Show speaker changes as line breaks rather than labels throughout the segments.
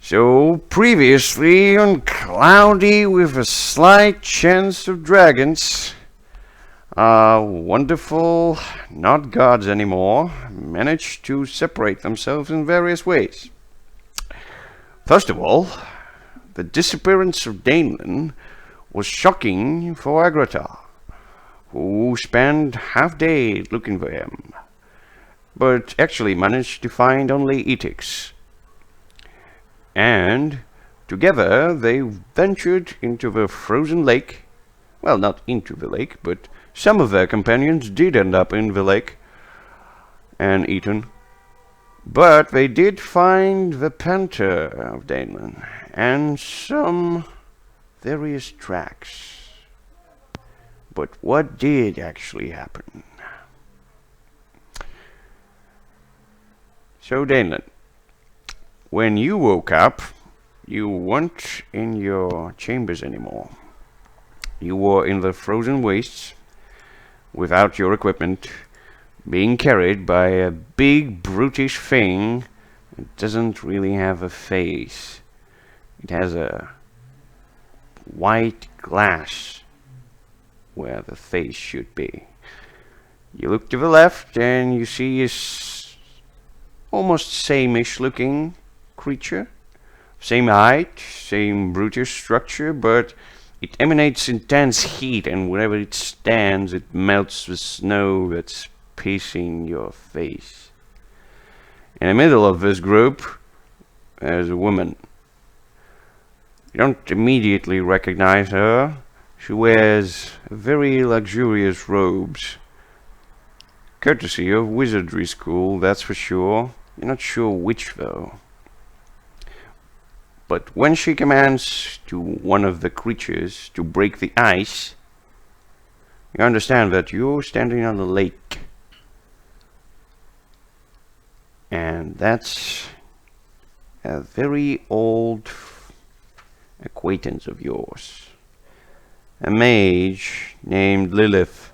So, previously on Cloudy with a Slight Chance of Dragons, wonderful, not gods anymore, managed to separate themselves in various ways. First of all, the disappearance of Danlan was shocking for Agrata, who spent half day looking for him, but actually managed to find only Etix. And together they ventured into the frozen lake. Well, not into the lake, but some of their companions did end up in the lake and eaten. But they did find the panther of Danlan and some various tracks. But what did actually happen? So Danlan, when you woke up, you weren't in your chambers anymore. You were in the frozen wastes, without your equipment, being carried by a big brutish thing that doesn't really have a face. It has a white glass where the face should be. You look to the left and you see a almost same-ish looking creature. Same height, same brutish structure, but it emanates intense heat, and wherever it stands, it melts the snow that's piercing your face. In the middle of this group, there's a woman. You don't immediately recognize her. She wears very luxurious robes. Courtesy of wizardry school, that's for sure. You're not sure which, though. But when she commands to one of the creatures to break the ice, you understand that you're standing on the lake. And that's a very old acquaintance of yours. A mage named Lilith,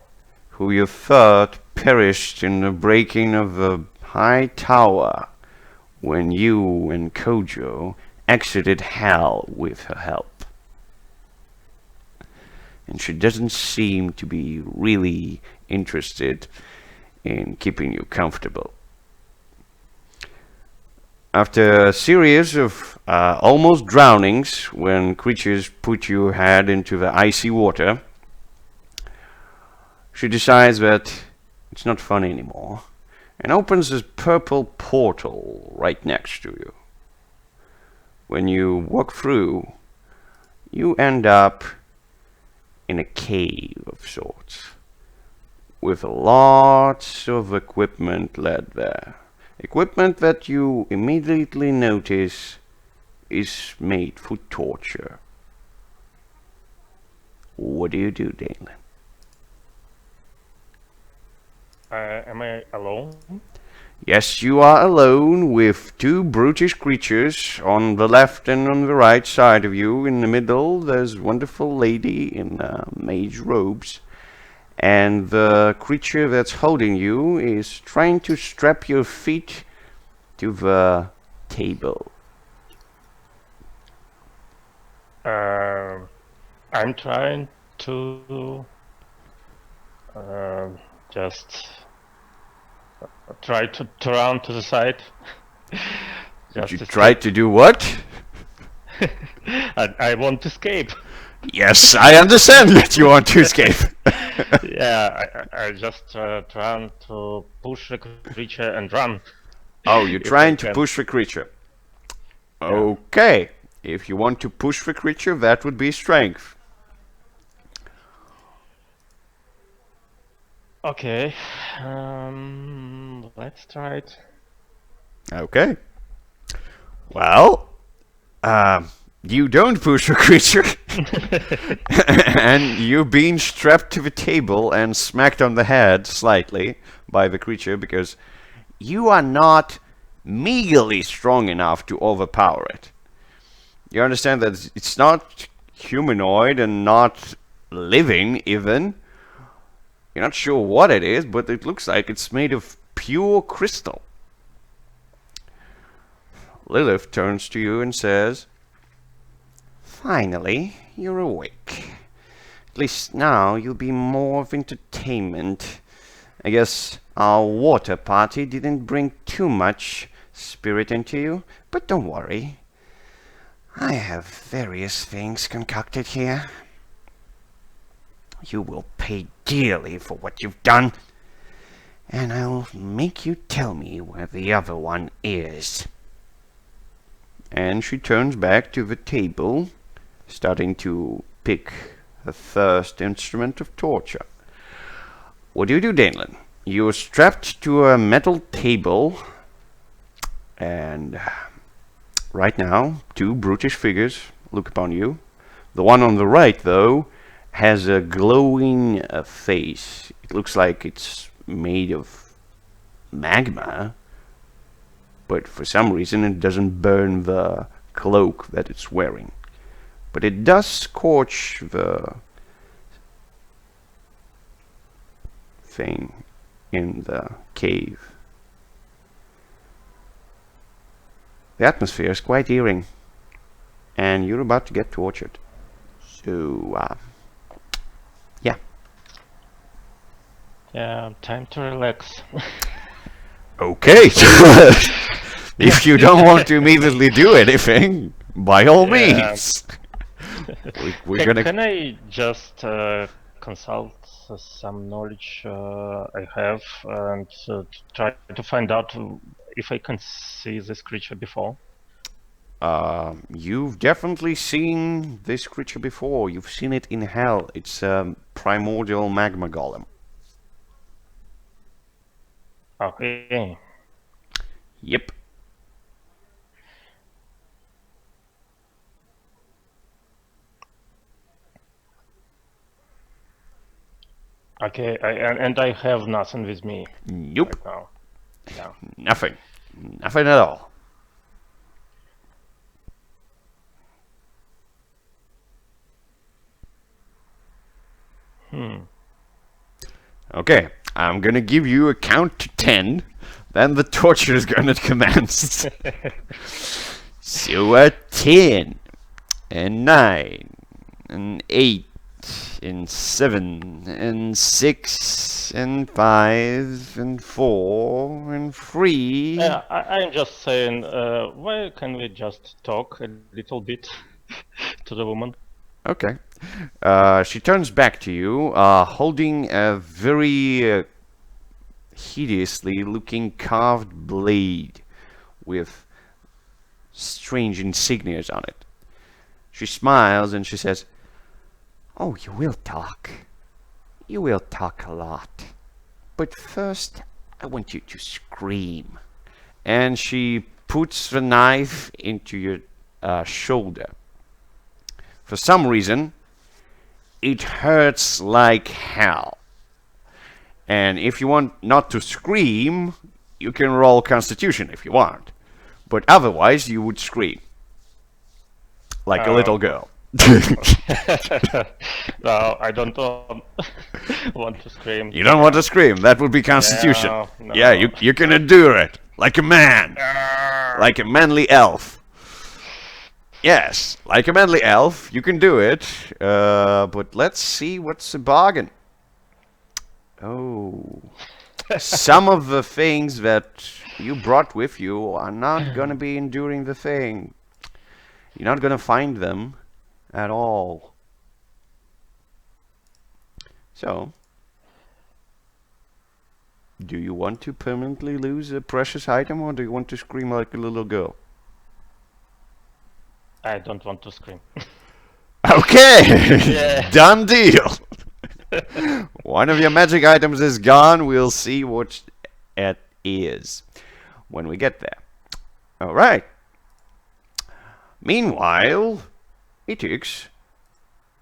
who you thought perished in the breaking of the high tower when you and Kojo exited hell with her help. And she doesn't seem to be really interested in keeping you comfortable. After a series of almost drownings when creatures put your head into the icy water, she decides that it's not fun anymore and opens this purple portal right next to you. When you walk through, you end up in a cave of sorts, with lots of equipment led there. Equipment that you immediately notice is made for torture. What do you do, Danlan?
Am I alone?
Yes, you are alone with two brutish creatures on the left and on the right side of you. In the middle, there's a wonderful lady in mage robes. And the creature that's holding you is trying to strap your feet to the table.
I'm trying to just try to turn to the side.
You tried to do what?
I want to escape.
Yes, I understand that you want to escape.
Yeah, I just trying to push the creature and run.
Oh, you're trying to push the creature.
Yeah.
Okay, if you want to push the creature, that would be strength.
Okay, let's try it.
Okay. Well, you don't push a creature, and you're being strapped to the table and smacked on the head slightly by the creature because you are not meagerly strong enough to overpower it. You understand that it's not humanoid and not living even. You're not sure what it is, but it looks like it's made of pure crystal. Lilith turns to you and says, "Finally, you're awake. At least now you'll be more of entertainment. I guess our water party didn't bring too much spirit into you, but don't worry. I have various things concocted here. You will pay dearly for what you've done, and I'll make you tell me where the other one is." And she turns back to the table, starting to pick the first instrument of torture. What do, Danlan? You're strapped to a metal table, and right now, two brutish figures look upon you. The one on the right, though, has a glowing face. It looks like it's made of magma, but for some reason it doesn't burn the cloak that it's wearing. But it does scorch the thing in the cave. The atmosphere is quite eerie, and you're about to get tortured. So, yeah.
Yeah, time to relax.
Okay. If you don't want to immediately do anything, by all means. We're gonna.
Can I just consult some knowledge I have and try to find out if I can see this creature before?
You've definitely seen this creature before. You've seen it in hell. It's a primordial magma golem.
Okay.
Yep.
Okay, and I have nothing with me
Nope.
right now. Yeah.
Nothing. Nothing at all. Okay, I'm gonna give you a count to 10, then the torture is gonna commence. So 10, and 9, and 8, and 7, and 6, and 5, and 4, and 3.
Yeah, I'm just saying, why can we just talk a little bit to the woman?
Okay. She turns back to you, holding a very hideously looking carved blade with strange insignias on it. She smiles and she says, "Oh, you will talk. You will talk a lot. But first, I want you to scream." And she puts the knife into your shoulder. For some reason, it hurts like hell. And if you want not to scream, you can roll Constitution if you want. But otherwise, you would scream. Like a little girl.
No, I don't want to scream.
You don't want to scream. That would be Constitution.
No.
Yeah, you're gonna do it. Like a man. Like a manly elf. Yes, like a manly elf, you can do it. But let's see what's a bargain. Oh. Some of the things that you brought with you are not gonna be enduring the thing. You're not gonna find them at all. So, do you want to permanently lose a precious item, or do you want to scream like a little girl?
I don't want to scream.
Okay!
Yeah.
Done deal! One of your magic items is gone. We'll see what it is when we get there. Alright. Meanwhile, Itix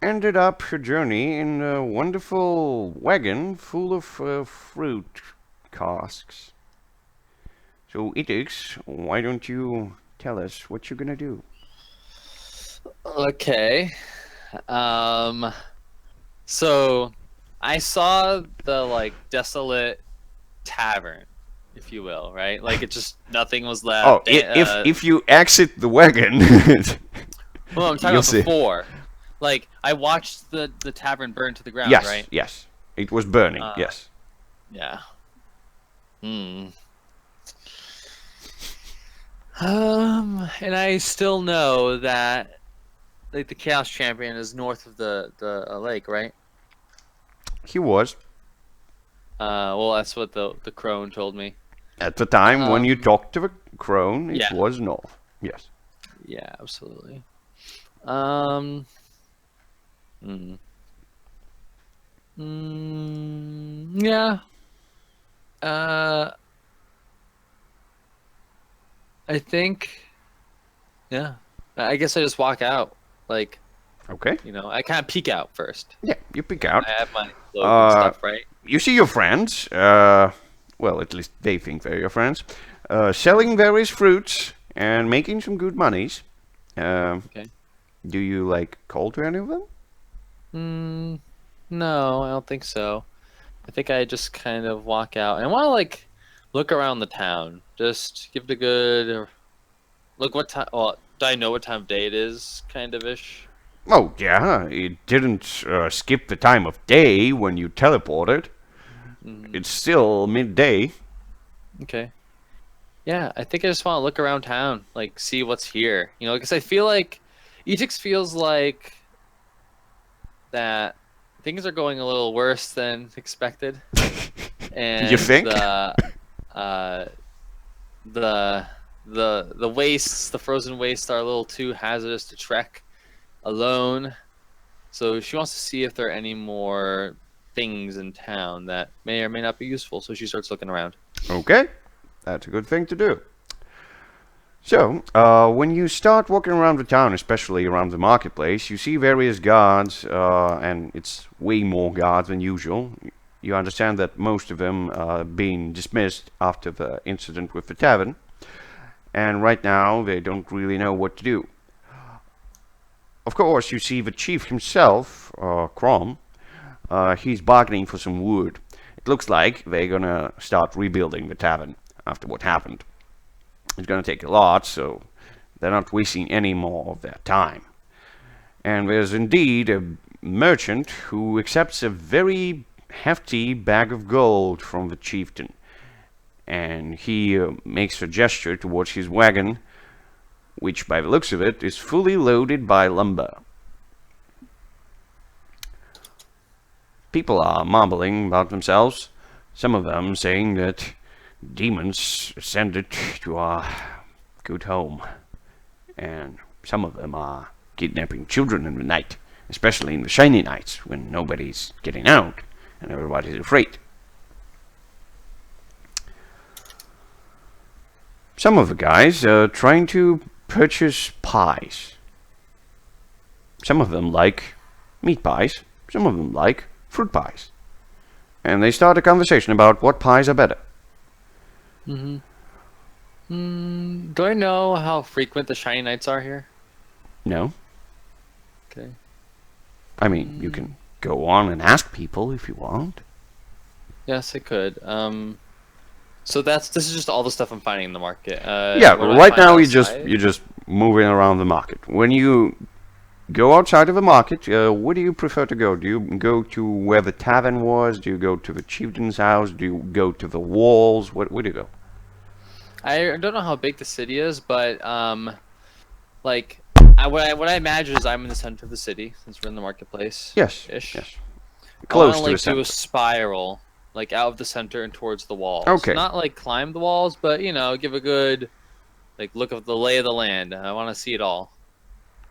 ended up her journey in a wonderful wagon full of fruit casks. So, Itix, why don't you tell us what you're gonna do?
Okay. So I saw the desolate tavern if you will, right? Like it just nothing was
Oh,
left.
if you exit the wagon,
Well, I'm talking
you'll
about
see.
before. Like I watched the tavern burn to the ground,
Yes,
right?
yes, it was burning.
Uh,
Yes.
yeah. Hmm. And I still know that like the Chaos Champion is north of the lake, right?
He was
Well, that's what the crone told me.
at the time when you
Um,
talked to the crone. It
yeah,
was north. Yes.
yeah, absolutely. Um, hmm. Yeah. Uh, I think, yeah. I guess I just walk out. Like,
Okay.
I kind of peek out first.
Yeah, you pick out.
I have my cloak and
Uh,
stuff, right?
you see your friends. Well, at least they think they're your friends. Selling various fruits and making some good monies.
Okay.
Do you like call to any of them?
No, I don't think so. I think I just kind of walk out and I want to like look around the town. Just give it a good look. What time? Well, do I know what time of day it is? Kind of ish.
Oh, yeah, it didn't skip the time of day when you teleported.
Mm,
It's still midday.
okay. Yeah, I think I just want to look around town, like see what's here. Because I feel like Etix feels like that things are going a little worse than expected,
You
and
think?
uh, the the wastes, the frozen wastes, are a little too hazardous to trek alone. So she wants to see if there are any more things in town that may or may not be useful. So she starts looking around.
Okay, that's a good thing to do. So, when you start walking around the town, especially around the marketplace, you see various guards, and it's way more guards than usual. You understand that most of them are being dismissed after the incident with the tavern, and right now they don't really know what to do. Of course, you see the chief himself, Crom. He's bargaining for some wood. It looks like they're gonna start rebuilding the tavern after what happened. It's gonna take a lot, so they're not wasting any more of their time. And there's indeed a merchant who accepts a very hefty bag of gold from the chieftain. And he makes a gesture towards his wagon, which by the looks of it is fully loaded by lumber. People are mumbling about themselves, some of them saying that demons ascended to our good home, and some of them are kidnapping children in the night, especially in the shiny nights when nobody's getting out and everybody's afraid. Some of the guys are trying to purchase pies. Some of them like meat pies, some of them like fruit pies. And they start a conversation about what pies are better.
Do I know how frequent the shiny nights are here?
No?
Okay.
I mean, you can go on and ask people if you want.
Yes, I could. So this is just all the stuff I'm finding in the market.
Yeah,
What do I
right
find
now
outside?
you're just moving around the market. When you go outside of the market, where do you prefer to go? Do you go to where the tavern was? Do you go to the chieftain's house? Do you go to the walls? Where do you go?
I don't know how big the city is, but like what I imagine is I'm in the center of the city since we're in the marketplace
Yes,
ish.
yes.
I want
Close
to
to the
like do a
center.
spiral like out of the center and towards the walls.
Okay.
Not like climb the walls, but give a good like look of the lay of the land. I want to see it all.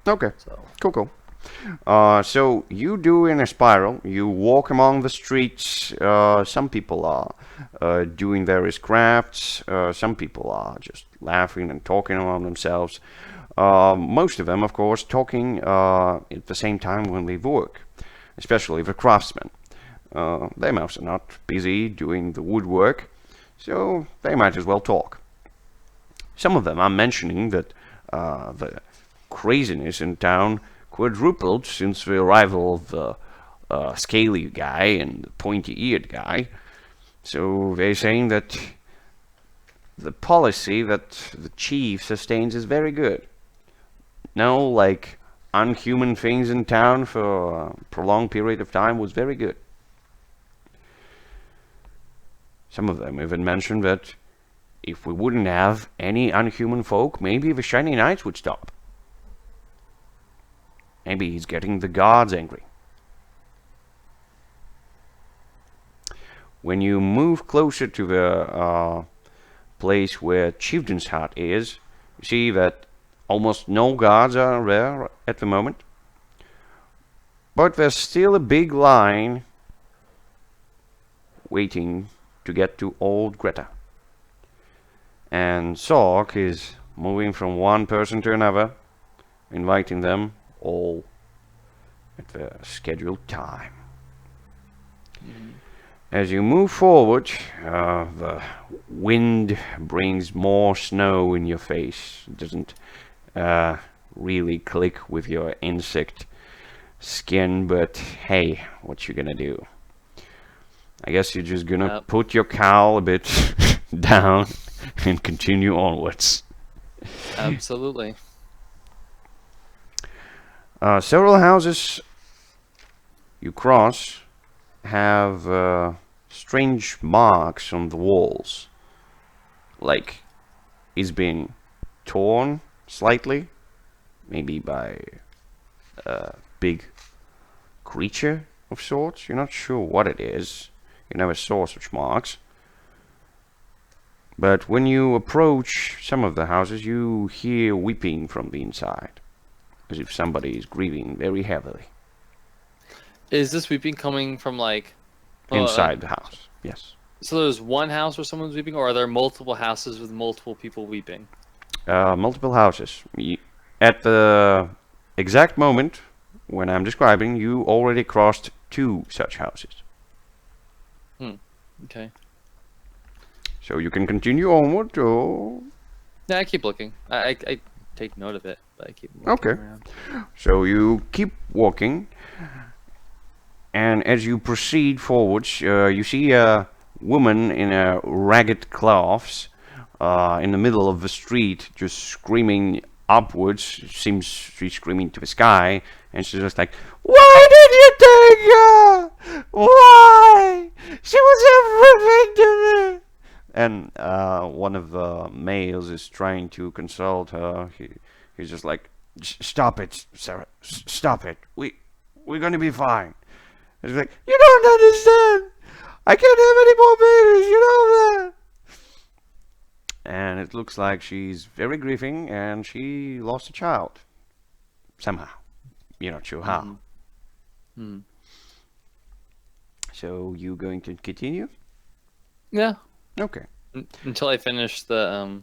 Okay.
So
Cool, cool. So you do in a spiral. You walk among the streets. Some people are doing various crafts. Some people are just laughing and talking among themselves. Most of them, of course, talking at the same time when they work, especially the craftsmen. They most are not busy doing the woodwork, so they might as well talk. Some of them are mentioning that the craziness in town quadrupled since the arrival of the scaly guy and the pointy-eared guy. So they're saying that the policy that the chief sustains is very good. No, like, unhuman things in town for a prolonged period of time was very good. Some of them even mentioned that if we wouldn't have any unhuman folk, maybe the Shiny Knights would stop. Maybe he's getting the gods angry. When you move closer to the place where Chieftain's Hut is, you see that almost no guards are there at the moment. But there's still a big line waiting to get to Old Greta. And Sork is moving from one person to another, inviting them all at the scheduled time. As you move forward, the wind brings more snow in your face. It doesn't really click with your insect skin, but hey, what you gonna do? I guess you're just gonna put your cowl a bit down and continue onwards.
Absolutely.
Several houses you cross have strange marks on the walls, like it's been torn slightly, maybe by a big creature of sorts. You're not sure what it is. You never saw such marks. But when you approach some of the houses, you hear weeping from the inside, as if somebody is grieving very heavily.
Is this weeping coming from like
Inside the house, yes.
So there's one house where someone's weeping, or are there multiple houses with multiple people weeping?
Multiple houses. At the exact moment when I'm describing, you already crossed 2 such houses.
Okay.
So you can continue onward, or...
Yeah, I keep looking. I take note of it, but I keep looking
Okay.
around.
So you keep walking, and as you proceed forwards, you see a woman in a ragged cloths in the middle of the street, just screaming upwards. Seems she's screaming to the sky, and she's just like, "Why did you take her? Why? She was everything to me." And one of the males is trying to console her. He's just like, "Stop it, Sarah. Stop it. We're gonna be fine." He's like, "You don't understand. I can't have any more babies. You know that." And it looks like she's very grieving, and she lost a child somehow. You're not sure how. So you going to continue?
Yeah.
Okay.
Until I finish the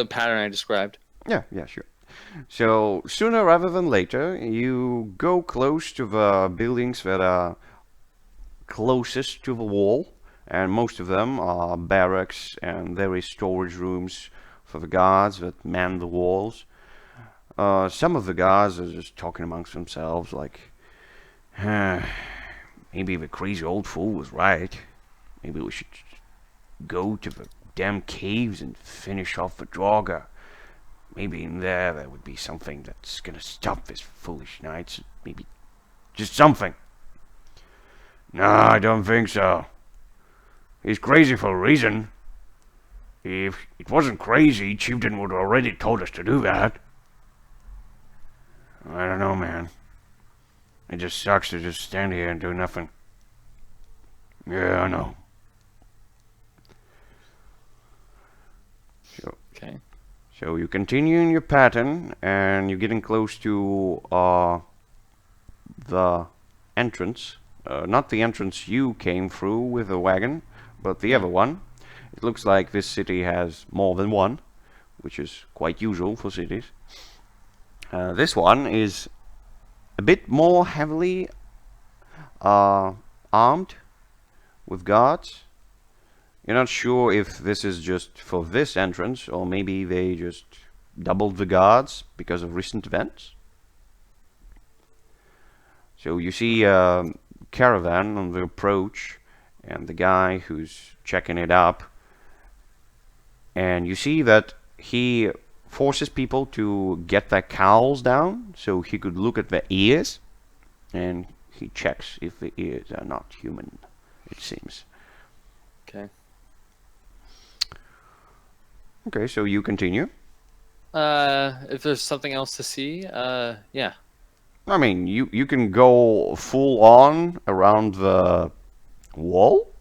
pattern I described.
Yeah, sure. So sooner rather than later, you go close to the buildings that are closest to the wall, and most of them are barracks and various storage rooms for the guards that man the walls. Some of the guards are just talking amongst themselves, like, maybe the crazy old fool was right. Maybe we should go to the damn caves and finish off the Draugr. Maybe in there would be something that's gonna stop this foolish knights. Maybe just something. No, I don't think so. He's crazy for a reason. If it wasn't crazy, Chieftain would have already told us to do that. I don't know, man. It just sucks to just stand here and do nothing. Yeah, I know.
Okay.
So you continue in your pattern, and you're getting close to the entrance. Not the entrance you came through with a wagon, but the other one. It looks like this city has more than one, which is quite usual for cities. This one is a bit more heavily armed with guards. You're not sure if this is just for this entrance, or maybe they just doubled the guards because of recent events. So you see a caravan on the approach, and the guy who's checking it up And you see that he forces people to get their cowls down so he could look at their ears, and he checks if the ears are not human, it seems.
Okay.
Okay, so you continue.
If there's something else to see, yeah.
I mean, you can go full on around the wall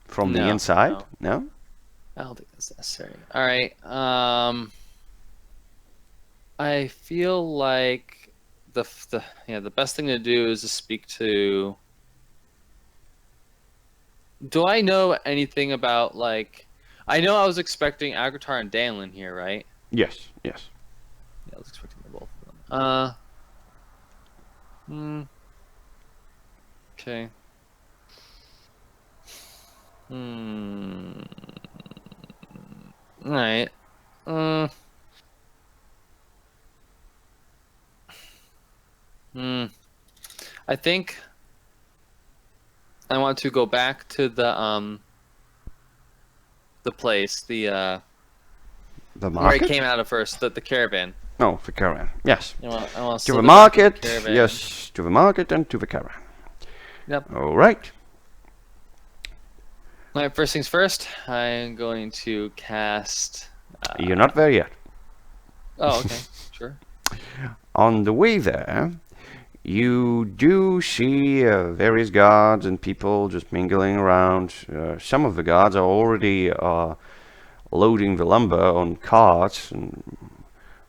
from the
No,
inside.
no.
No?
I don't think that's necessary. All right. I feel like the best thing to do is to speak to. Do I know anything about like? I know I was expecting Agritar and Danlan here, right?
Yes, yes.
Yeah, I was expecting them both of them. Okay. All right. I think I want to go back to the place,
The
where I
market?
came out of first, the caravan.
No, the caravan. Yes.
I want
To the
slip it back
market.
to the caravan.
Yes, to the market and to the caravan.
Yep.
All right.
All right. First things first. I'm going to cast.
You're not there yet.
Oh, okay. Sure.
On the way there, you do see various guards and people just mingling around. Some of the guards are already loading the lumber on carts and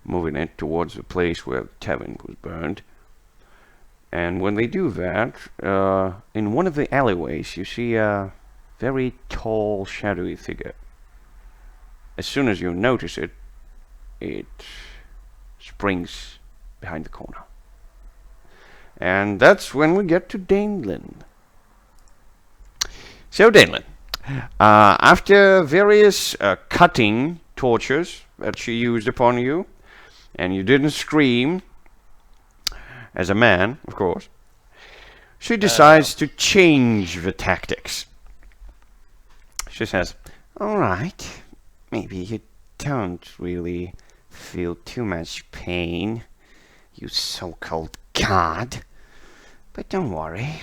moving it towards the place where the tavern was burned. And when they do that, in one of the alleyways, you see a very tall, shadowy figure. As soon as you notice it, it springs behind the corner. And that's when we get to Danlan. So Danlan, after various cutting tortures that she used upon you, and you didn't scream, as a man, of course, she decides to change the tactics. She says, "All right, maybe you don't really feel too much pain, you so-called god. But don't worry,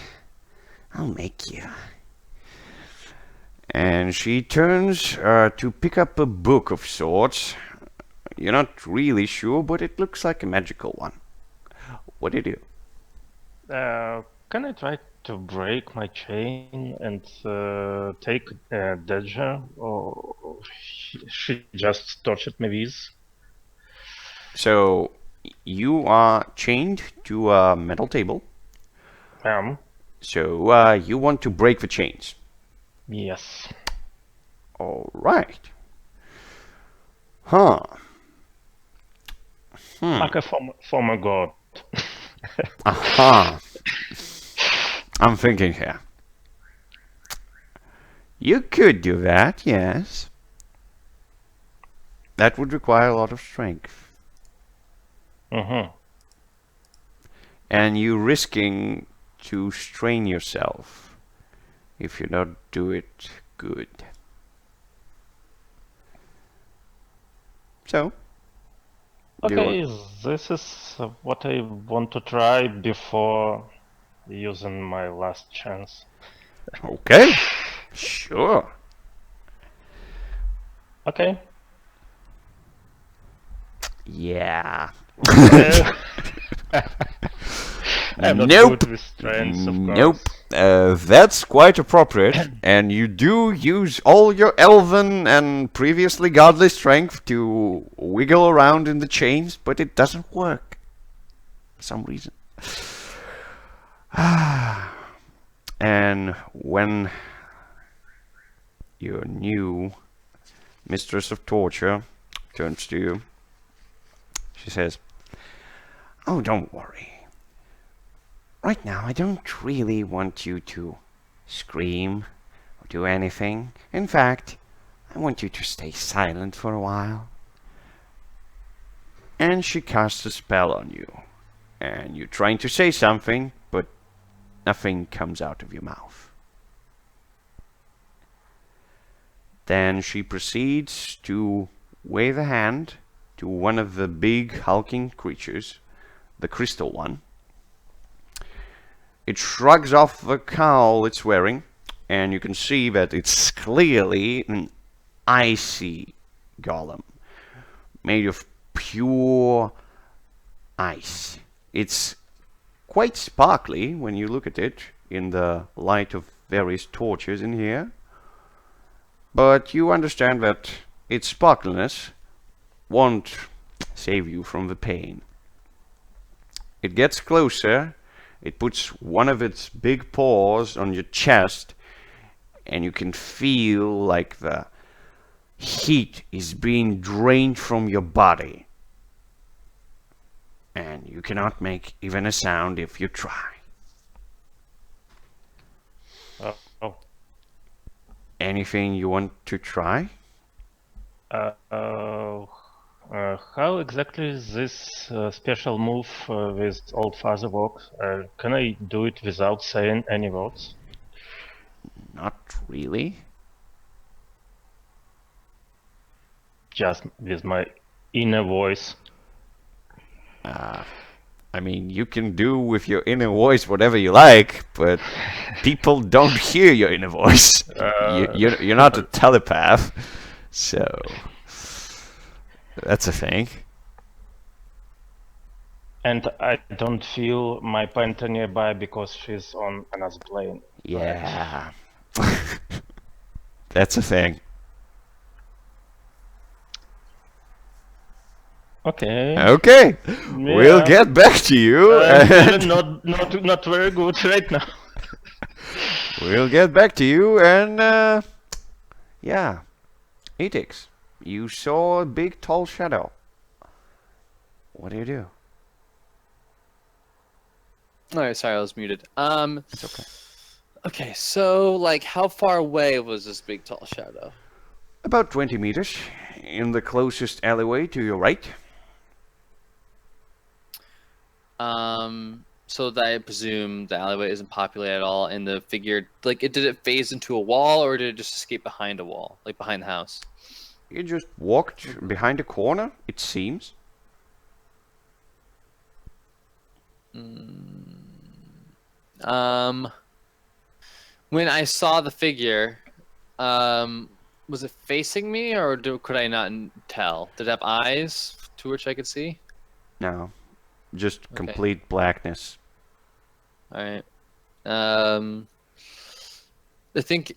I'll make you." And she turns to pick up a book of sorts. You're not really sure, but it looks like a magical one. What do you do?
Can I try to break my chain and take a dagger, or she just tortured me with?
So you are chained to a metal table. So you want to break the chains.
Yes.
All right. Huh.
Like a former god.
Aha. I'm thinking here. You could do that, yes. That would require a lot of strength. And you risking to strain yourself if you don't do it good. So,
Okay, this is what I want to try before using my last chance.
okay, sure.
Okay.
Yeah.
I'm not
Nope.
good with strengths, of course.
Nope. That's quite appropriate, and you do use all your elven and previously godly strength to wiggle around in the chains, but it doesn't work for some reason. And when your new mistress of torture turns to you, she says, "Oh, don't worry. Right now, I don't really want you to scream or do anything. In fact, I want you to stay silent for a while." And she casts a spell on you. And you're trying to say something, but nothing comes out of your mouth. Then she proceeds to wave a hand to one of the big hulking creatures, the crystal one. It shrugs off the cowl it's wearing, and you can see that it's clearly an icy golem, made of pure ice. It's quite sparkly when you look at it in the light of various torches in here, but you understand that its sparkliness won't save you from the pain. It gets closer, it puts one of its big paws on your chest, and you can feel like the heat is being drained from your body. And you cannot make even a sound if you try.
Oh.
Anything you want to try?
How exactly is this special move with Old Father works? Can I do it without saying any words?
Not really.
Just with my inner voice.
I mean, you can do with your inner voice whatever you like, but people don't hear your inner voice. You're not a telepath, so that's a thing.
And I don't feel my Penta nearby because she's on another plane.
Yeah. That's a thing.
Okay.
Okay. We'll get back to you. And
Not very good right now.
we'll get back to you, and yeah. Etix, you saw a big tall shadow. What do?
Alright, sorry, I was muted.
It's okay.
Okay, so, like, how far away was this big tall shadow?
About 20 meters, in the closest alleyway to your right.
So that I presume the alleyway isn't populated at all, and the figure, like, did it phase into a wall, or did it just escape behind a wall, like behind the house?
You just walked behind a corner, it seems.
When I saw the figure, was it facing me, or could I not tell? Did it have eyes to which I could see?
No, just
Okay.
complete blackness.
Alright. I think,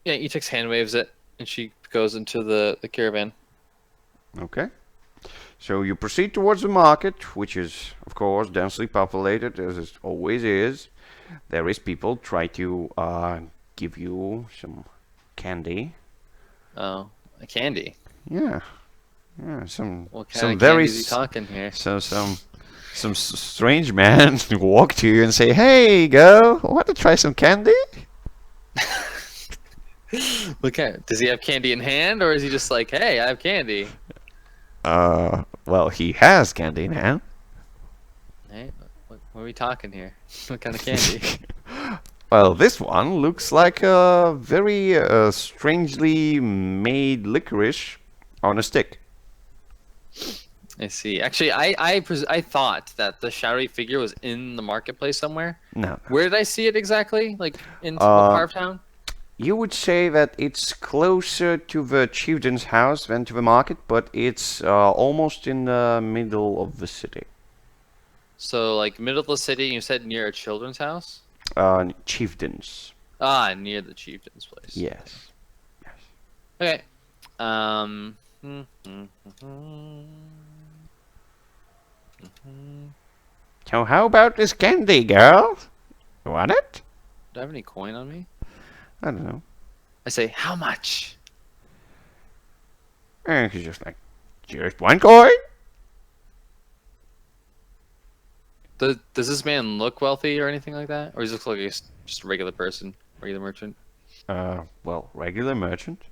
yeah, Etix hand waves it, and she goes into the caravan.
Okay. So you proceed towards the market, which is, of course, densely populated, as it always is. There is people try to give you some candy.
Oh, a candy.
Yeah, some
What kind
some
of
very
candy is he talking here?
so some strange man walk to you and say, "Hey, go, want to try some candy?"
Does he have candy in hand, or is he just like, hey, I have candy?
Well, he has candy in hand.
Hey, what are we talking here? What kind of candy?
Well, this one looks like a very strangely made licorice on a stick.
I see. Actually, I thought that the shadowy figure was in the marketplace somewhere.
No.
Where did I see it exactly? Like, in what part of town?
You would say that it's closer to the chieftain's house than to the market, but it's almost in the middle of the city.
So, like, middle of the city, you said near a children's house?
Chieftains.
Ah, near the chieftain's place.
Yes.
Okay.
So how about this candy, girl? You want it?
Do I have any coin on me?
I don't know.
I say, how much?
And he's just like, just one coin.
Does this man look wealthy or anything like that? Or does he look like he's just a regular person, regular merchant?
Well, regular merchant.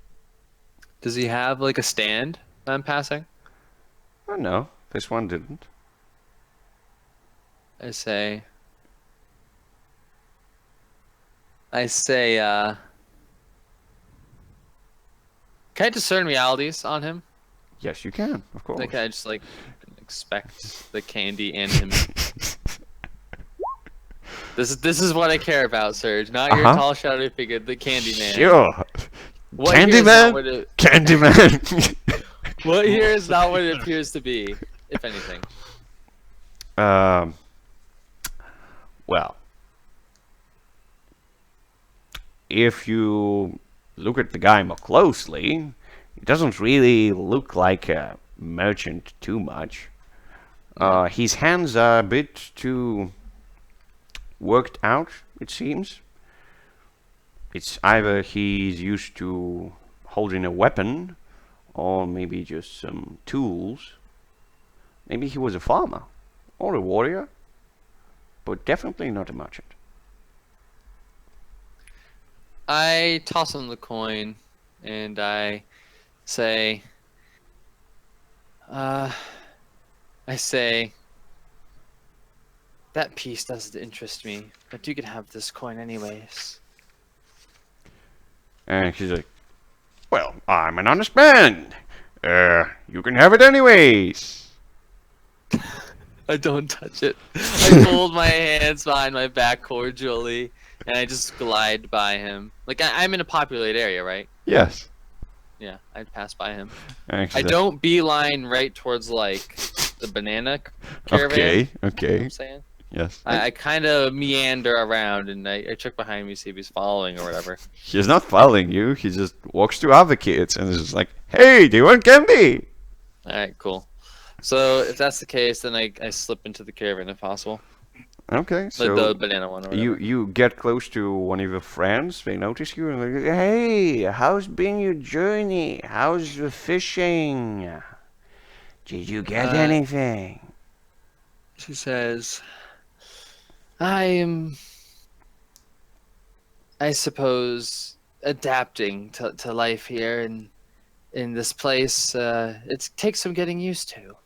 Does he have like a stand that I'm passing?
Oh no, this one didn't.
I say, Can I discern realities on him?
Yes, you can, of course.
Like, can I just like expect the candy and him? This is what I care about, Serge. Not your tall, shadowy figure, the candy man.
Sure.
Candyman.
Candyman.
What here is not what it appears to be, if anything.
Well, if you look at the guy more closely, he doesn't really look like a merchant too much. His hands are a bit too worked out, it seems. It's either he's used to holding a weapon, or maybe just some tools. Maybe he was a farmer, or a warrior, but definitely not a merchant.
I toss him the coin, and I say, that piece doesn't interest me, but you can have this coin anyways.
And she's like, well, I'm an honest man. You can have it anyways.
I don't touch it. I fold my hands behind my back cordially, and I just glide by him. Like, I'm in a populated area, right?
Yes.
Yeah, I'd pass by him.
And she's
I
like,
don't beeline right towards, like, the banana caravan.
Okay,
You know
okay.
what I'm saying?
Yes.
I kind of meander around, and I check behind me to see if he's following or whatever.
He's not following you. He just walks to other kids and is just like, hey, do you want candy?
Alright, cool. So, if that's the case, then I slip into the caravan if possible.
Okay,
Like
so
the banana one or whatever.
you get close to one of your friends. They notice you and they're like, hey, how's been your journey? How's the fishing? Did you get anything?
She says, I suppose, adapting to life here in this place. It takes some getting used to,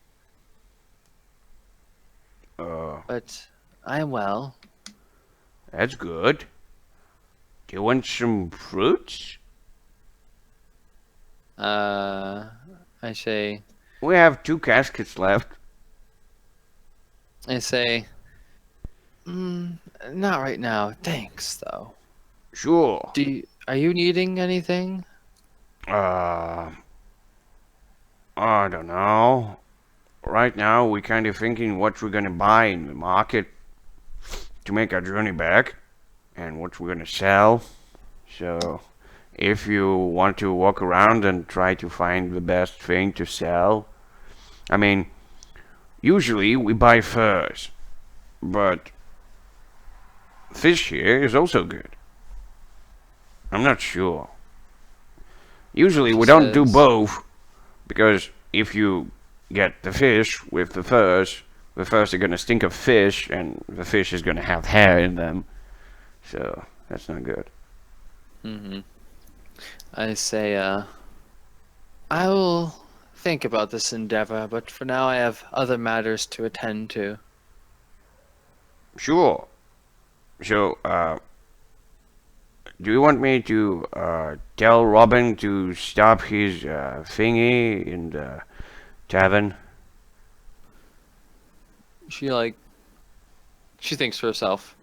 but I am well.
That's good. Do you want some fruits?
I say,
We have 2 caskets left.
Not right now. Thanks, though.
Sure.
Are you needing anything?
I don't know. Right now, we're kind of thinking what we're gonna buy in the market to make our journey back, and what we're gonna sell. So, if you want to walk around and try to find the best thing to sell, I mean, usually we buy furs, but fish here is also good. I'm not sure. Usually we don't do both, because if you get the fish with the furs are gonna stink of fish, and the fish is gonna have hair in them. So, that's not good.
I say, I will think about this endeavor, but for now I have other matters to attend to.
Sure. So, do you want me to tell Robin to stop his thingy in the tavern?
She thinks to herself.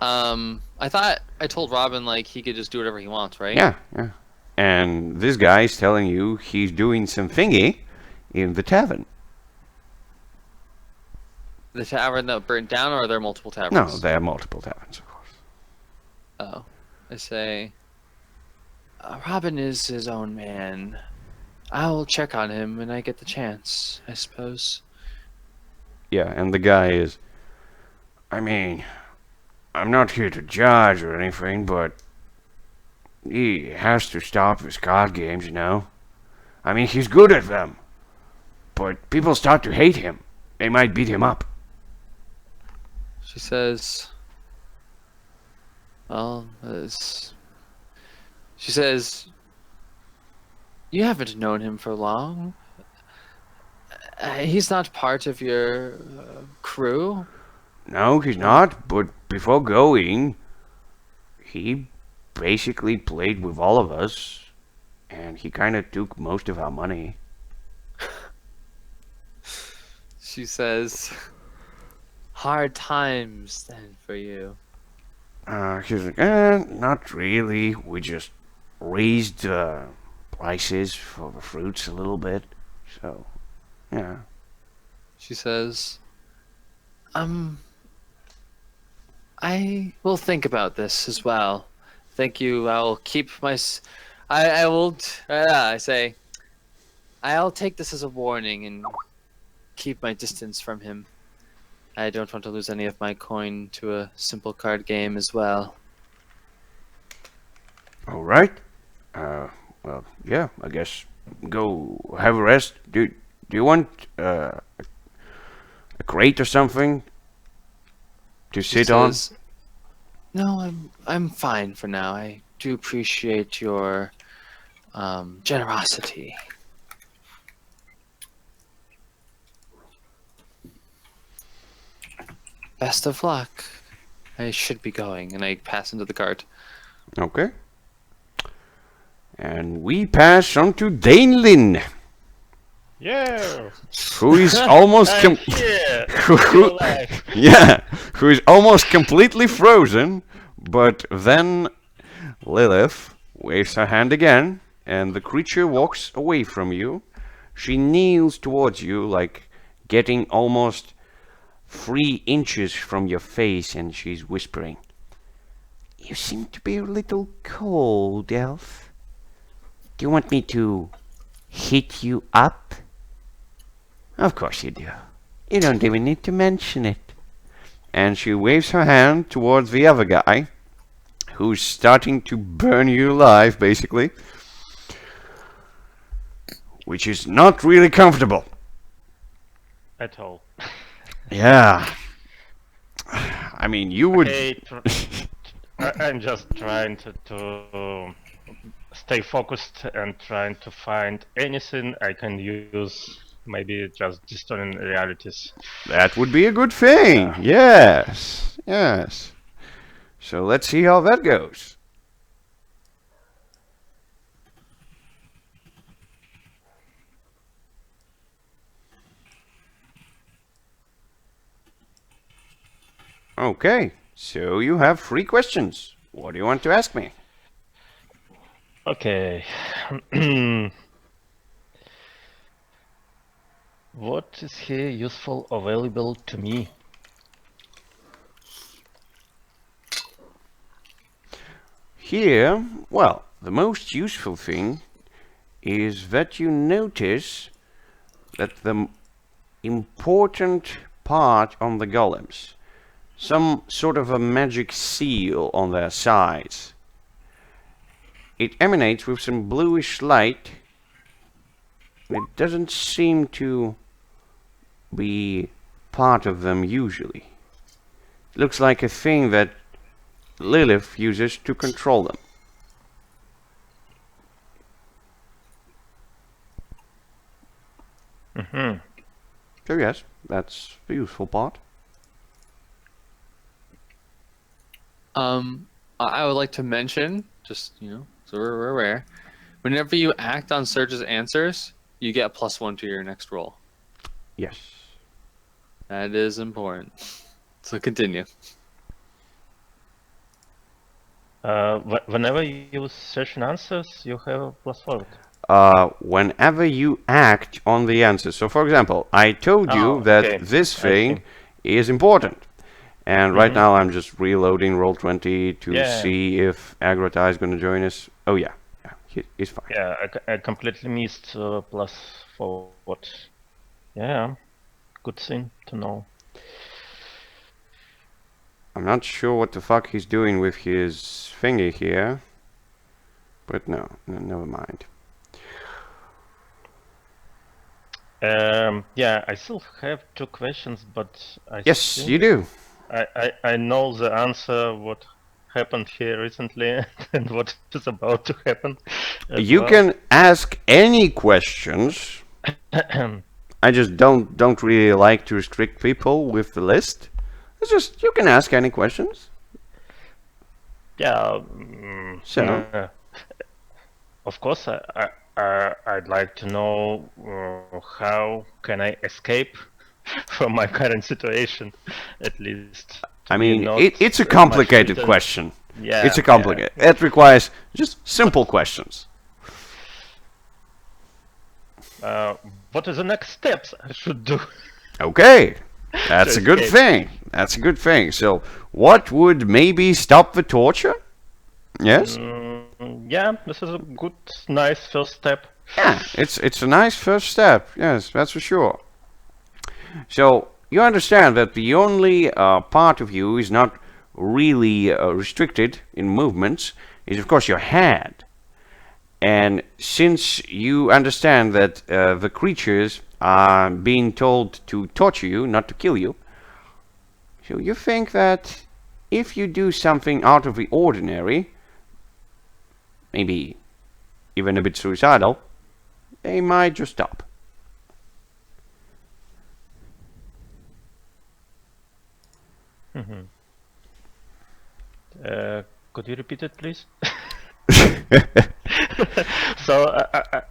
I thought I told Robin, like, he could just do whatever he wants, right?
Yeah, yeah. And this guy's telling you he's doing some thingy in the tavern.
The tavern that burnt down, or are there multiple taverns?
No, there are multiple taverns, of course.
Oh. I say, Robin is his own man. I'll check on him when I get the chance, I suppose.
Yeah, and the guy is... I mean, I'm not here to judge or anything, but he has to stop his card games, you know? I mean, he's good at them. But people start to hate him. They might beat him up.
She says, she says, you haven't known him for long. He's not part of your crew?
No, he's not, but before going, he basically played with all of us, and he kind of took most of our money.
She says, hard times then for you.
He's like, not really. We just raised prices for the fruits a little bit. So, yeah.
She says, I will think about this as well. Thank you. I'll keep my. I will. I say, I'll take this as a warning and keep my distance from him. I don't want to lose any of my coin to a simple card game as well.
All right. Well, yeah. I guess go have a rest. Do you want a crate or something to sit on?
No, I'm fine for now. I do appreciate your generosity. Best of luck. I should be going, and I pass into the cart.
Okay. And we pass on to Danlan,
Yeah.
who is almost
I'm here.
who-
Still alive.
yeah, who is almost completely frozen. But then Lilith waves her hand again, and the creature walks away from you. She kneels towards you, like getting almost 3 inches from your face, and she's whispering, "You seem to be a little cold, elf. Do you want me to heat you up?" "Of course you do. You don't even need to mention it." And she waves her hand towards the other guy, who's starting to burn you alive, basically. Which is not really comfortable.
At all.
Yeah. I mean, you would...
I'm just trying to stay focused and trying to find anything I can use. Maybe just distorting realities.
That would be a good thing. Yes. Yes. So let's see how that goes. Okay, so you have 3 questions. What do you want to ask me?
Okay. What is here useful available to me?
Here, well, the most useful thing is that you notice that the important part on the golems, some sort of a magic seal on their sides. It emanates with some bluish light. It doesn't seem to be part of them usually. It looks like a thing that Lilith uses to control them.
Mm-hmm.
So yes, that's the useful part.
I would like to mention, just so we're aware, whenever you act on Surge's answers, you get +1 to your next roll.
Yes.
That is important. So continue.
Whenever you use search and answers, you have a +4.
Whenever you act on the answer. So for example, I told you that
okay.
this thing is important. And right now I'm just reloading Roll20 to see if Agrota is going to join us. Oh yeah, he's fine.
Yeah, I completely missed +4. Yeah, good thing to know.
I'm not sure what the fuck he's doing with his thingy here. But no, never mind.
Yeah, I still have 2 questions, but
Yes, you do.
I know the answer, what happened here recently and what is about to happen.
You can ask any questions. I just don't really like to restrict people with the list. It's just, you can ask any questions.
Yeah.
So.
of course, I'd like to know how can I escape from my current situation, at least. To
I
be
mean,
not
it's a
as much
complicated
filtered.
question.
Yeah,
It's a complicated. It requires just simple questions.
What are the next steps I should do?
Okay, that's a good
escape.
thing. That's a good thing. So, what would maybe stop the torture? Yes.
Yeah, this is a good, nice first step.
Yeah, it's a nice first step. Yes, that's for sure. So you understand that the only part of you is not really restricted in movements is of course your head. And since you understand that the creatures are being told to torture you, not to kill you, so you think that if you do something out of the ordinary, maybe even a bit suicidal, they might just stop.
Could you repeat it, please? So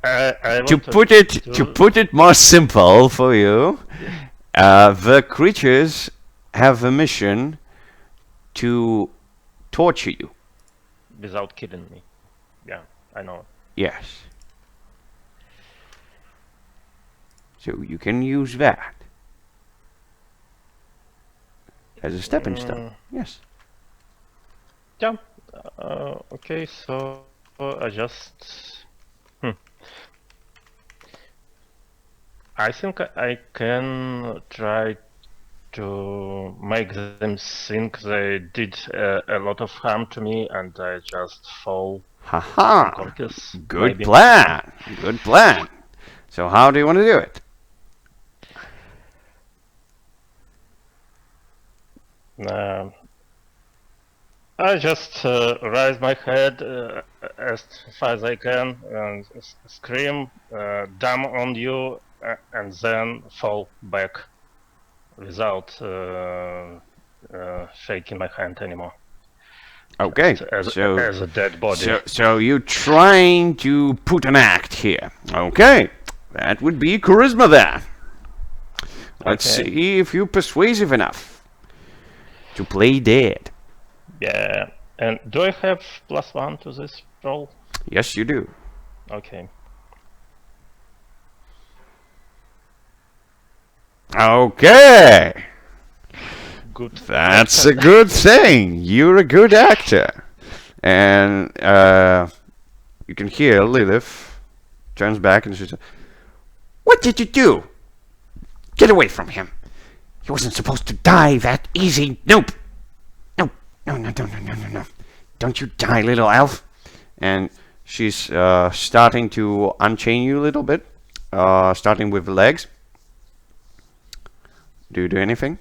I
To
want
put it more simple for you, the creatures have a mission to torture you.
without killing me. Yeah, I know.
Yes. So you can use that as a stepping stone. Yes.
Yeah. Okay, so I just. I think I can try to make them think they did a lot of harm to me, and I just fall
Haha.
unconscious.
Good
Maybe.
plan. Good plan. So how do you want to do it?
I just raise my head as far as I can and scream, damn on you, and then fall back without shaking my hand anymore.
Okay.
As
So
a dead body.
so you're trying to put an act here. Okay. That would be charisma then. Let's
Okay.
see if you're persuasive enough to play dead.
Yeah. And do I have +1 to this roll?
Yes, you do.
Okay.
Okay.
Good.
That's a good thing. You're a good actor. And you can hear Lilith turns back and she says, "What did you do? Get away from him. He wasn't supposed to die that easy. Nope. No. No, no, no, no, no, no, no. Don't you die, little elf." And she's starting to unchain you a little bit, starting with the legs. Do you do anything?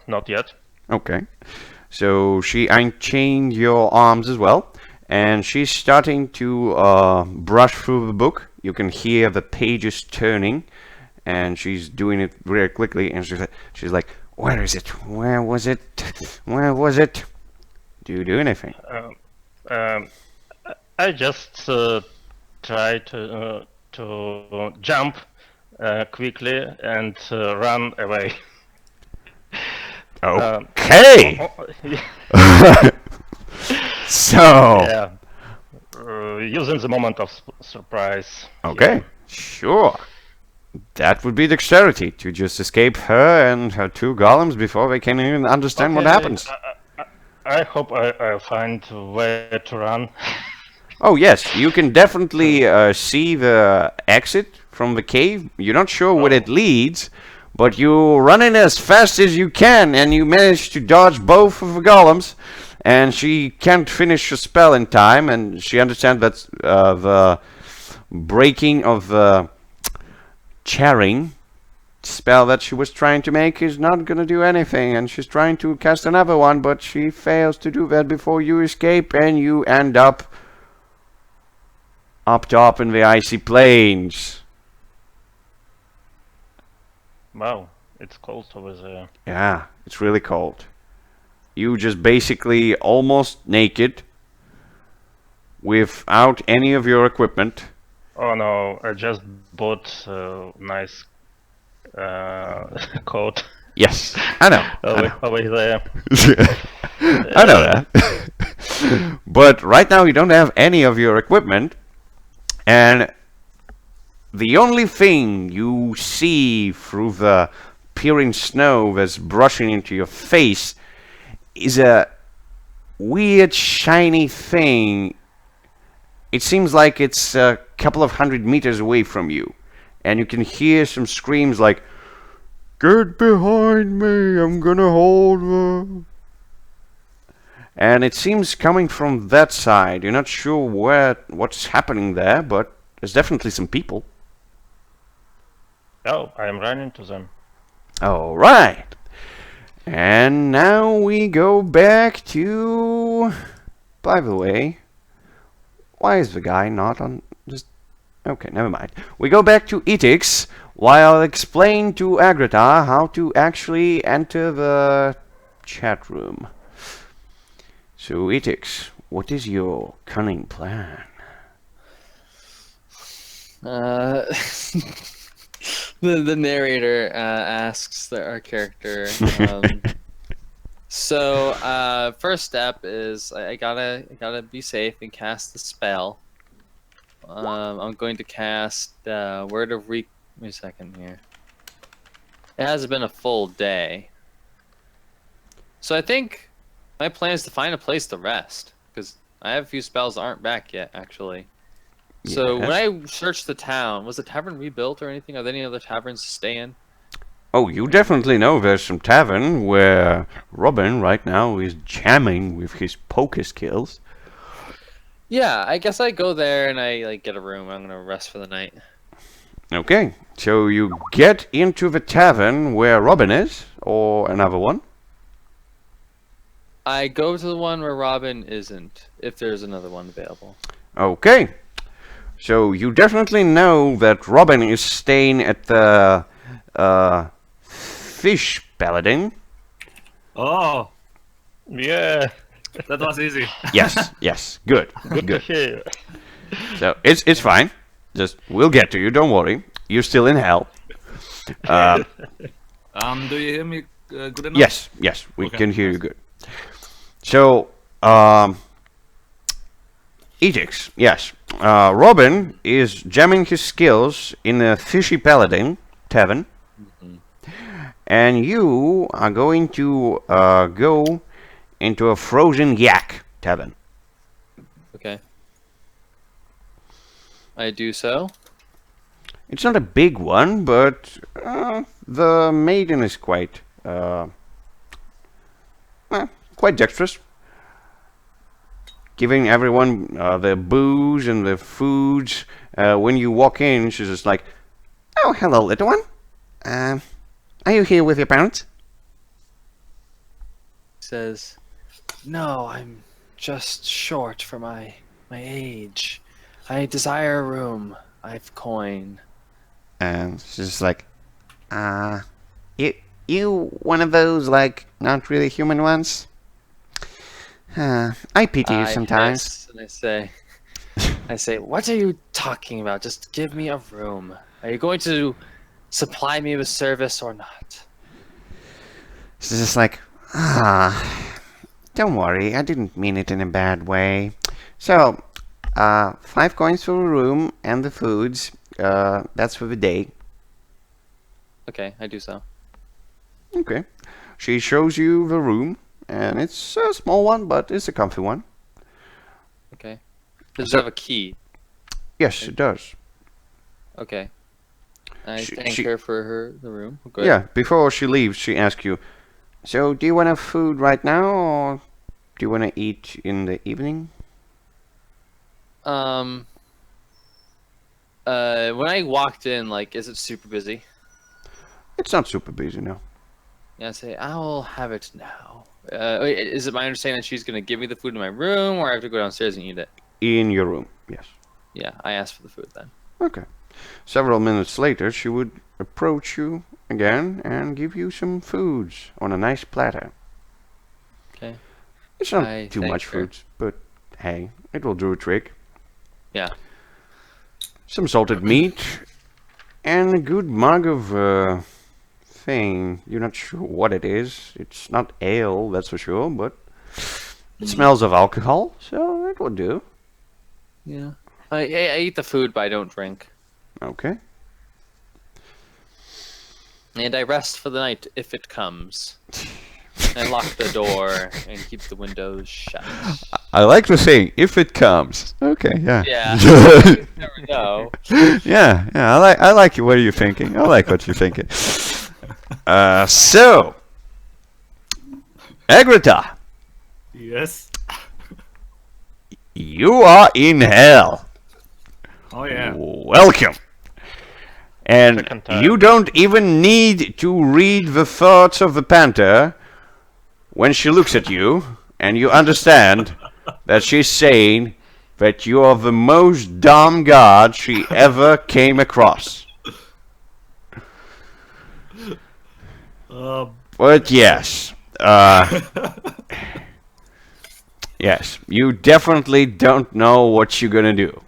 Not yet.
Okay. So she unchained your arms as well, and she's starting to brush through the book. You can hear the pages turning, and she's doing it very quickly. And she's like, "Where is it? Where was it? Where was it?" Do you do anything?
I just try to jump quickly and run away.
Okay. So.
Yeah. Using the moment of surprise.
Okay.
here.
Sure. That would be dexterity to just escape her and her two golems before they can even understand what
Okay,
happens.
I hope I'll find where to run.
Oh yes, you can definitely see the exit from the cave. You're not sure where it leads, but you're running as fast as you can, and you manage to dodge both of the golems. And she can't finish her spell in time, and she understands that the breaking of the charring spell that she was trying to make is not gonna do anything, and she's trying to cast another one, but she fails to do that before you escape, and you end up top in the icy plains.
Wow, it's cold over there.
Yeah, it's really cold. You just basically almost naked, without any of your equipment.
Oh no, I just bought a nice coat
Yes, I know.
over there.
I know that. But right now you don't have any of your equipment, and the only thing you see through the peering snow that's brushing into your face is a weird shiny thing. It seems like it's a couple of 100 meters away from you, and you can hear some screams like, "Get behind me, I'm gonna hold her." And it seems coming from that side. You're not sure what's happening there, but there's definitely some people.
Oh, I am running to them.
All right. And now we go back to... By the way, why is the guy not on... Just... Okay, never mind. We go back to Etix, while I'll explain to Agrata how to actually enter the chat room. So, Etix, what is your cunning plan?
The narrator asks our character. So first step is I gotta be safe and cast the spell. I'm going to cast Word of Wait a second here. It hasn't been a full day, so I think my plan is to find a place to rest because I have a few spells that aren't back yet, actually. So
Yes.
when I searched the town, was the tavern rebuilt or anything? Are there any other taverns to stay in?
Oh, you definitely know there's some tavern where Robin right now is jamming with his poker skills.
Yeah, I guess I go there and I like get a room. I'm gonna rest for the night.
Okay, so you get into the tavern where Robin is, or another one.
I go to the one where Robin isn't, if there's another one available.
Okay, so you definitely know that Robin is staying at the Fish Paladin.
Oh,
Yeah,
that was easy.
Yes, yes, good,
good to
good.
hear.
So it's fine. Just we'll get to you. Don't worry. You're still in hell.
Do you hear me good enough?
Yes, yes, we
Okay,
can hear you
nice.
good. So, Edix, yes. Robin is jamming his skills in a Fishy Paladin tavern, and you are going to go into a Frozen Yak tavern.
Okay. I do so.
It's not a big one, but the maiden is quite quite dexterous, giving everyone the booze and the foods. When you walk in, she's just like, "Oh, hello, little one. Are you here with your parents?"
Says, "No, I'm just short for my age. I desire a room. I've coin."
And she's just like, you one of those, like, not really human ones? I pity you
I
sometimes.
hiss and I say, "What are you talking about? Just give me a room. Are you going to supply me with service or not?"
She's just like, don't worry, I didn't mean it in a bad way. So, 5 coins for the room and the foods. That's for the day.
Okay, I do so.
Okay. She shows you the room, and it's a small one, but it's a comfy one.
Okay. Does
So-
it have a key?
Yes, it does.
Okay. I
She-
thank
she-
her for the room. Good.
Yeah, before she leaves, she asks you, so do you want to have food right now, or do you want to eat in the evening?
When I walked in, like, is it super busy?
It's not super busy now.
Yeah, I say, "I will have it now." Wait, is it my understanding that she's gonna give me the food in my room, or I have to go downstairs and eat it?
In your room, yes.
Yeah, I asked for the food then.
Okay. Several minutes later, she would approach you again and give you some foods on a nice platter.
Okay.
It's not
I
too
thank
much
her.
food, but hey, it will do a trick.
Yeah.
Some salted meat and a good mug of thing. You're not sure what it is. It's not ale, that's for sure, but it smells of alcohol, so it will do.
Yeah. I eat the food, but I don't drink.
Okay.
And I rest for the night if it comes. I lock the door and keep the windows shut.
I like the saying, if it comes. Okay, yeah.
Yeah. You never know.
Yeah, I like what you're thinking. I like what you're thinking. So, Agrita,
Yes.
you are in hell.
Oh yeah.
Welcome. And
Second time.
you don't even need to read the thoughts of the panther when she looks at you, and you understand that she's saying that you are the most dumb god she ever came across. But yes, yes, you definitely don't know what you're gonna do.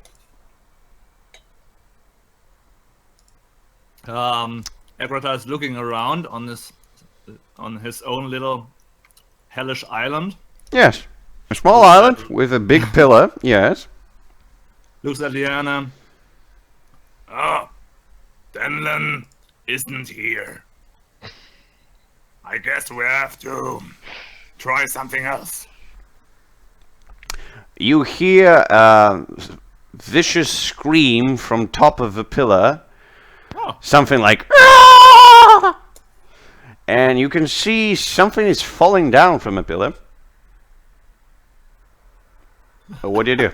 Agrita is looking around on his own little hellish island.
Yes, a small island with a big pillar. Yes.
Looks at Liana. Ah, Danlan isn't here. I guess we have to try something else.
You hear a vicious scream from top of the pillar.
Oh.
Something like "Ah!" And you can see something is falling down from a pillar. What do you do?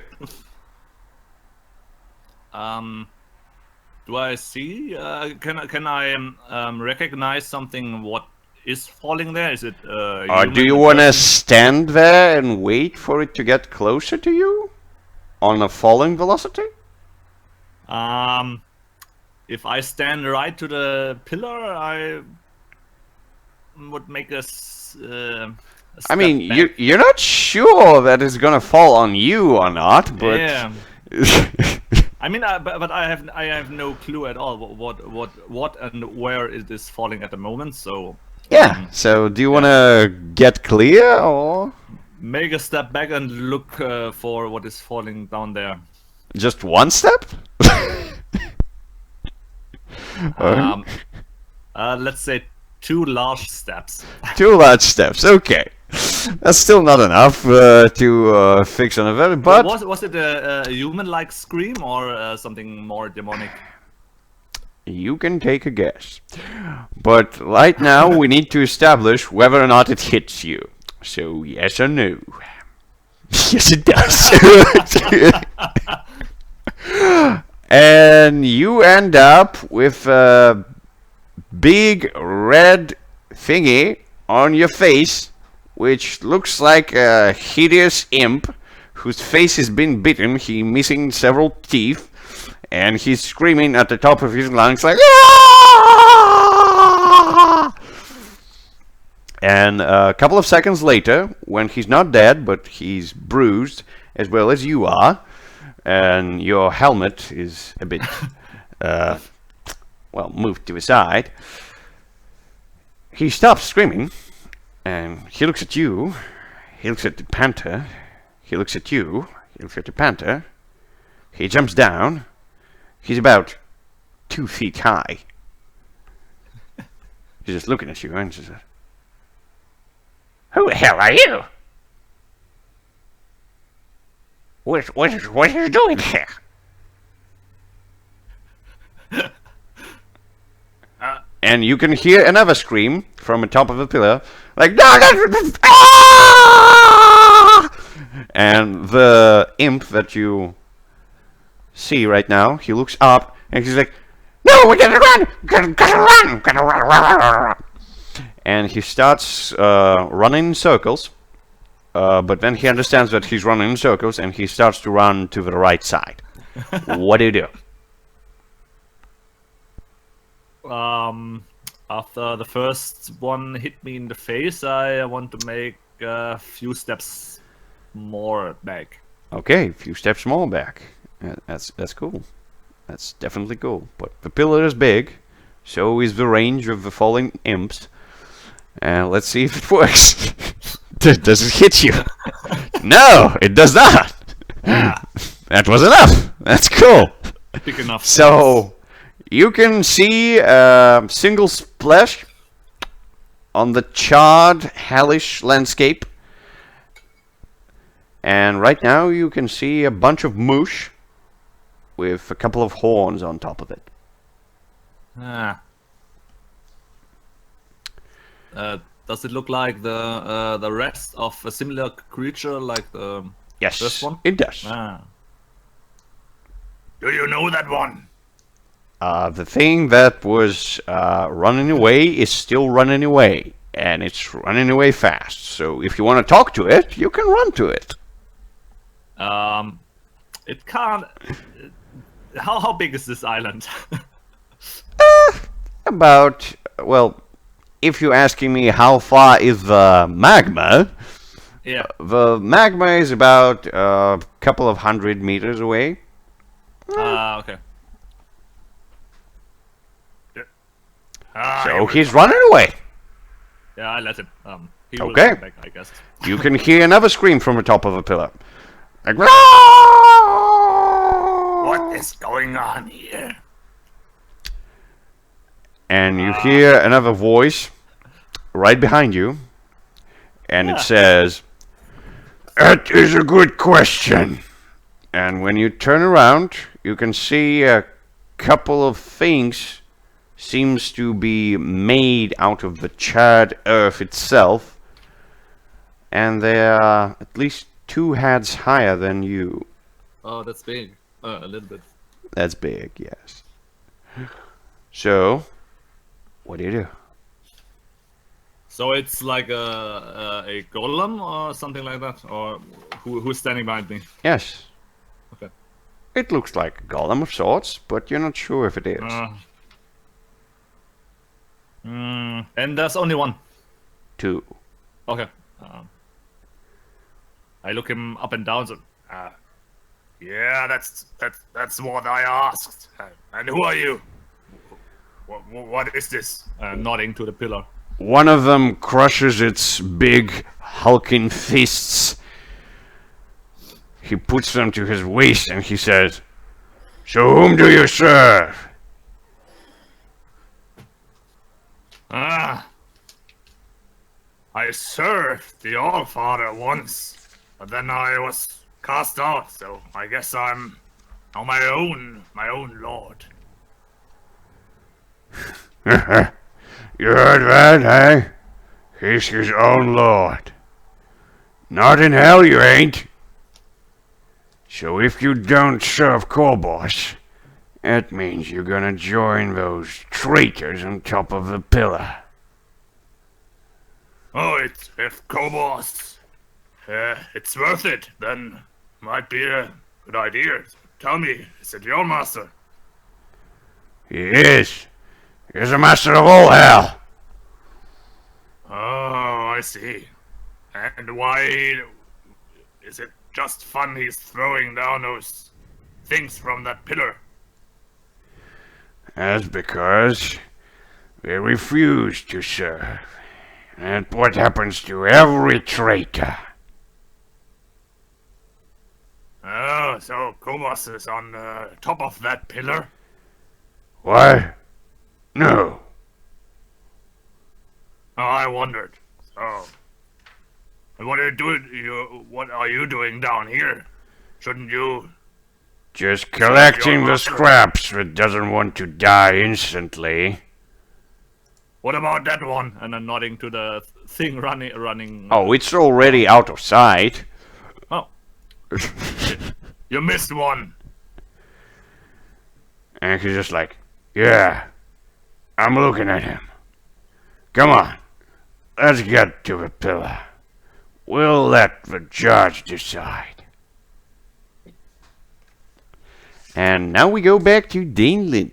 Do I see? Can I recognize something? What is falling there? Is it?
Or do you want to stand there and wait for it to get closer to you on a falling velocity?
If I stand right to the pillar, I would make a step
I mean,
back.
you're not sure that it's gonna fall on you or not, but
Yeah. I mean, but I have no clue at all what and where it is falling at the moment. So
yeah. So do you wanna get clear or
make a step back and look for what is falling down there.
just one step?
Let's say 2 large steps.
2 large steps. Okay, that's still not enough to fix on a very. But
Was it a human-like scream or something more demonic?
you can take a guess. But right now we need to establish whether or not it hits you. So yes or no? Yes, it does. And you end up with a big red thingy on your face, which looks like a hideous imp whose face has been bitten. He's missing several teeth, and he's screaming at the top of his lungs like "Ah!" And a couple of seconds later, when he's not dead but he's bruised as well as you are, and your helmet is a bit well, moved to the side, he stops screaming and he looks at you, he looks at the panther, he looks at you, he looks at the panther, he jumps down. He's about 2 feet high. He's just looking at you and says, "Who the hell are you? What are you doing here?" And you can hear another scream from the top of the pillar, like "Ah!" And the imp that you see right now, he looks up and he's like, "No, we gotta run! Gotta run! And he starts running in circles, but then he understands that he's running in circles and he starts to run to the right side. What do you do?
After the first one hit me in the face, I want to make a few steps more back.
Okay, a few steps more back. That's cool. That's definitely cool. But the pillar is big, so is the range of the falling imps. Let's see if it works. Does it hit you? No, it does not.
Yeah.
That was enough. That's cool.
Big enough.
So you can see a single splash on the charred, hellish landscape. And right now you can see a bunch of moosh with a couple of horns on top of it.
Ah. Does it look like the rest of a similar creature like the
Yes,
first one?
it does.
Ah. Do you know that one?
The thing that was running away is still running away. And it's running away fast. So if you want to talk to it, you can run to it.
It can't. How big is this island?
About, well, if you're asking me how far is the magma,
Yeah.
the magma is about a couple of 100 meters away.
Okay.
So he's running away.
Yeah, I let him. He will
Okay.
come back, I guess.
You can hear another scream from the top of the pillar. Like,
What is going on here?
and you hear another voice right behind you, and it says, "That is a good question." And when you turn around, you can see a couple of things seems to be made out of the charred earth itself, and they are at least 2 heads higher than you.
Oh, that's big. A little bit.
That's big, yes. So, what do you do?
So it's like a golem or something like that, or who's standing behind me?
Yes.
Okay.
It looks like a golem of sorts, but you're not sure if it is.
And there's only one.
2.
Okay. I look him up and down. So, yeah, that's what I asked. And who are you? What is this? Nodding to the pillar.
One of them crushes its big, hulking fists. He puts them to his waist and he says, "So whom do you serve?"
I served the Allfather once, but then I was cast out, so I guess I'm on my own lord.
You heard that, eh? He's his own lord. Not in hell you ain't. So if you don't serve Korbos, that means you're gonna join those traitors on top of the pillar.
Oh, if Korbos, it's worth it, then might be a good idea. Tell me, is it your master?
He is. He's the master of all hell.
Oh, I see. And why is it just fun he's throwing down those things from that pillar?
That's because they refuse to serve. And what happens to every traitor.
Oh, so Korbos is on top of that pillar?
What? No.
Oh, I wondered. So, and what are you doing? What are you doing down here? Shouldn't you?
Just collecting the scraps that doesn't want to die instantly.
What about that one? And I'm nodding to the thing running.
Oh, it's already out of sight.
Oh. You missed one.
And he's just like, yeah, I'm looking at him. Come on, let's get to the pillar. We'll let the judge decide. And now we go back to Danlan,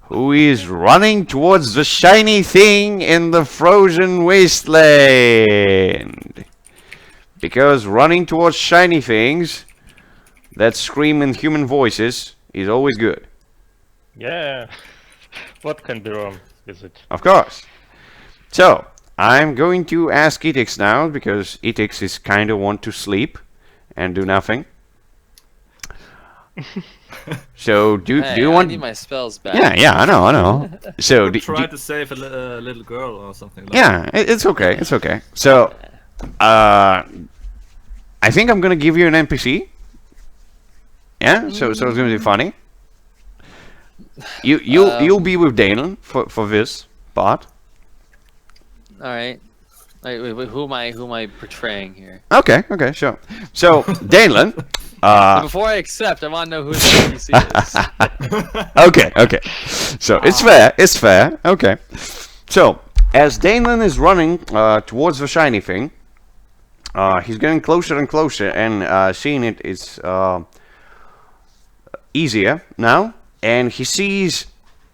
who is running towards the shiny thing in the frozen wasteland. Because running towards shiny things that scream in human voices is always good.
Yeah. What can be wrong with it?
Of course. So, I'm going to ask Etix now, because Etix is kind of want to sleep and do nothing. So, do you want...
I need my spells back.
Yeah, I know. So,
Try to save a little girl or something like
yeah, it's okay, So, I think I'm gonna give you an NPC. Yeah, so it's gonna be funny. You'll be with Danlan for this part.
All right. Wait, who am I portraying here?
Okay, sure. So, Danlan.
Before I accept, I want to know who the NPC is.
Okay. So it's fair. Okay. So as Danlan is running towards the shiny thing, he's getting closer and closer, and seeing it is easier now. And he sees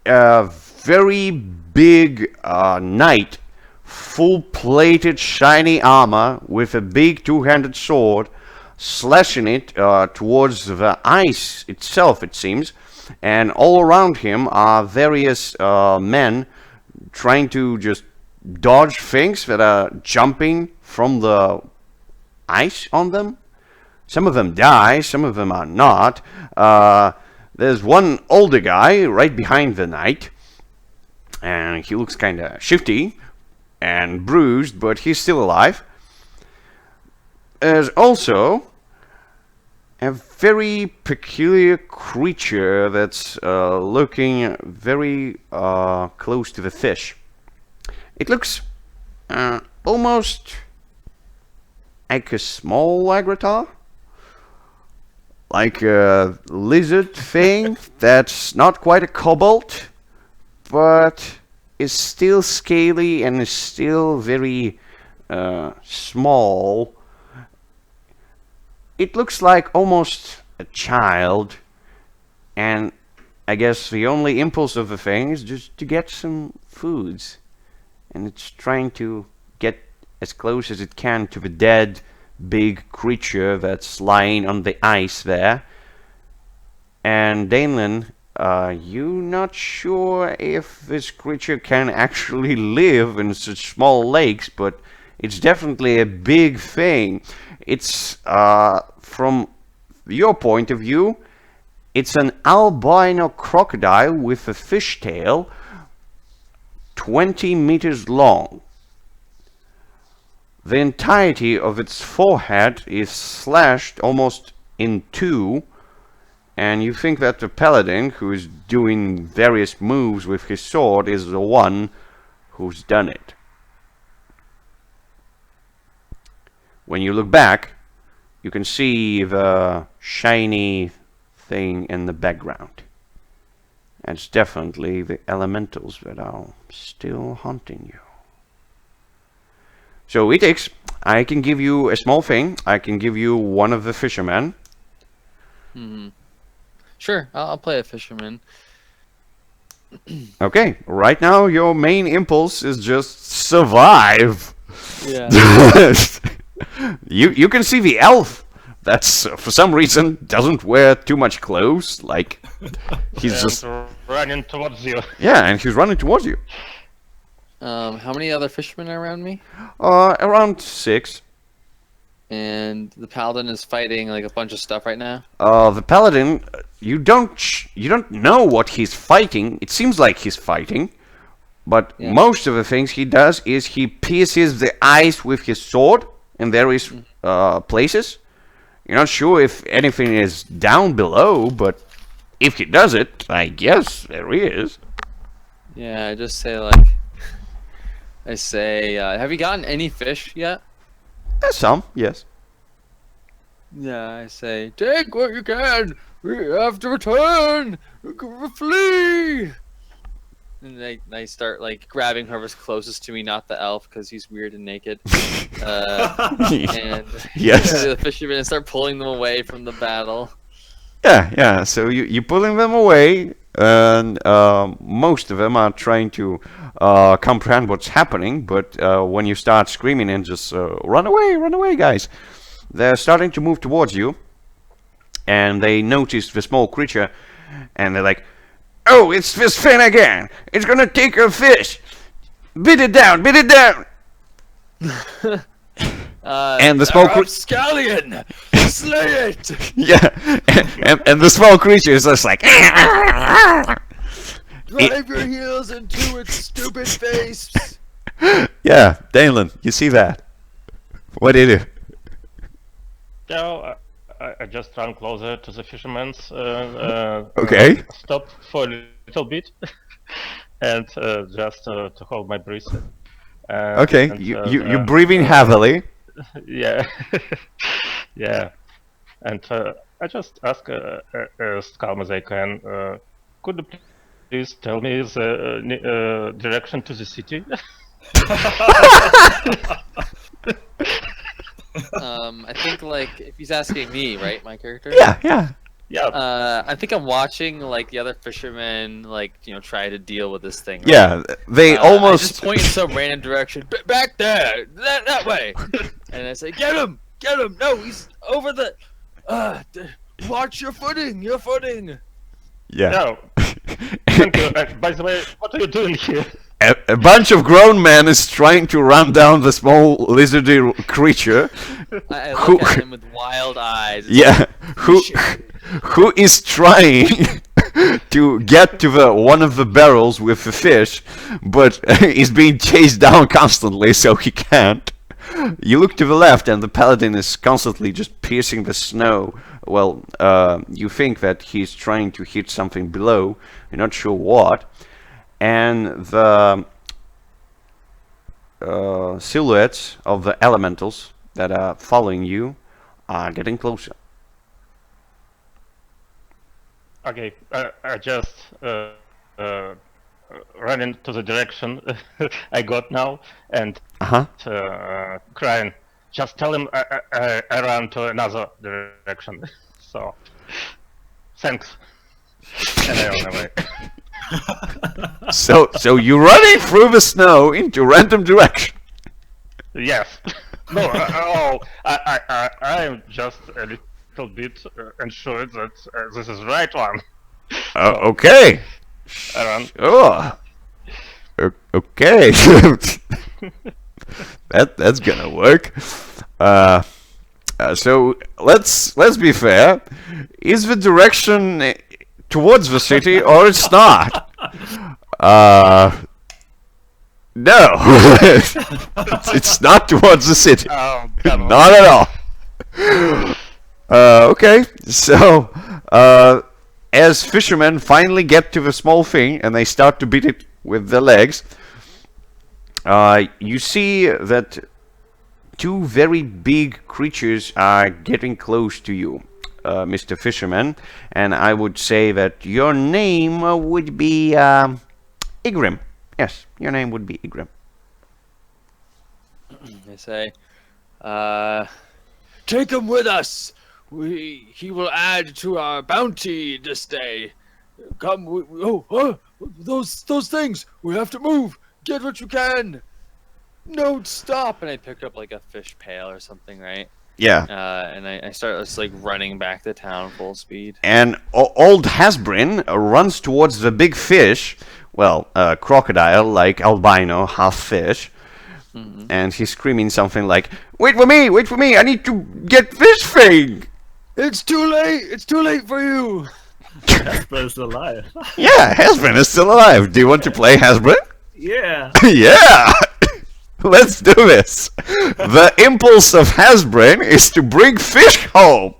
a very big knight, full-plated shiny armor with a big two-handed sword, slashing it towards the ice itself, it seems, and all around him are various men trying to just dodge things that are jumping from the ice on them. Some of them die, some of them are not. There's one older guy right behind the knight, and he looks kind of shifty and bruised, but he's still alive. There's also a very peculiar creature that's looking very close to the fish. It looks almost like a small agritar, like a lizard thing that's not quite a cobalt, but is still scaly and is still very small. It looks like almost a child, and I guess the only impulse of the thing is just to get some foods, and it's trying to get as close as it can to the dead big creature that's lying on the ice there. And Danlan, you're not sure if this creature can actually live in such small lakes, but it's definitely a big thing. It's, from your point of view, it's an albino crocodile with a fishtail, 20 meters long. The entirety of its forehead is slashed almost in two, and you think that the paladin, who is doing various moves with his sword, is the one who's done it. When you look back, you can see the shiny thing in the background. It's definitely the elementals that are still haunting you. So Etix, I can give you a small thing. I can give you one of the fishermen.
Sure, I'll play a fisherman.
Okay, right now your main impulse is just survive.
Yeah.
You can see the elf that's for some reason doesn't wear too much clothes, like he's
And
just
running towards you.
yeah, and he's running towards you.
How many other fishermen are around me?
Around 6.
And the paladin is fighting like a bunch of stuff right now.
The paladin, you don't know what he's fighting. It seems like he's fighting, but
Yeah.
most of the things he does is he pierces the ice with his sword in various places. You're not sure if anything is down below, but if he does it, I guess there is.
Yeah, I just say like, have you gotten any fish yet?
Some, yes.
Yeah, I say, take what you can. We have to return. Flee. And I start like grabbing whoever's closest to me, not the elf, because he's weird and naked. And
Yes.
the fishermen and start pulling them away from the battle.
Yeah. So you're pulling them away, and most of them are trying to comprehend what's happening. But when you start screaming and just run away, guys, they're starting to move towards you, and they notice the small creature, and they're like, "Oh, it's this fin again! It's gonna take a fish! Beat it down! Beat it down!" And the small
Scallion, slay it!
yeah, and the small creature is just like,
Drive your heels into its stupid face.
yeah, Danlan, you see that? What do you do?
So I just run closer to the fisherman's.
Okay.
Stop for a little bit, and just to hold my breath.
Okay,
And,
you're breathing heavily.
Yeah, yeah, and I just ask as calm as I can. Could you please tell me the direction to the city?
I think like if he's asking me, right, my character.
Yeah.
Yeah.
I think I'm watching like the other fishermen, like try to deal with this thing. Right?
Yeah, they
I
almost
just point in some random direction. Back there, that way. And I say, get him! No, he's over the. Watch your footing.
yeah.
No. Thank you. By the way, what are you doing here?
A bunch of grown men is trying to run down the small lizardy creature.
I look at him with wild eyes.
Yeah, who is trying to get to one of the barrels with the fish, but is being chased down constantly, so he can't. You look to the left, and the paladin is constantly just piercing the snow. Well, you think that he's trying to hit something below. You're not sure what. And the silhouettes of the elementals that are following you are getting closer.
Okay, I just ran into the direction I got now and crying. Just tell him I ran to another direction. So, thanks. And I on my way.
So you're running through the snow into random direction.
Yes. No. I am just a little bit ensured that this is the right one.
Okay.
I run.
Sure. Okay. That's gonna work. So let's be fair. Is the direction towards the city or it's not? No. it's not towards the city. Not at all. Okay, so as fishermen finally get to the small thing and they start to beat it with their legs, you see that two very big creatures are getting close to you, Mr. Fisherman, and I would say that your name would be Igrim. Yes, your name would be Igrim.
They say, take him with us. He will add to our bounty this day. Come, those things. We have to move. Get what you can. No, stop. And I pick up like a fish pail or something, right?
Yeah.
And I start just like running back to town full speed.
And old Hasbrin runs towards the big fish. Well, crocodile, like albino, half fish. And he's screaming something like, wait for me, I need to get this thing!
It's too late for you!
Hasbro's still alive.
Yeah, Hasbrin is still alive. Do you want to play Hasbrin?
Yeah.
Yeah! Let's do this! The impulse of Hasbrin is to bring fish home!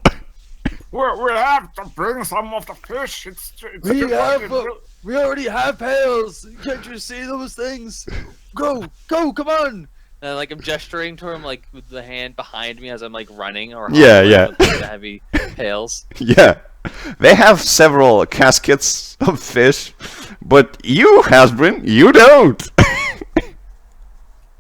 We have to bring some of the fish.
We already have pails. Can't you see those things? Go, come on! And like I'm gesturing to him like with the hand behind me as I'm like running or
yeah.
with the heavy pails.
Yeah. They have several caskets of fish, but you, Hasbrin, you don't.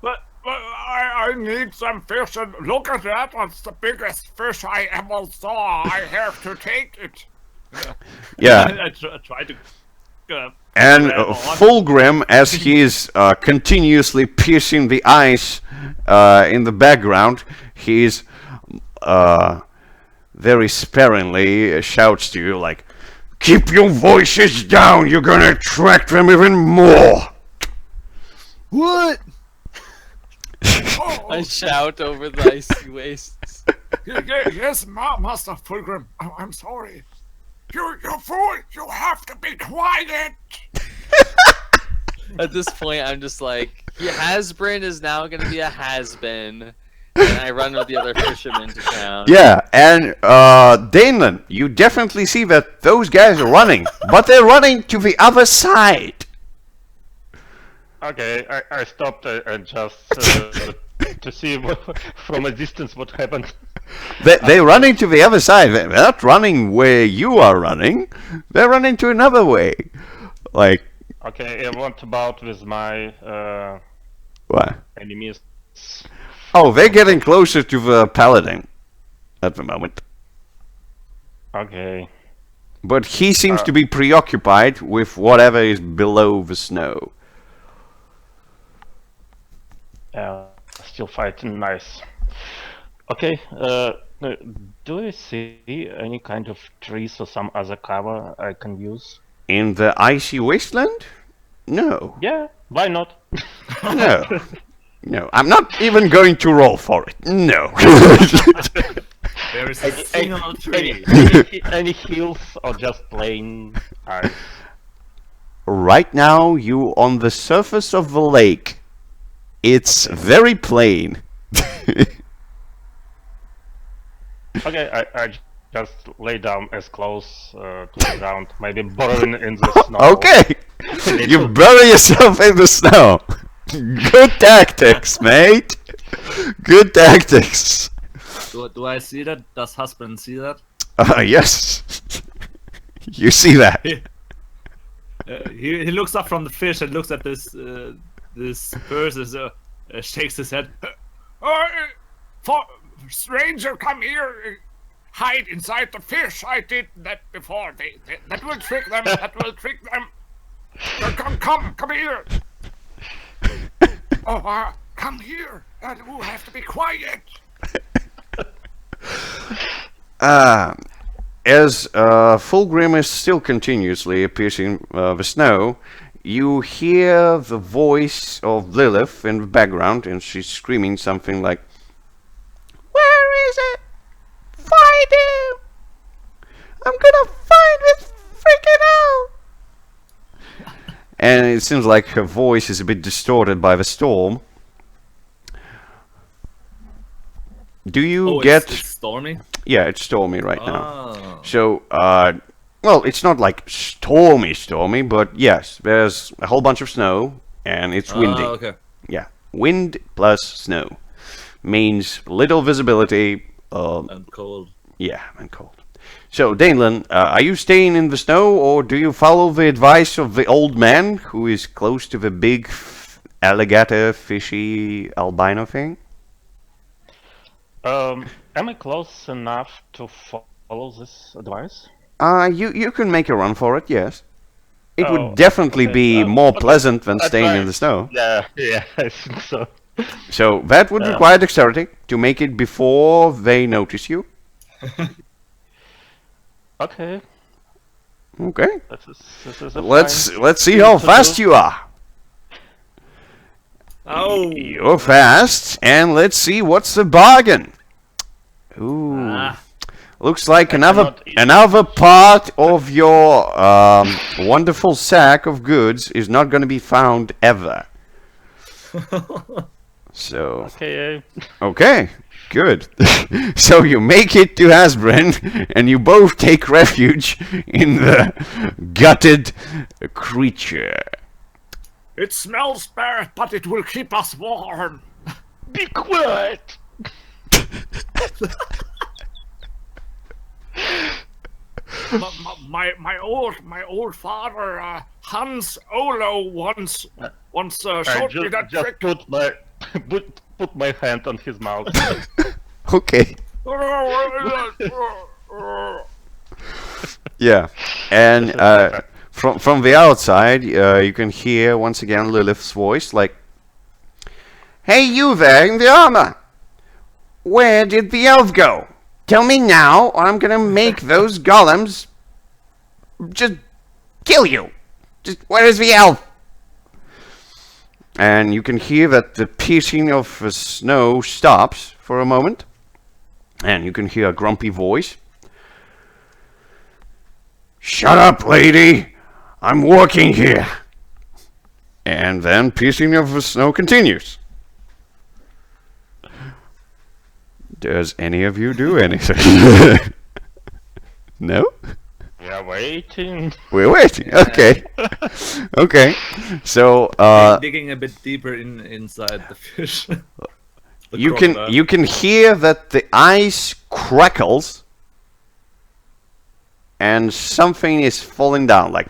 But I need some fish, and look at that. That's the biggest fish I ever saw. I have to take it.
Yeah.
I try to...
And Fulgrim, as he is continuously piercing the ice in the background, he's very sparingly shouts to you like, "Keep your voices down, you're gonna attract them even more!"
What?
Oh,
I shout over the icy wastes.
yes, Master Pilgrim. I'm sorry. You fool! You have to be quiet.
At this point, I'm just like, Hasbrin is now gonna be a has-been, and I run with the other fishermen to town.
Yeah, and Danlan, you definitely see that those guys are running, but they're running to the other side.
Okay, I stopped and just to see from a distance what happened.
They're running to the other side. They're not running where you are running. They're running to another way. Like,
Okay, and what about with my
what?
enemies?
Oh, they're getting closer to the paladin at the moment.
Okay.
But he seems to be preoccupied with whatever is below the snow.
Still fighting, nice. Okay, do I see any kind of trees or some other cover I can use?
In the icy wasteland? No.
Yeah, why not?
No. No, I'm not even going to roll for it. No.
There is a single tree.
Any hills or just plain ice?
Right now, you on the surface of the lake. It's very plain.
Okay, I just lay down as close to the ground, maybe burrowing in the snow.
Okay. You bury yourself in the snow. Good tactics, mate. Good tactics.
Do I see that? Does husband see that?
Yes. You see that.
He looks up from the fish and looks at this this person, shakes his head.
Stranger, come here. Hide inside the fish. I did that before. That will trick them. That will trick them. Come here. Oh, come here. You have to be quiet.
As Fulgrim is still continuously piercing the snow, you hear the voice of Lilith in the background, and she's screaming something like, "Where is it? Find him! I'm gonna find this freaking out!" And it seems like her voice is a bit distorted by the storm. Do you get...
It's stormy?
Yeah, it's stormy right now.
Oh.
So, well, it's not like stormy, but yes, there's a whole bunch of snow, and it's windy.
Okay.
Yeah, wind plus snow means little visibility.
And cold.
Yeah, and cold. So, Danlan, are you staying in the snow, or do you follow the advice of the old man who is close to the big alligator, fishy, albino thing?
Am I close enough to follow this advice?
You can make a run for it, yes. It
Oh,
would definitely
okay.
be more pleasant than staying in the snow.
Yeah, I think so.
So that would require dexterity to make it before they notice you.
Okay,
Okay.
this is a
Let's see how fast you are.
Oh.
You're fast, and let's see what's the bargain. Ooh. Looks like another part of your wonderful sack of goods is not going to be found ever. So okay, good. So you make it to Hasbrin, and you both take refuge in the gutted creature.
It smells bad, but it will keep us warm.
Be quiet!
My old father Hans Olo once
I
showed me that
just
trick.
put my hand on his mouth.
Okay. Yeah, and from the outside, you can hear once again Lilith's voice, like, "Hey, you there in the armor! Where did the elf go? tell me now, or I'm gonna make those golems just kill you. Just, where is the elf? And you can hear that the piercing of the snow stops for a moment. And you can hear a grumpy voice. Shut up, lady! I'm working here! And then piercing of the snow continues. Does any of you do anything? No?
We are waiting.
We're waiting. Okay. Okay. So
Digging a bit deeper inside the fish.
you can hear that the ice crackles and something is falling down, like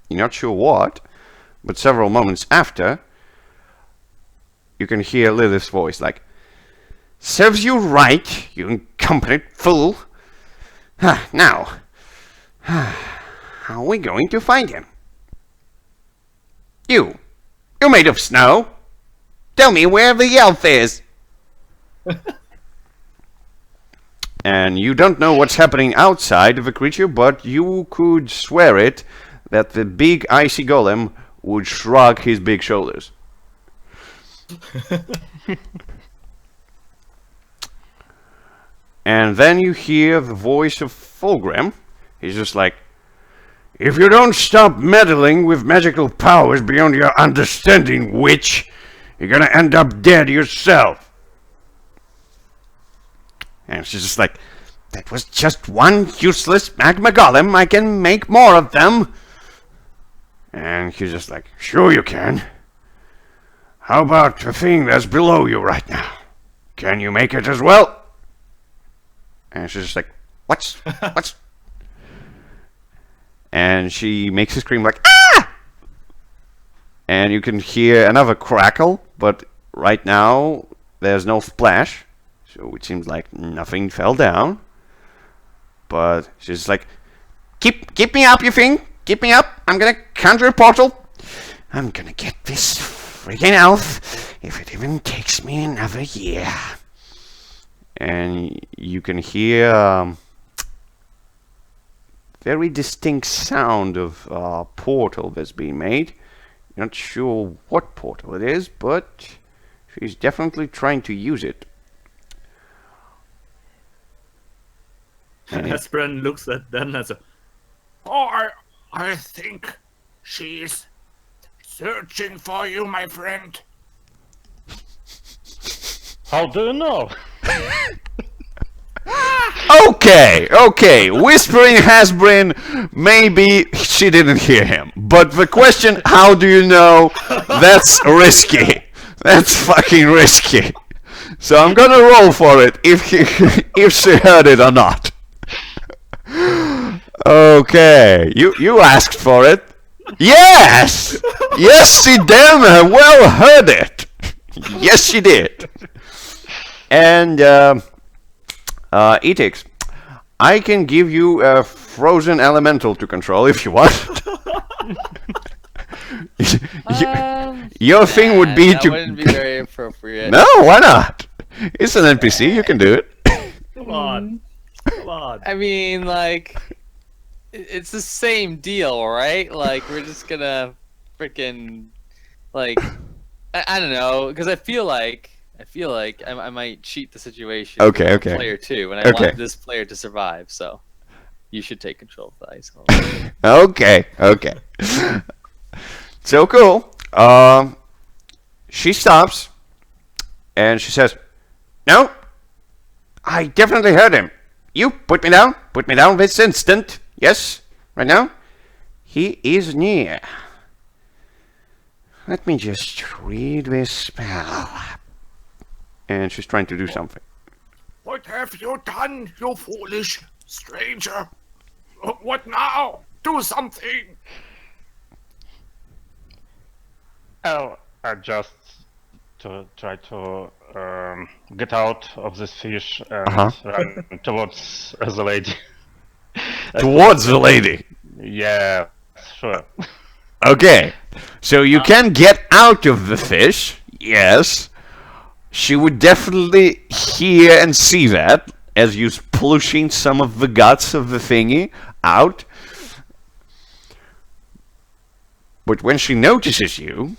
you're not sure what, but several moments after you can hear Lilith's voice like, serves you right, you incompetent fool. Now, how are we going to find him? You're made of snow. Tell me where the elf is. And you don't know what's happening outside of the creature, but you could swear it that the big icy golem would shrug his big shoulders. And then you hear the voice of Fulgrim. He's just like, if you don't stop meddling with magical powers beyond your understanding, witch, you're gonna end up dead yourself. And she's just like, that was just one useless magma golem. I can make more of them. And he's just like, sure you can. How about the thing that's below you right now? Can you make it as well? And she's just like, what's? And she makes a scream like, ah! And you can hear another crackle, but right now there's no splash. So it seems like nothing fell down. But she's like, keep me up, you thing. Keep me up. I'm gonna conjure a portal. I'm gonna get this friggin' elf, if it even takes me another year. And you can hear very distinct sound of portal that's being made. You're not sure what portal it is, but she's definitely trying to use it.
Hesperin looks at Dan and says,
Oh, I think she's searching for you, my friend.
How do you know?
Okay. Whispering Hasbrin, maybe she didn't hear him. But the question, how do you know, that's risky. That's fucking risky. So I'm gonna roll for it if she heard it or not. Okay, you asked for it. Yes! Yes, she damn well heard it. Yes, she did. And Etix, I can give you a frozen elemental to control if you want. Your thing would be
that
to.
wouldn't be very appropriate.
No, why not? It's an NPC. You can do it.
come on.
I mean, like, it's the same deal, right? Like, we're just gonna freaking, like, I don't know, because I feel like I might cheat the situation.
Okay,
with
okay.
Player 2, and I
Okay.
want this player to survive. So, you should take control of the ice.
Okay. So cool. She stops, and she says, "No, I definitely heard him. You put me down. Put me down this instant. Yes, right now. He is near. Let me just read this spell." And she's trying to do something.
What have you done, you foolish stranger? What now? Do something!
Oh, I just to try to get out of this fish and run towards the lady.
Towards the lady.
Yeah, sure.
Okay. So you can get out of the fish. Yes. She would definitely hear and see that as you're splushing some of the guts of the thingy out. But when she notices you,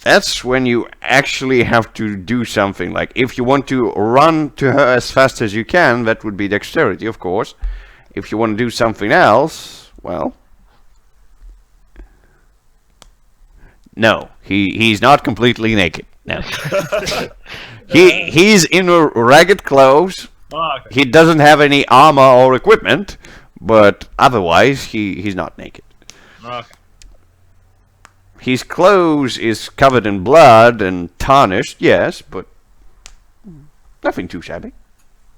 that's when you actually have to do something. Like, if you want to run to her as fast as you can, that would be dexterity, of course. If you want to do something else, well... No, he's not completely naked. No. He's in ragged clothes.
Oh, okay.
He doesn't have any armor or equipment, but otherwise he's not naked.
Okay.
His clothes is covered in blood and tarnished, yes, but nothing too shabby.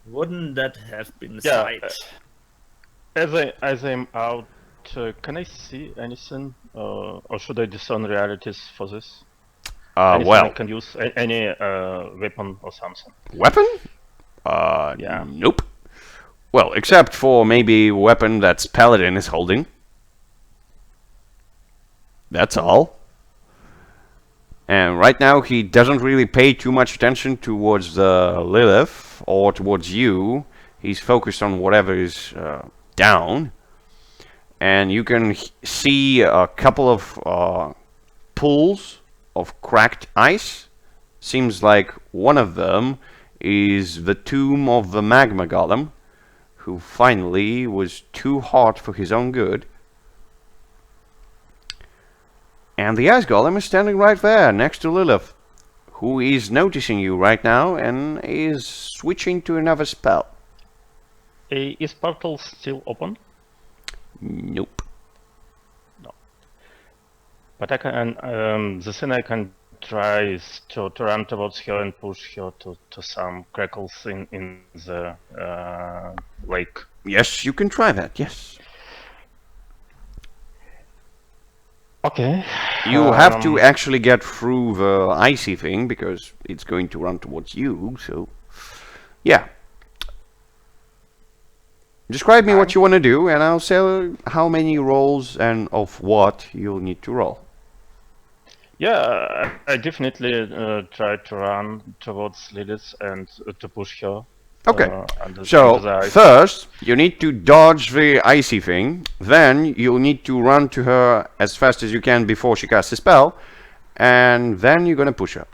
Wouldn't that have been
Yeah,
sight?
As I'm out, can I see anything, or should I discern realities for this? Anything I
Well,
can use any weapon or something.
weapon?
Yeah.
Nope. Well, except for maybe weapon that's Paladin is holding. That's all. And right now he doesn't really pay too much attention towards Lilith or towards you. He's focused on whatever is down. And you can see a couple of pools of cracked ice. Seems like one of them is the tomb of the magma golem, who finally was too hot for his own good. And the ice golem is standing right there next to Lilith, who is noticing you right now and is switching to another spell.
Is portal still open?
Nope.
But I can. The thing I can try is to run towards her and push her to some crackles in the lake.
Yes, you can try that, yes.
Okay.
You have to actually get through the icy thing because it's going to run towards you, so yeah. Describe me what you want to do and I'll say how many rolls and of what you'll need to roll.
Yeah, I definitely try to run towards Lilith and to push her.
Okay,
Under the
so
ice.
first you need to dodge the icy thing, then you'll need to run to her as fast as you can before she casts a spell, and then you're gonna push her.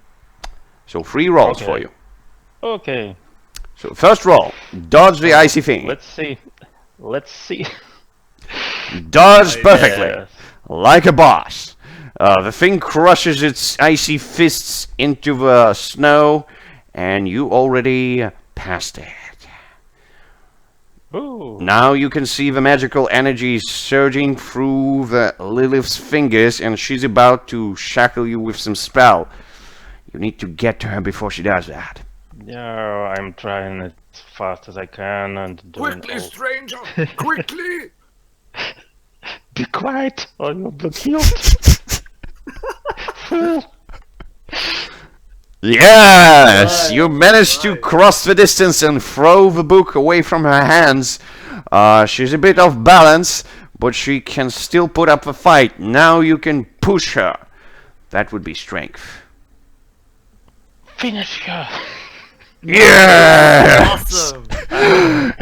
So 3 rolls
Okay.
for you.
Okay.
So first roll, dodge the icy thing.
Let's see. Let's see.
Dodge perfectly,
Yes.
like a boss. The thing crushes its icy fists into the snow, and you already passed it.
Ooh.
Now you can see the magical energy surging through the Lilith's fingers, and she's about to shackle you with some spell. You need to get to her before she does that.
Yeah, I'm trying as fast as I can and doing
Quickly,
all.
stranger! Quickly!
Be quiet, or you'll be killed.
Yes! You managed to cross the distance and throw the book away from her hands. She's a bit off balance, but she can still put up a fight. Now you can push her. That would be strength.
Finish her.
Yeah!
Awesome!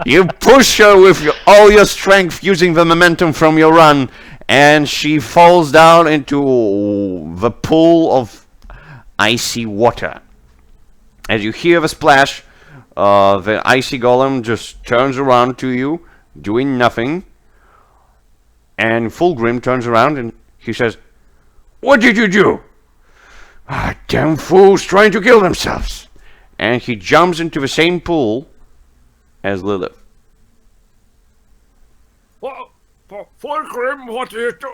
You push her with all your strength using the momentum from your run, and she falls down into the pool of icy water. As you hear the splash, the icy golem just turns around to you, doing nothing. And Fulgrim turns around and he says, "What did you do? Ah, damn fools trying to kill themselves." And he jumps into the same pool as Lilith.
Fulgrim, what do you do?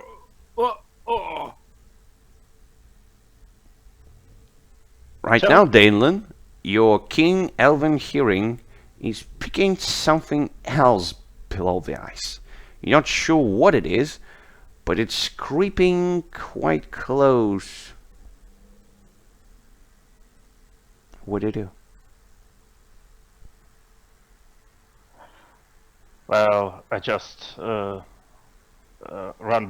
Oh.
Right now, Danlan, your King Elven hearing is picking something else below the ice. You're not sure what it is, but it's creeping quite close. What do you do?
Well, I just run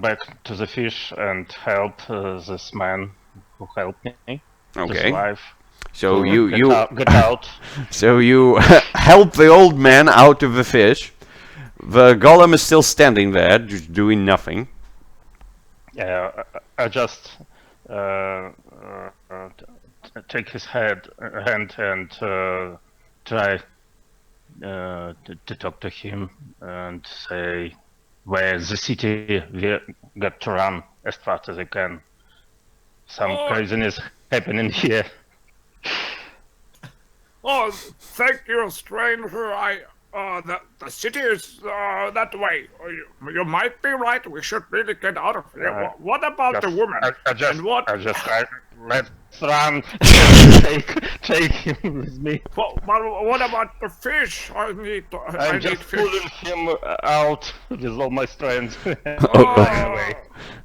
back to the fish and help this man who helped me to
Okay.
survive.
So
to
you
get out.
so you help the old man out of the fish. The golem is still standing there, just doing nothing.
Yeah, I just take his hand and try to talk to him and say where the city we got to run as fast as I can. Some craziness happening here.
Oh, thank you, stranger. The city is that way. You might be right. We should really get out of here. What about the woman?
Let's run. take him with me.
What about the fish? I need
I'm just
fish.
pulling him out with all my strength.
Oh.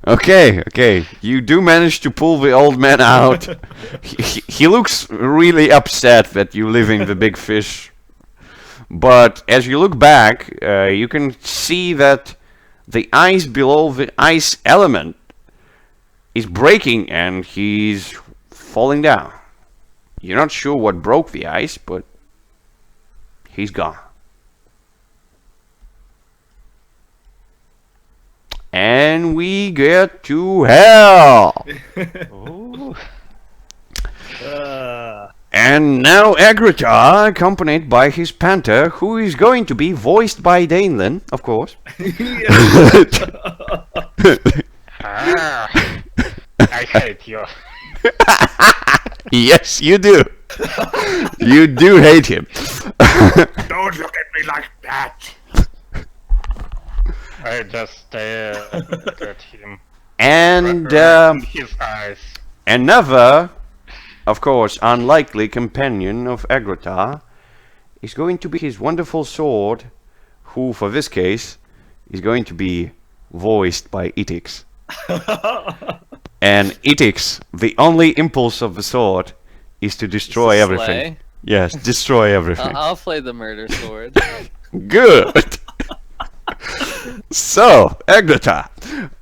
Okay. You do manage to pull the old man out. He looks really upset that you're leaving the big fish. But as you look back, you can see that the ice below the ice element is breaking and he's falling down. You're not sure what broke the ice, but he's gone. And we get to hell.
Ooh.
And now Agrita, accompanied by his panther, who is going to be voiced by Danlan, of course.
I hate you.
Yes, you do. You do hate him.
Don't look at me like that.
I just stare at him.
And
In his eyes.
another, of course, unlikely companion of Agrita is going to be his wonderful sword, who, for this case, is going to be voiced by Itix. And Itix, the only impulse of the sword is to destroy everything.
Slay.
Yes, destroy everything.
I'll play the murder sword.
Good. So, Agrita,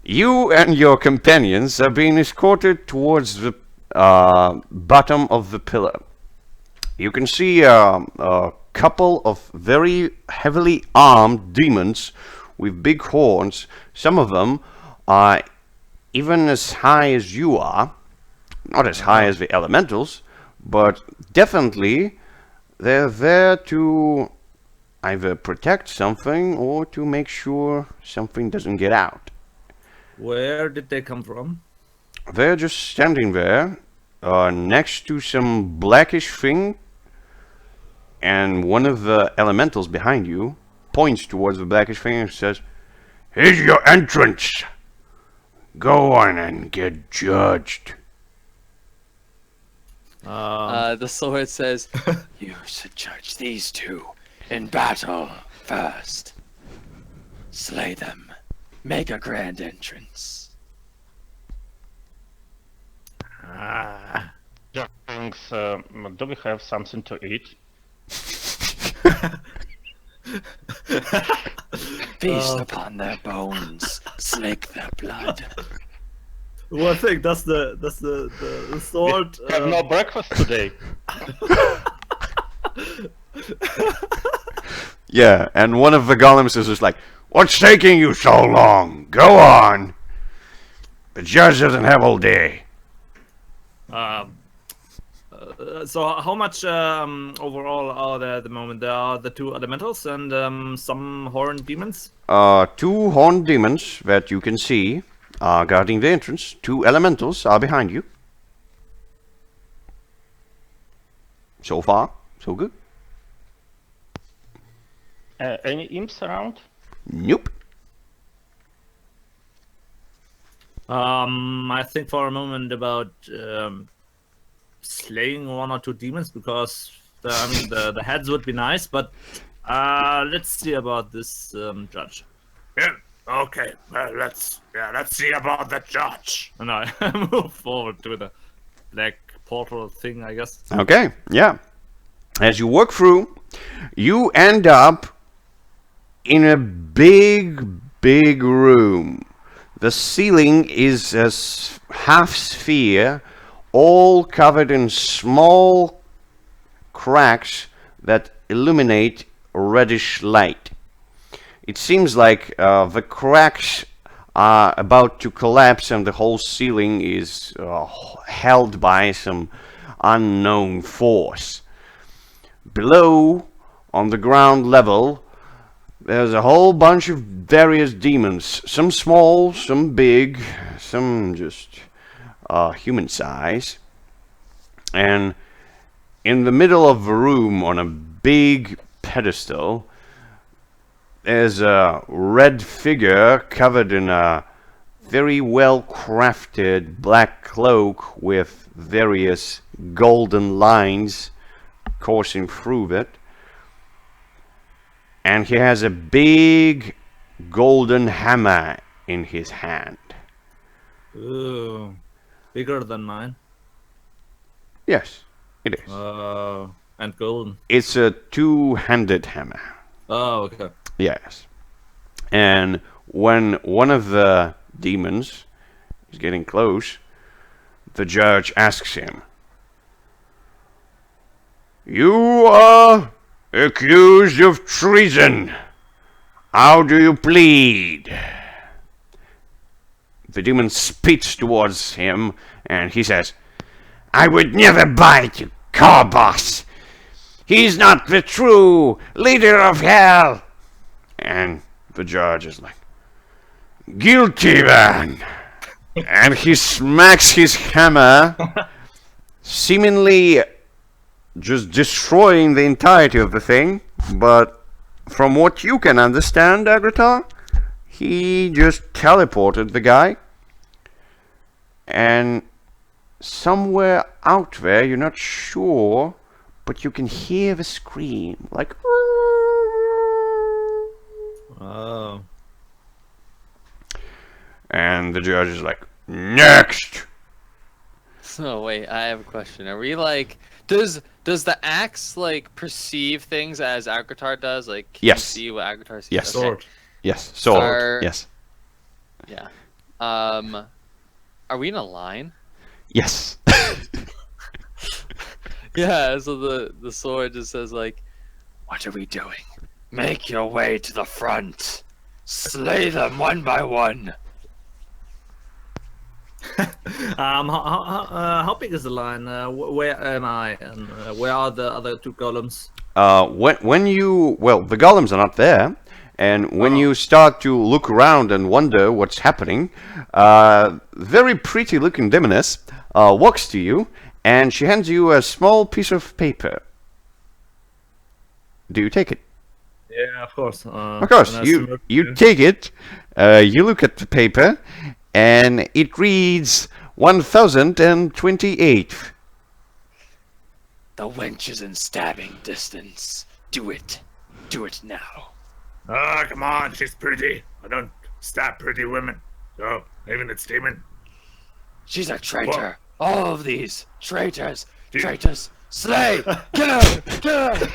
you and your companions are being escorted towards the bottom of the pillar. You can see a couple of very heavily armed demons with big horns. Some of them are even as high as you are. Not as high as the elementals, but definitely they're there to either protect something or to make sure something doesn't get out.
Where did they come from?
They're just standing there next to some blackish thing, and one of the elementals behind you points towards the blackish thing and says, "Here's your entrance. Go on and get judged."
The sword says, "You should judge these two in battle first. Slay them. Make a grand entrance."
Just thinks, do we have something to eat?
Feast upon their bones. Slick their blood.
Well, I think that's the sword.
We have no breakfast today.
Yeah, and one of the golems is just like, "What's taking you so long? Go on. The judge doesn't have all day."
So how much overall are there at the moment? There are the two elementals and some horned demons.
Two horned demons that you can see are guarding the entrance. Two elementals are behind you. So far, so good.
Any imps around?
Nope.
I think for a moment about slaying one or two demons because the heads would be nice, but let's see about this judge.
Yeah. Okay. Let's see about the judge.
And I move forward to the black portal thing, I guess.
Okay, yeah. As you walk through, you end up in a big room. The ceiling is a half sphere, all covered in small cracks that illuminate a reddish light. It seems like the cracks are about to collapse and the whole ceiling is held by some unknown force. Below, on the ground level, there's a whole bunch of various demons. Some small, some big, some just human size. And in the middle of the room, on a big pedestal, there's a red figure covered in a very well crafted black cloak with various golden lines coursing through it. And he has a big golden hammer in his hand.
Ooh, bigger than mine.
Yes, it is.
And golden.
It's a two-handed hammer.
Oh, okay.
Yes. And when one of the demons is getting close, the judge asks him, "You are accused of treason. How do you plead?" The demon spits towards him and he says, "I would never bite you, car boss. He's not the true leader of hell." And the judge is like, "Guilty then." And he smacks his hammer, seemingly just destroying the entirety of the thing. But from what you can understand, Agratar, he just teleported the guy. And somewhere out there, you're not sure, but you can hear the scream, like...
Oh.
And the judge is like, "Next!"
So wait, I have a question. Are we like, does the axe like perceive things as Agratar does? Like, can
Yes.
you see what Agratar sees?
Yes.
Okay.
Sword.
Yes, sword.
Are-
Yes.
Yeah. Are we in a line?
Yes.
Yeah. So the sword just says like, "What are we doing? Make your way to the front. Slay them one by one."
How big is the line? Where am I? And where are the other two golems?
When you... Well, the golems are not there. And when you start to look around and wonder what's happening, very pretty looking demoness walks to you and she hands you a small piece of paper. Do you take it?
Yeah, of course.
Of course, you take it, you look at the paper, and it reads 1028.
The wench is in stabbing distance. Do it. Do it now.
Ah, come on, she's pretty. I don't stab pretty women. So, even it's demon.
She's a traitor. All of these traitors. Traitors. Slay. Kill her. Kill her.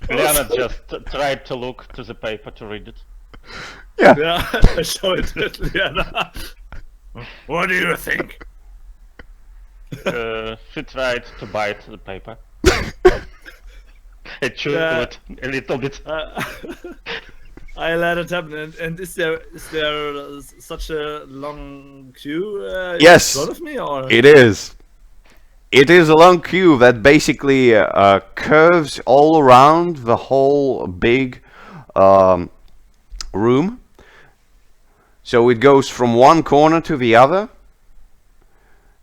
Liana just tried to look to the paper to read it.
Yeah, I show it to Liana.
What do you think?
She tried to bite the paper. I chewed
Yeah.
it a little bit.
I let it happen. And is there such a long queue
Yes.
in front of me? Or?
It is. It is a long queue that basically curves all around the whole big room. So it goes from one corner to the other.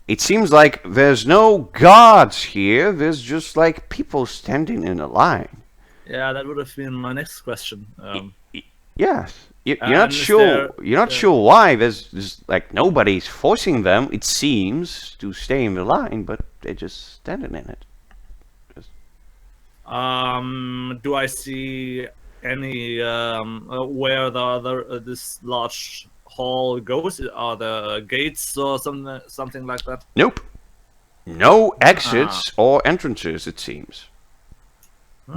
It seems like there's no guards here. There's just like people standing in a line.
Yeah, that would have been my next question.
Yes. You're
And
not
is
sure.
there-
You're not sure why. There's like nobody's forcing them. It seems to stay in the line, but they're just standing in it.
Do I see any where the other this large hall goes? Are there gates or something like that?
Nope. No exits or entrances. It seems.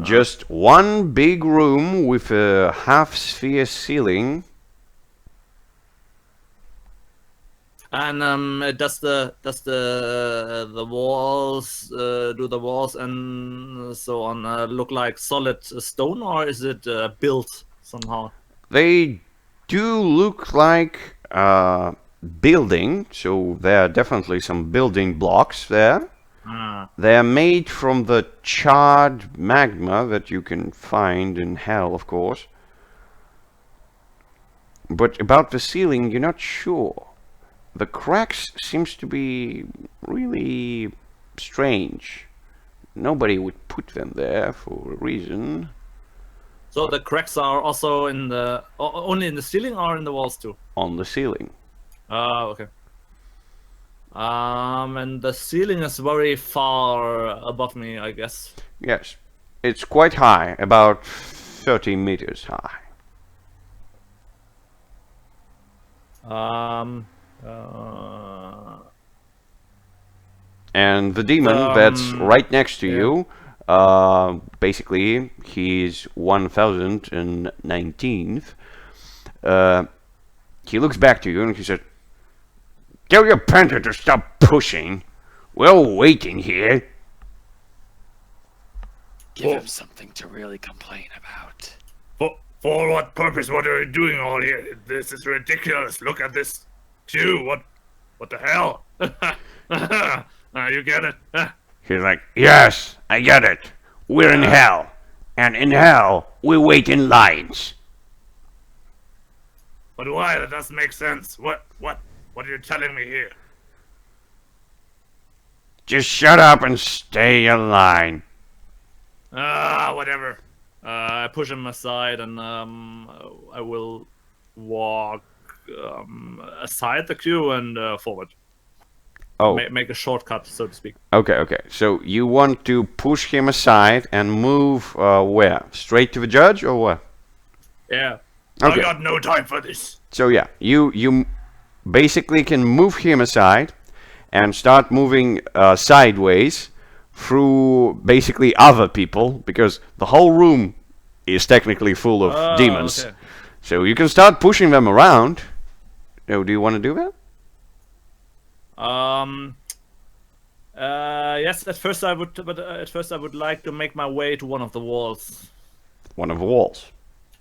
Just one big room with a half-sphere ceiling.
And does the walls do the walls and so on look like solid stone, or is it built somehow?
They do look like building, so there are definitely some building blocks there.
Ah.
They're made from the charred magma that you can find in hell, of course. But about the ceiling, you're not sure. The cracks seems to be really strange. Nobody would put them there for a reason.
So the cracks are also in the only in the ceiling or in the walls too?
On the ceiling.
Okay. And the ceiling is very far above me, I guess.
Yes. It's quite high, about 30 meters high. And the demon that's right next to you, basically, he's 1019th. He looks back to you and he said, "Tell your panther to stop pushing. We're all waiting here."
Give him something to really complain about.
For what purpose? What are you doing all here? This is ridiculous. Look at this queue. What the hell? You get it?
He's like, "Yes, I get it. We're in hell. And in hell, we wait in lines."
But why? That doesn't make sense. What are you telling me here?
Just shut up and stay in line.
Whatever.
I push him aside and I will walk aside the queue and forward.
Oh,
Make a shortcut, so to speak.
okay. So you want to push him aside and move where? Straight to the judge or what?
Yeah.
Okay.
I got no time for this.
So yeah, you basically can move him aside and start moving sideways through basically other people, because the whole room is technically full of demons.
Okay.
So you can start pushing them around. Oh, do you want to do that?
Yes. At first I would, but at first I would like to make my way to one of the walls.
One of the walls.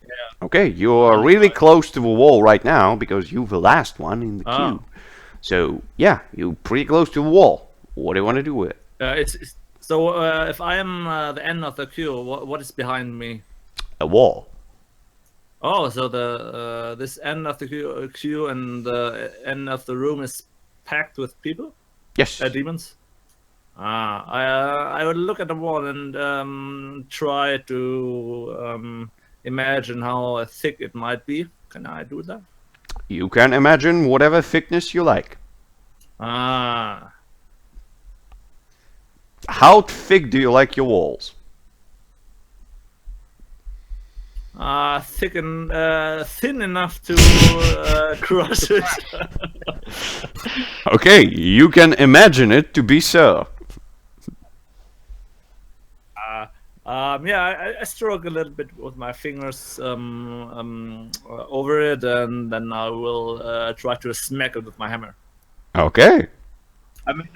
Yeah.
Okay, you're really close to the wall right now because you're the last one in the queue. So yeah, you're pretty close to the wall. What do you want to do with it?
So if I am the end of the queue, what is behind me?
A wall.
Oh, so the this end of the queue and the end of the room is packed with people,
Yes.
demons. I would look at the wall and try to imagine how thick it might be. Can I do that?
You can imagine whatever thickness you like. How thick do you like your walls?
Thick and thin enough to crush it.
Okay, you can imagine it to be so.
Yeah, I stroke a little bit with my fingers over it, and then I will try to smack it with my hammer.
Okay.
I mean,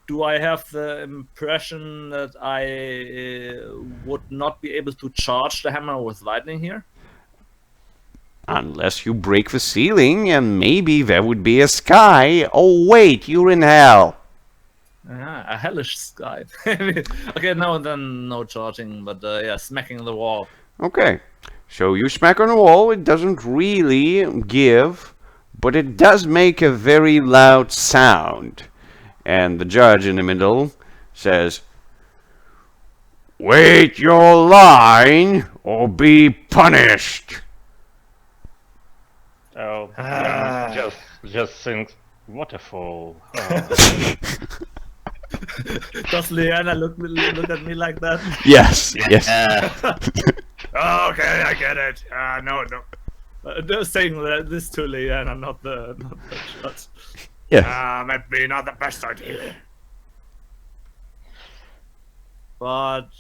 do I have the impression that I would not be able to charge the hammer with lightning here?
Unless you break the ceiling and maybe there would be a sky. Oh wait, you're in hell.
A hellish sky. Okay, no, then no charging, but yeah, smacking the wall.
Okay. So you smack on the wall, it doesn't really give, but it does make a very loud sound. And the judge in the middle says, "Wait your line or be punished."
Oh, just think, what a fool.
Does Leanna look at me like that?
Yes, yes.
Okay, I get it. No.
Just saying this to Leanna, not the judge.
Yes.
Maybe not the best idea.
But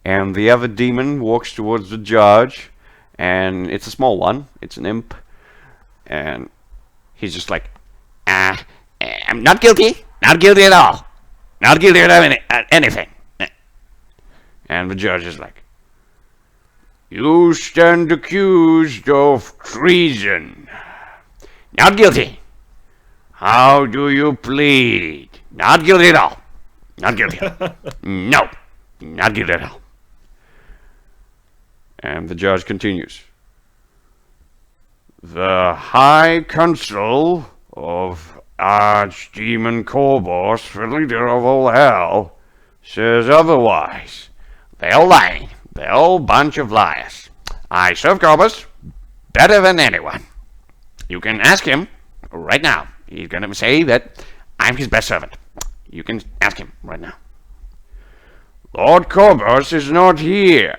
And the other demon walks towards the judge, and it's a small one. It's an imp, and he's just like, I'm not guilty. Not guilty at all. Not guilty of anything. And the judge is like, you stand accused of treason. Not guilty. How do you plead? Not guilty at all. Not guilty. No. Not guilty at all. And the judge continues. The High Council of Archdemon Korbos, the leader of all hell, says otherwise. They're all lying. They're all a bunch of liars. I serve Korbos better than anyone. You can ask him right now. He's gonna say that I'm his best servant. You can ask him right now. Lord Korbos is not here.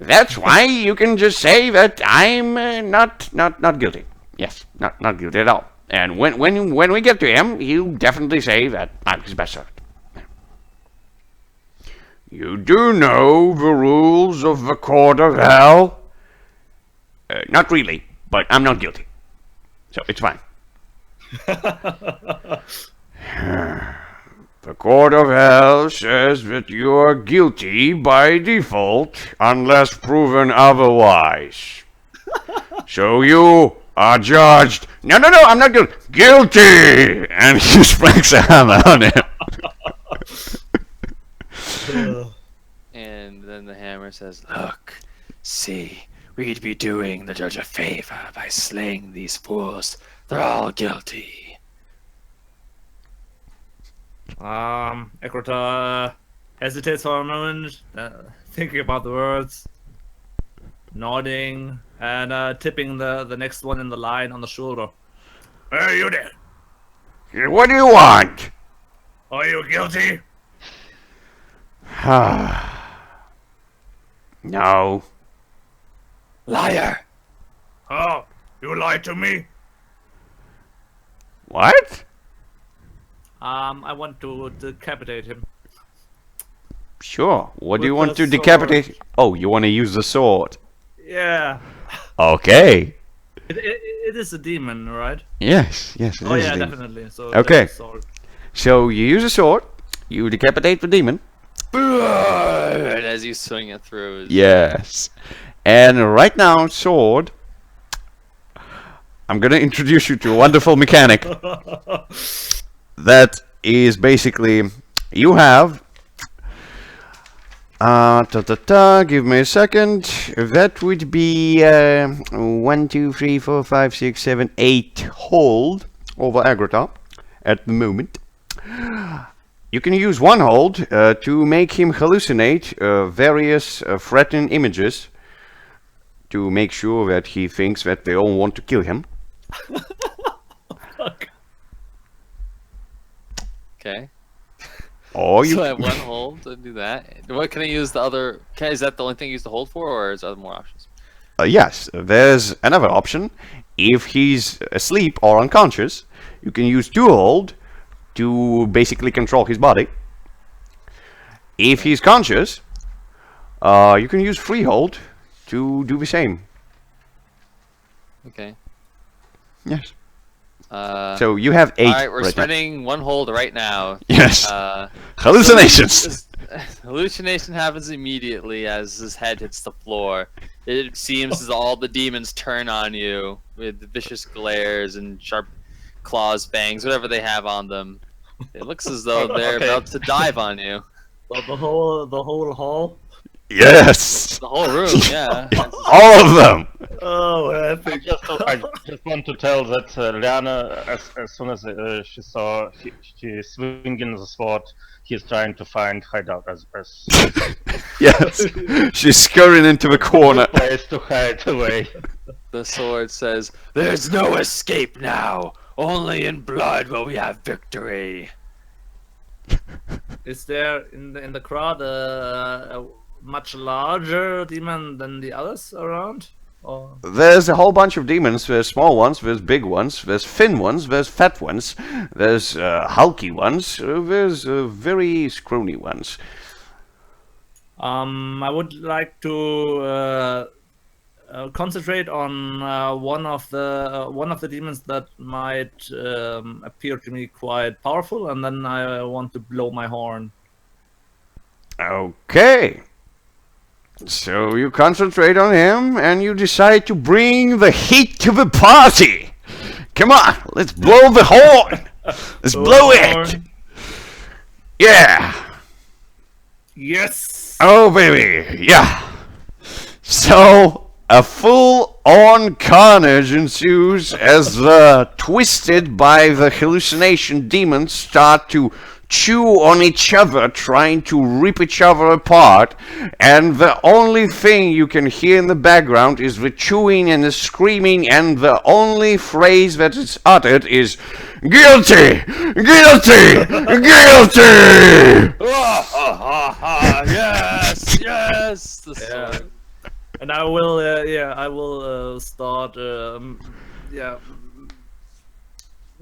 That's why you can just say that I'm not guilty. Yes, not guilty at all. And when we get to him, he'll definitely say that I'm his best servant. You do know the rules of the Court of Hell? Not really, but I'm not guilty. So it's fine. The Court of Hell says that you are guilty by default unless proven otherwise. So you are judged. No, I'm not guilty. Guilty! And he springs a hammer on him.
And then the hammer says, look, see, we'd be doing the judge a favor by slaying these fools. They're all guilty.
Ekrota hesitates for a moment, thinking about the words, nodding, and tipping the next one in the line on the shoulder.
Hey, you there.
What do you want?
Are you guilty?
No.
Liar!
Oh, you lied to me?
What?
I want to decapitate him.
Sure. What do you
With
want
the
to decapitate? Oh, you want to use the sword.
Yeah.
Okay.
It is a demon, right?
Yes, it
Oh
is
yeah,
a demon.
definitely. So
Okay.
that's a sword.
So you use a sword, you decapitate the demon.
And as you swing it through.
Yes. And right now, sword, I'm going to introduce you to a wonderful mechanic. That is basically, you have, give me a second, that would be 1, 2, 3, 4, 5, 6, 7, 8 hold over Agrota at the moment. You can use one hold to make him hallucinate various threatening images to make sure that he thinks that they all want to kill him.
Okay.
Or you
So I have one hold to do that. What can I use the other? Is that the only thing you use to hold for, or is there more options?
yes, there's another option. If he's asleep or unconscious, you can use 2 hold to basically control his body. If he's conscious, you can use 3 hold to do the same.
Okay.
Yes.
So
So you have 8.
all right, we're
right now.
spending one hold right now.
Yes.
Uh,
Hallucinations.
Hallucination happens immediately as his head hits the floor. It seems as all the demons turn on you with vicious glares and sharp claws, bangs, whatever they have on them. It looks as though they're
Okay.
about to dive on you.
The whole hall.
Yes.
The whole room, yeah.
All of them.
Oh,
I just want to tell that Liana, as soon as she saw she swinging the sword, he's trying to find hideout as
Yes. She's scurrying into the corner.
place to hide away.
The sword says, "There's no escape now. Only in blood will we have victory."
Is there in the crowd a much larger demon than the others around? Or
There's a whole bunch of demons. There's small ones, there's big ones, there's thin ones, there's fat ones, there's hulky ones, there's very scrawny ones.
I would like to concentrate on one of the demons that might appear to me quite powerful, and then I want to blow my horn.
Okay. So you concentrate on him and you decide to bring the heat to the party. Come on, let's blow the horn. Let's blow it.
Horn.
Yeah.
Yes.
Oh, baby. Yeah. So a full-on carnage ensues as the twisted by the hallucination demons start to chew on each other, trying to rip each other apart, and the only thing you can hear in the background is the chewing and the screaming, and the only phrase that is uttered is "Guilty! Guilty! Guilty!"
Yes, yes. The
Yeah.
sword.
And I will, I will start,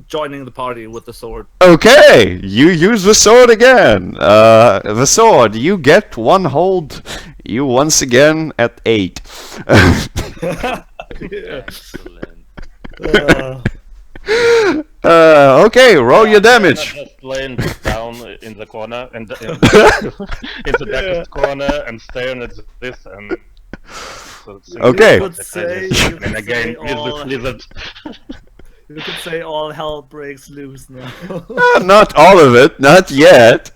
joining the party with the sword.
Okay, you use the sword again. The sword, you get one hold. You once again at 8.
Excellent.
Okay, roll your damage.
Just laying down in the corner and in the darkest corner and staring at this and. So
Okay.
You could say,
and again, with this lizard.
you could say all hell breaks loose now.
Not all of it, not yet.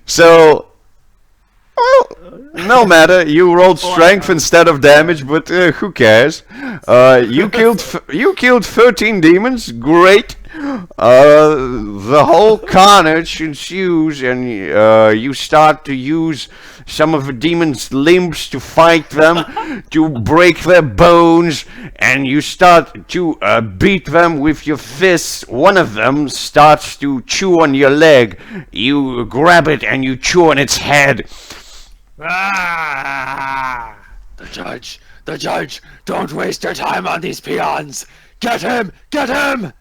So, well, no matter. You rolled strength instead of damage, but who cares? You killed 13 demons. Great. The whole carnage ensues, and you start to use some of the demons' limbs to fight them, to break their bones, and you start to beat them with your fists. One of them starts to chew on your leg. You grab it and you chew on its head.
Ah!
The judge, don't waste your time on these peons. Get him, get him.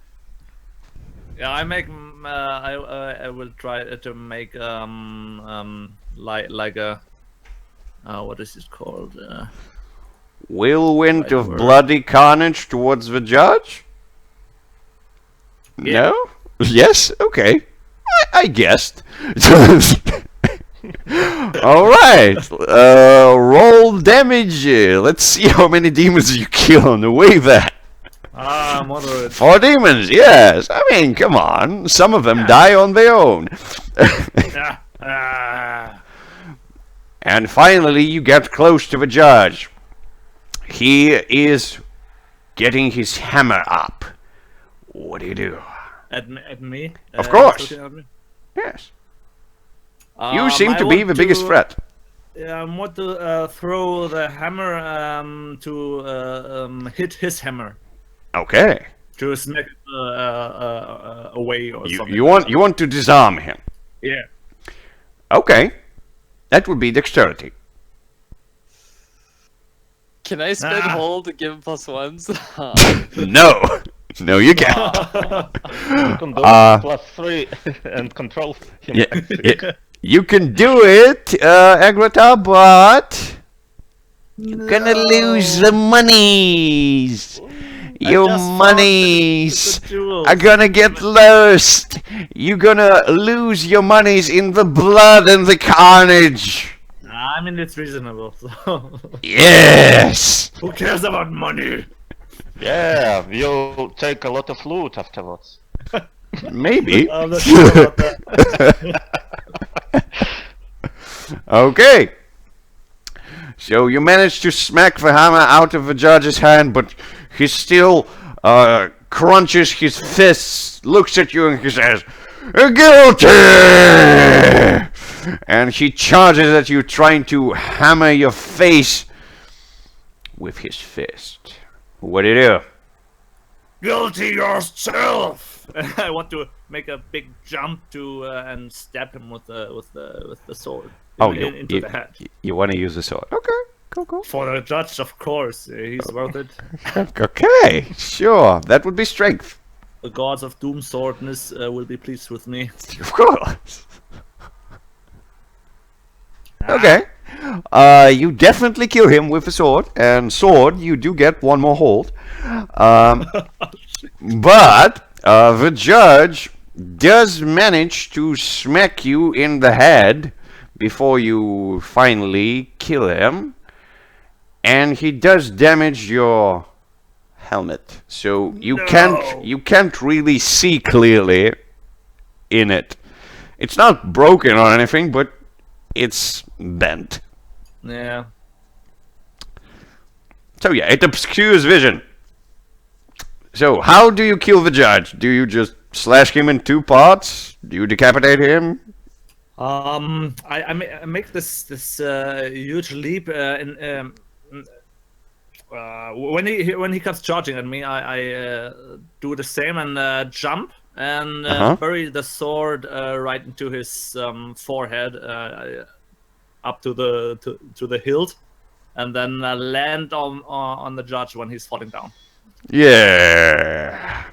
Yeah, I make. I will try to make like a what is it called?
Whirlwind
Right
of
word.
bloody carnage towards the judge?
Yeah.
No? Yes? Okay. I guessed. Alright. Roll damage. Let's see how many demons you kill on the way there.
Moderate.
4 demons, yes. I mean, come on. Some of them die on their own. And finally, you get close to the judge. He is getting his hammer up. What do you do?
At me?
Of course.
looking at me?
Yes. You seem
I
to be
want
the biggest threat.
I want to throw the hammer to hit his hammer.
Okay.
To smack it away or something.
You want to disarm him.
Yeah.
Okay. That would be dexterity.
Can I spend hold to give him +1s?
No. No, you can't.
You can do +3 and control him.
Yeah, you can do it, Agrata, but you're gonna lose the monies. Your
just thought
monies
the jewels.
are gonna get lost. You're gonna lose your monies in the blood and the carnage.
I mean, it's reasonable. So.
Yes.
Who cares about money?
Yeah, you'll take a lot of loot afterwards.
Maybe.
I'm not sure about that.
Okay. So you managed to smack the hammer out of the judge's hand, but he still crunches his fists, looks at you, and he says, "Guilty!" And he charges at you, trying to hammer your face with his fist. What do you do?
Guilty yourself!
I want to make a big jump to and stab him with the sword.
Oh,
into the head.
You want to use the sword? Okay, cool.
For the judge, of course, he's worth it.
Okay, sure. That would be strength.
The gods of doom swordness will be pleased with me.
Of course. Okay. You definitely kill him with a sword, and sword, you do get one more hold. But the judge does manage to smack you in the head before you finally kill him, and he does damage your helmet, so you can't really see clearly in it. It's not broken or anything, but it's bent.
Yeah.
So yeah, it obscures vision. So how do you kill the judge? Do you just slash him in 2 parts? Do you decapitate him?
I make this huge leap when he comes charging at me. I do the same and jump and bury the sword right into his forehead, up to the hilt, and then land on the judge when he's falling down.
Yeah.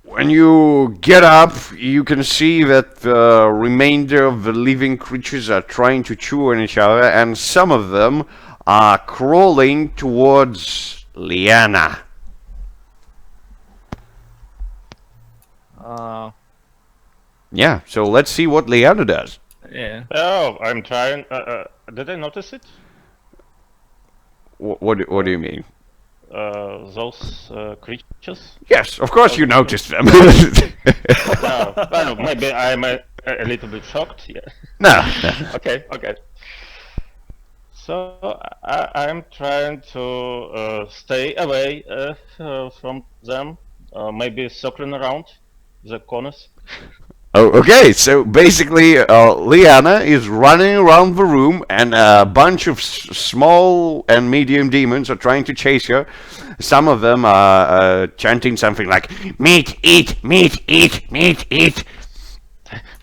When you get up, you can see that the remainder of the living creatures are trying to chew on each other, and some of them are crawling towards Liana. Yeah, so let's see what Liana does.
Yeah.
Oh, I'm trying. Did I notice it?
What do you mean?
Those creatures?
Yes, of course you noticed them.
Well, maybe I'm a little bit shocked. Yeah.
No.
Okay. So I'm trying to stay away from them. Maybe circling around the corners.
Oh, okay, so basically Liana is running around the room, and a bunch of small and medium demons are trying to chase her. Some of them are chanting something like, "Meat, eat, meat, eat, meat, eat."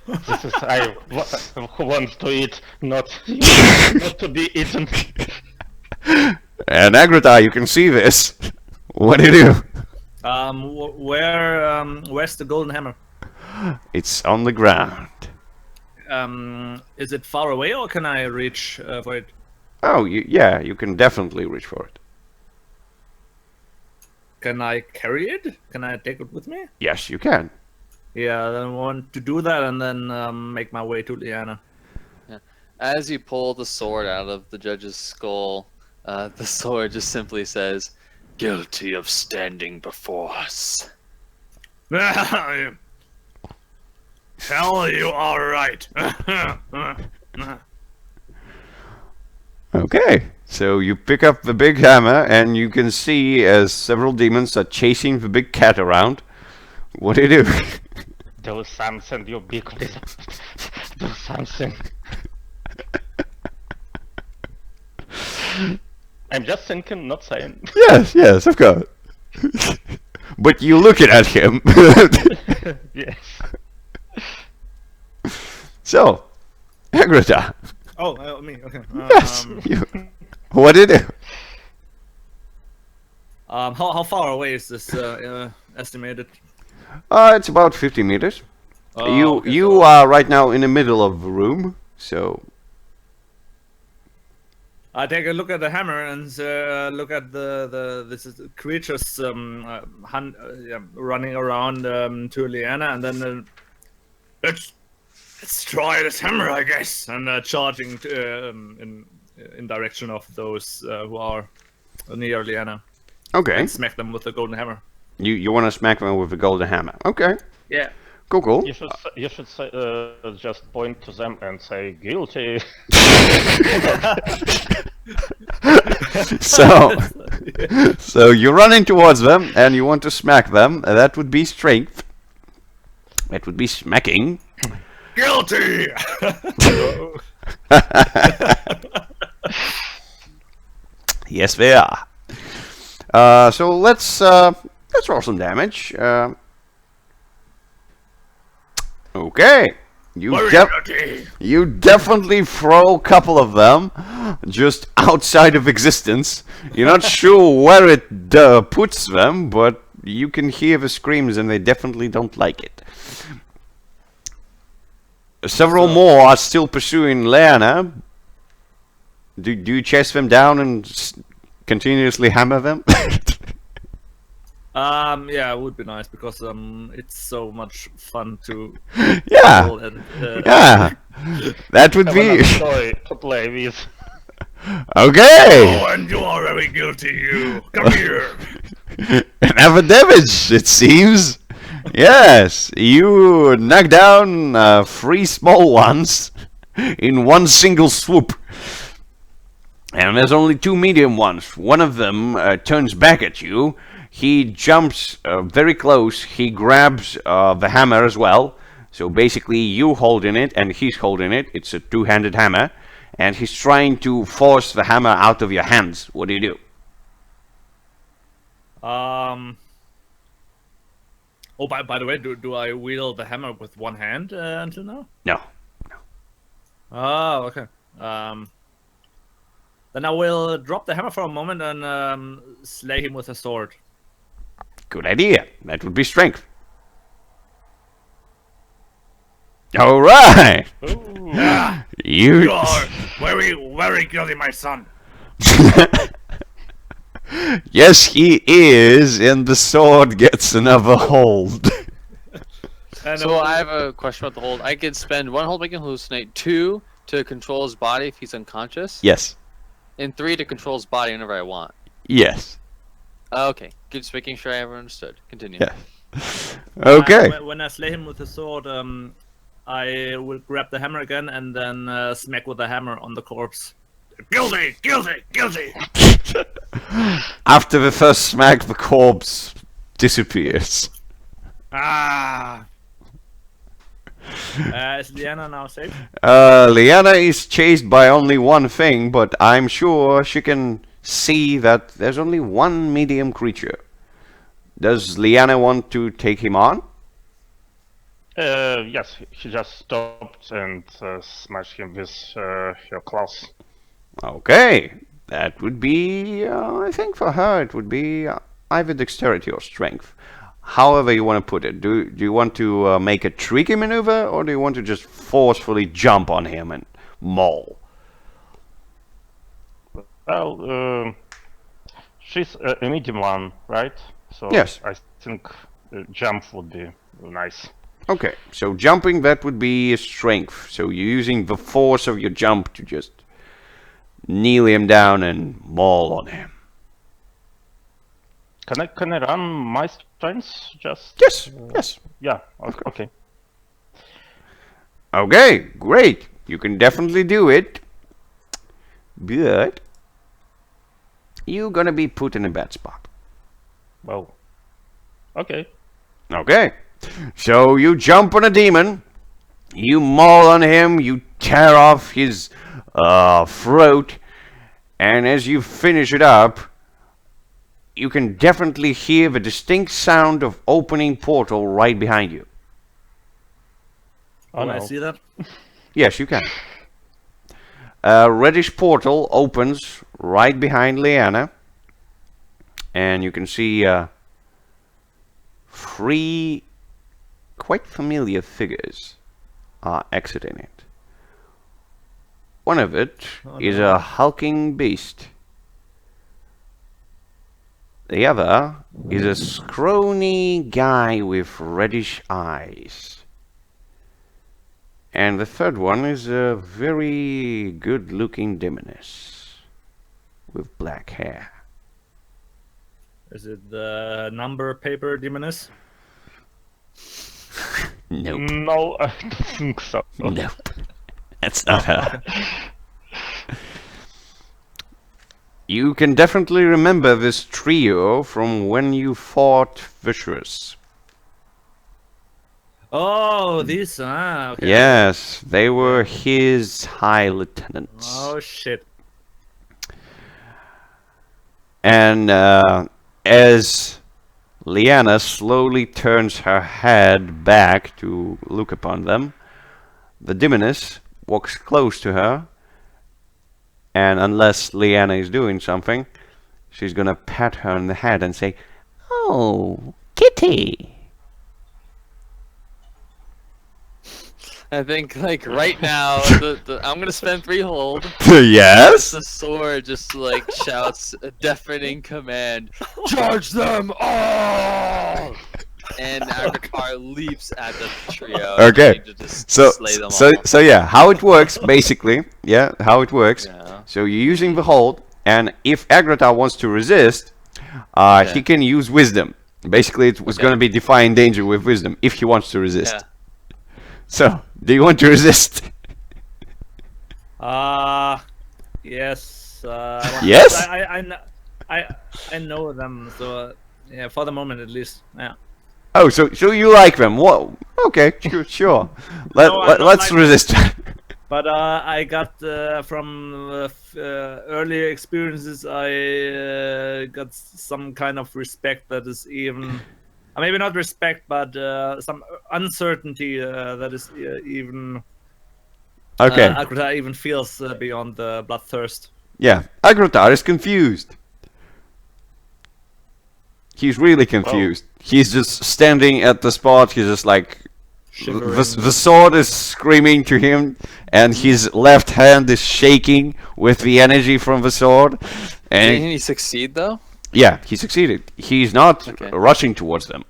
This is who wants to eat, not to be eaten.
And Agrita, you can see this. What do you do?
Where's the golden hammer?
It's on the ground.
Is it far away, or can I reach for it?
Oh, yeah, you can definitely reach for it.
Can I carry it? Can I take it with me?
Yes, you can.
Yeah, then I want to do that and then make my way to Liana.
Yeah. As you pull the sword out of the judge's skull, the sword just simply says, "Guilty of standing before us."
Hell, you are right.
Okay, so you pick up the big hammer, and you can see as several demons are chasing the big cat around. What do you do?
Do something, you big wizard. Do something. I'm just thinking, not saying.
Yes, of course. But you look at him.
Yes.
So, Agrita.
Oh, me. Okay.
Yes. What do you do?
How far away is this estimated?
It's about 50 meters. You are right now in the middle of the room, so
I take a look at the hammer and look at this creatures running around to Liana, and then let's try this hammer, I guess, and charging in direction of those who are near Liana.
okay.
And smack them with the golden hammer.
You want to smack them with the golden hammer. Okay.
Yeah.
Cool.
You should say, just point to them and say guilty.
So you're running towards them and you want to smack them. That would be strength. That would be smacking.
Guilty.
Yes, they are. So let's roll some damage. Okay. You definitely throw a couple of them just outside of existence. You're not sure where it puts them, but you can hear the screams and they definitely don't like it. Several more are still pursuing Liana, Do you chase them down and continuously hammer them?
Yeah, it would be nice because it's so much fun to
Yeah.
roll and
Yeah. That would
Have
be
another toy to play with.
okay.
Oh, and you are very guilty, you. Come here.
Another damage, it seems. Yes, you knock down 3 small ones in one single swoop. And there's only 2 medium ones. One of them turns back at you. He jumps very close. He grabs the hammer as well. So basically you holding it and he's holding it. It's a 2-handed hammer. And he's trying to force the hammer out of your hands. What do you do?
Oh, by the way, do I wield the hammer with one hand until now?
No.
Oh, okay. Then I will drop the hammer for a moment and slay him with a sword.
Good idea. That would be strength. All right.
You
You.
are very, very guilty, my son.
Yes, he is, and the sword gets another hold.
And
So I have a question about the hold. I could spend 1 hold making hallucinate, 2 to control his body if he's unconscious,
Yes.
and 3 to control his body whenever I want.
Yes.
Okay, good. Just making sure I ever understood. Continue.
Yeah. Okay.
when I slay him with the sword, I will grab the hammer again and then smack with the hammer on the corpse.
Guilty, guilty, guilty.
After the first smack, the corpse disappears.
Ah.
Is Liana now safe?
Liana is chased by only one thing, but I'm sure she can see that there's only one medium creature. Does Liana want to take him on?
Yes, he just stopped and smashed him with her claws.
Okay. That would be, I think for her it would be either dexterity or strength. However you want to put it. Do you want to make a tricky maneuver, or do you want to just forcefully jump on him and maul?
Well, she's a medium one, right? So
Yes.
I think jump would be nice.
Okay, so jumping, that would be a strength. So you're using the force of your jump to just kneel him down and maul on him.
Can I run my strengths? Just
Yes, yes.
yeah. Okay.
Okay, great. You can definitely do it. But you're gonna be put in a bad spot.
Well. Okay.
Okay. So you jump on a demon, you maul on him, you tear off his throat, and as you finish it up, you can definitely hear the distinct sound of opening portal right behind you.
Oh
Can
no.
I see that?
Yes, you can. A reddish portal opens right behind Liana, and you can see 3 quite familiar figures are exiting it. One of it is a hulking beast. The other is a scrawny guy with reddish eyes. And the third one is a very good-looking demoness with black hair.
Is it the number paper demoness?
Nope.
No, I don't think so.
Nope. That's not her. You can definitely remember this trio from when you fought Vicious.
Oh, these. Okay.
Yes, they were his high lieutenants.
Oh shit.
And as Liana slowly turns her head back to look upon them, the demoness walks close to her, and unless Liana is doing something, she's gonna pat her on the head and say, "Oh, kitty."
I think like right now, I'm gonna spend 3 hold.
Yes.
The sword just like shouts a deafening command: "Charge them all!" And Avatar leaps at the trio.
Okay.
To just
So
slay them
so
all.
so yeah, how it works basically? Yeah, how it works.
Yeah.
So you're using the hold, and if Agrata wants to resist,
Okay.
he can use wisdom. Basically, it was going to be defying danger with wisdom if he wants to resist.
Yeah.
So, do you want to resist?
Yes.
Yes?
I know them, so yeah, for the moment at least. Yeah.
Oh, so you like them? What? Okay, sure.
No, I don't
Let's
like
resist.
But I got from earlier experiences, I got some kind of respect that is even, maybe not respect, but some uncertainty that is even.
Okay.
Agrata even feels beyond the bloodthirst.
Yeah, Agrotar is confused. He's really confused. He's just standing at the spot. He's just like, the sword is screaming to him, and his left hand is shaking with the energy from the sword. And
Didn't he succeed though?
yeah, he succeeded. He's not rushing towards them.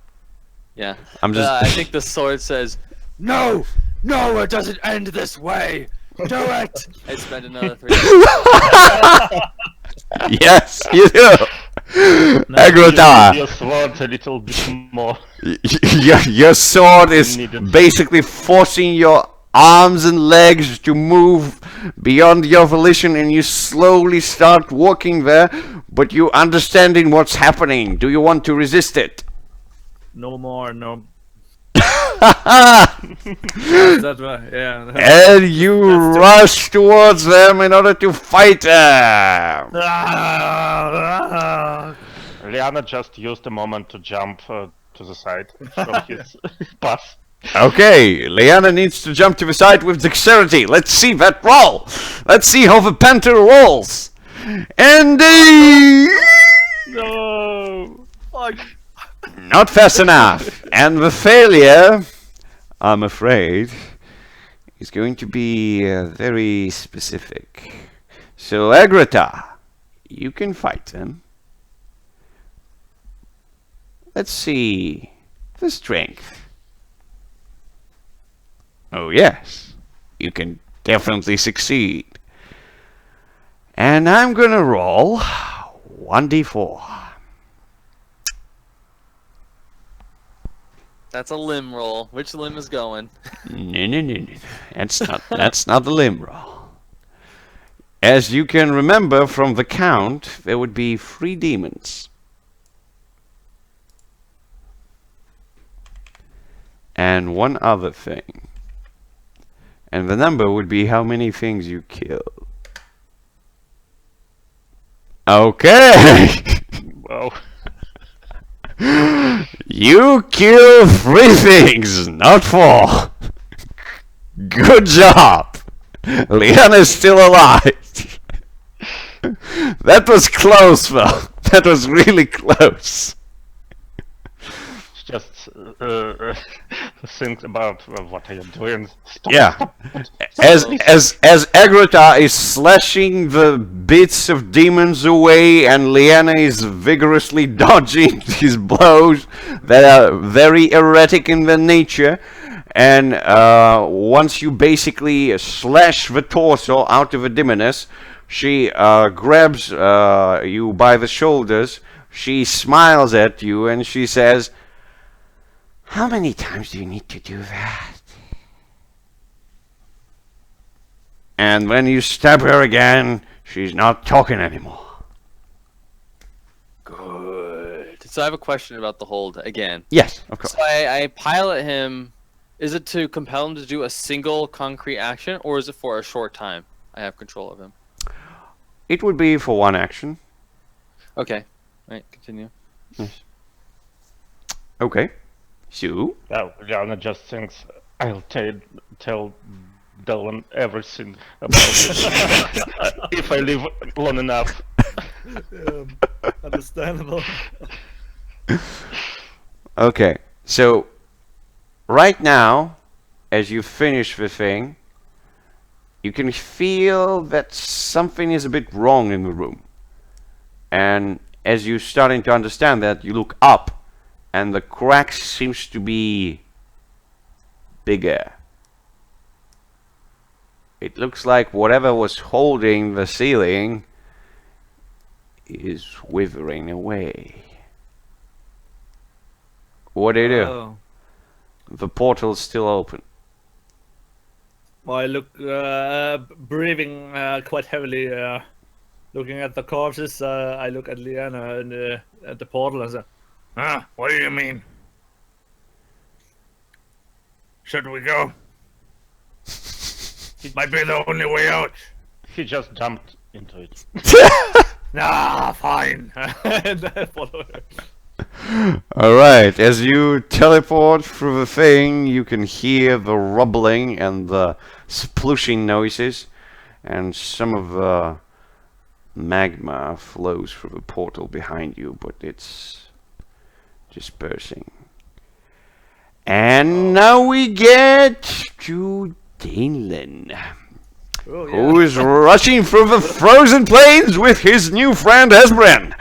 Yeah.
I'm just.
I think the sword says, "No, no, it doesn't end this way. Do it." I spend another 3.
Yes, you do. Agrotar.
Your sword a little bit more.
Your sword is
Needed.
basically forcing your arms and legs to move beyond your volition, and you slowly start walking there, but you understanding what's happening. Do you want to resist it?
No more, no. That way, yeah.
And you rush towards them in order to fight them.
Liana just used a moment to jump to the side from his path.
Okay, Liana needs to jump to the side with dexterity. Let's see that roll. Let's see how the panther rolls. And
No! Fuck!
not fast enough. And the failure, I'm afraid, is going to be very specific. So, Agrata, you can fight them. Let's see the strength. Oh yes, you can definitely succeed. And I'm gonna roll 1d4.
That's a limb roll. Which limb is going?
No. That's not the limb roll. As you can remember from the count, there would be 3 demons. And one other thing. And the number would be how many things you kill. Okay!
Wow.
You kill 3 things, not 4. Good job! Liana's still alive. That was close, though. That was really close.
Just think about what are you doing? Stop,
Yeah.
stop.
As Agrata is slashing the bits of demons away, and Liana is vigorously dodging his blows that are very erratic in their nature. And once you basically slash the torso out of a demoness, she grabs you by the shoulders, she smiles at you, and she says, "How many times do you need to do that?" And when you stab her again, she's not talking anymore.
Good. So I have a question about the hold again.
Yes, of course.
So I pilot him. Is it to compel him to do a single concrete action, or is it for a short time? I have control of him.
It would be for 1 action.
Okay. Right. Continue.
Okay. So,
Well, Liana just thinks I'll tell Danlan everything about it if I live long enough.
Understandable.
okay. So, right now, as you finish the thing, you can feel that something is a bit wrong in the room. And as you're starting to understand that, you look up, and the crack seems to be bigger. It looks like whatever was holding the ceiling is withering away. What do you do?
Oh.
The portal's still open.
Well, I look, breathing quite heavily, looking at the corpses. I look at Liana and at the portal and say,
Huh? What do you mean? Should we go? It might be the only way out.
He just jumped into it.
Nah, fine.
and I follow her.
Alright, as you teleport through the thing, you can hear the rumbling and the splushing noises, and some of the magma flows through the portal behind you, but it's dispersing. And now we get to Danlan,
Oh, yeah.
who is rushing through the frozen plains with his new friend Esbren.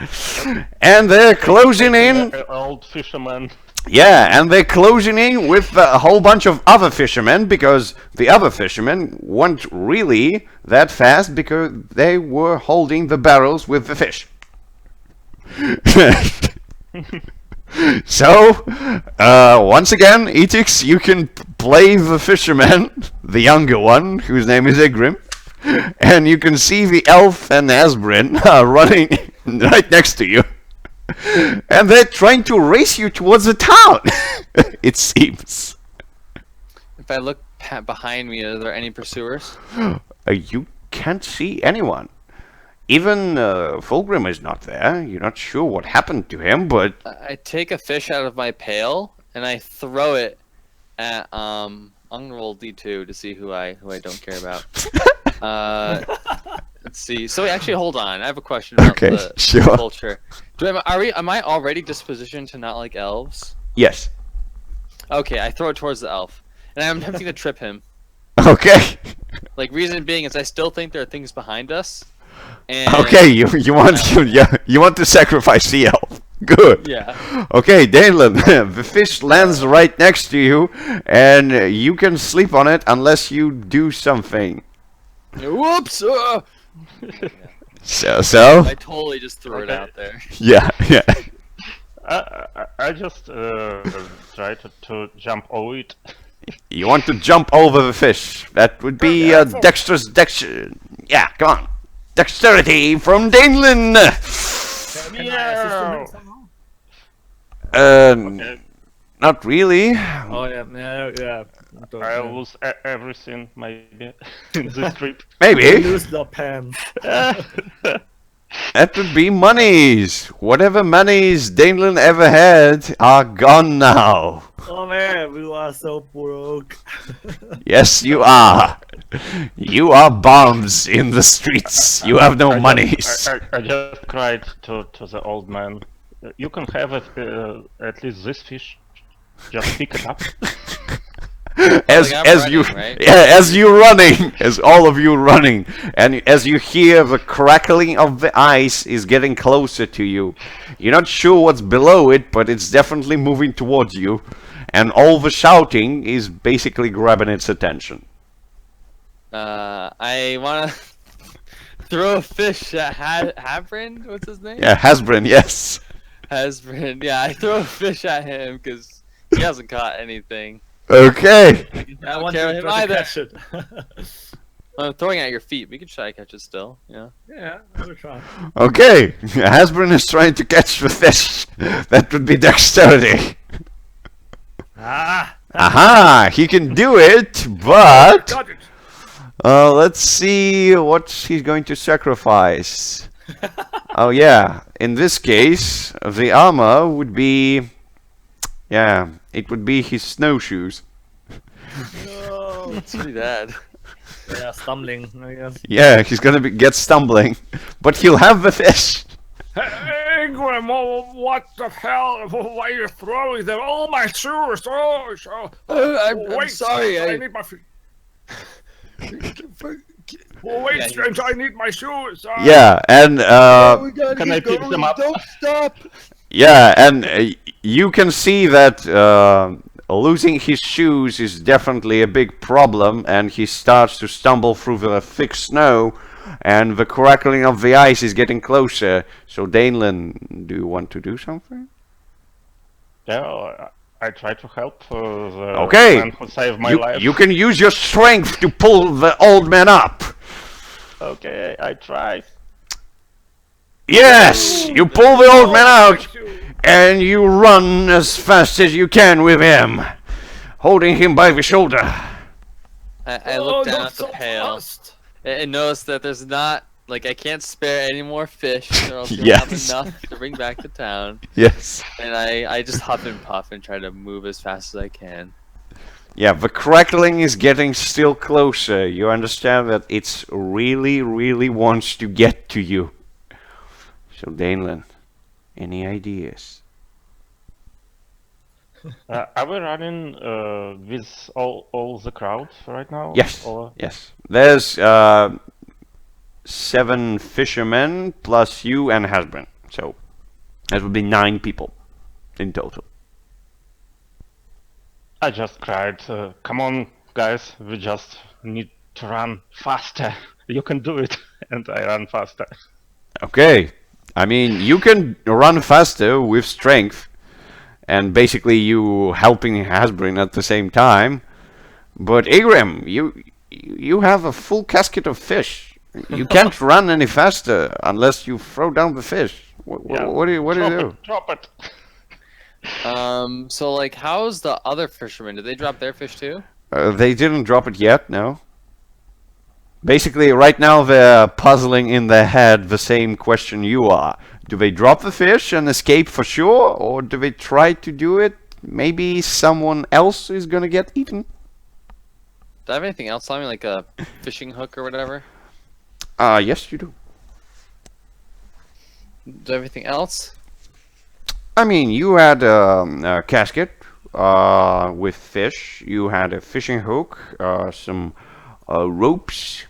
And they're closing in.
Old fisherman.
Yeah, and they're closing in with a whole bunch of other fishermen, because the other fishermen weren't really that fast because they were holding the barrels with the fish. So, once again, Etix, you can play the fisherman, the younger one, whose name is Igrim, and you can see the elf and Asbrin running right next to you. And they're trying to race you towards the town, it seems.
If I look behind me, are there any pursuers?
You can't see anyone. Even Fulgrim is not there. You're not sure what happened to him, but...
I take a fish out of my pail and I throw it at I'm gonna roll D2 to see who I don't care about. Let's see. So actually, hold on. I have a question about the
sure.
culture. Am I already dispositioned to not like elves?
Yes.
Okay, I throw it towards the elf, and I'm attempting to trip him.
Okay.
Like, reason being is I still think there are things behind us. And
Okay, you want to sacrifice the elf. Good.
Yeah.
Okay, Danlan, the fish lands right next to you, and you can sleep on it unless you do something.
Whoops!
So?
I totally just threw it out there.
Yeah.
I just try to jump over it.
You want to jump over the fish. That would be dexterous yeah, come on. Dexterity from Danlan!
Yeah.
Not really.
Oh, yeah.
I lose everything, maybe, in this trip.
Maybe.
Lose the pants.
That would be monies. Whatever monies Danlan ever had are gone now.
Oh man, we are so broke.
Yes, you are. You are bombs in the streets. You have no monies.
I just cried to the old man. You can have at least this fish. Just pick it up.
As
running, right?
as you running, as all of you running, and as you hear the crackling of the ice is getting closer to you. You're not sure what's below it, but it's definitely moving towards you, and all the shouting is basically grabbing its attention.
I wanna throw a fish at Habrin. What's his name?
Yeah, Hasbrin, yes.
Hasbrin. Yeah, I throw a fish at him because he hasn't caught anything.
Okay.
I want
care
to
him
try to
either.
catch it.
I'm throwing it at your feet. We can try to catch it still. Yeah.
Yeah, I will try.
Okay. Hasbrin is trying to catch the fish. That would be dexterity. Aha! He can do it, but
Got it.
let's see what he's going to sacrifice. Oh yeah, in this case, the armor would be, yeah, it would be his snowshoes.
No.
It's pretty bad.
Yeah, stumbling, I guess.
Yeah, he's gonna get stumbling, but he'll have the fish.
Hey, Ingram, what the hell? Why are you throwing them? Oh, my shoes!
I'm sorry.
I need my feet. Wait, stranger, I need my shoes.
Yeah, and
Can I pick them up?
Don't stop.
yeah, and you can see that losing his shoes is definitely a big problem, and he starts to stumble through the thick snow, and the crackling of the ice is getting closer. So, Danlan, do you want to do something?
Yeah, I try to help the
Okay,
man who saved my life.
you can use your strength to pull the old man up.
Okay, I try.
Yes, you pull the old man out, and you run as fast as you can with him, holding him by the shoulder.
I look down at the pail and notice that there's not, like, I can't spare any more fish, or else you'll have
Yes.
enough to bring back to town.
Yes.
And I just huff and puff and try to move as fast as I can.
Yeah, the crackling is getting still closer. You understand that it's really wants to get to you. So, Danlan, any ideas?
Are we running with all the crowd right now?
Yes.
Or...
Yes. There's 7 fishermen plus you and Hasbrin. So that would be 9 people in total.
I just cried. Come on, guys. We just need to run faster. You can do it. And I run faster.
Okay. I mean, you can run faster with strength, and basically you helping Hasbrin at the same time. But Igram, you have a full casket of fish. You can't run any faster unless you throw down the fish. What do you do?
Drop it.
So like, how's the other fishermen? Did they drop their fish too?
They didn't drop it yet, no. Basically, right now they're puzzling in their head the same question you are. Do they drop the fish and escape for sure? Or do they try to do it? Maybe someone else is gonna get eaten?
Do I have anything else on me, like a fishing hook or whatever?
Yes, you do.
Do I have anything else?
I mean, you had a casket with fish. You had a fishing hook, some ropes,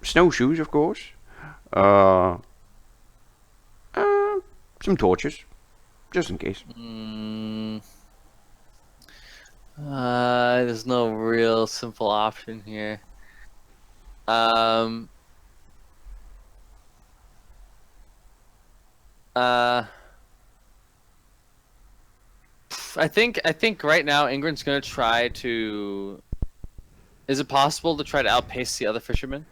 snowshoes, of course, some torches, just in case.
There's no real simple option here. I think right now Ingrid's gonna try to. Is it possible to try to outpace the other fishermen?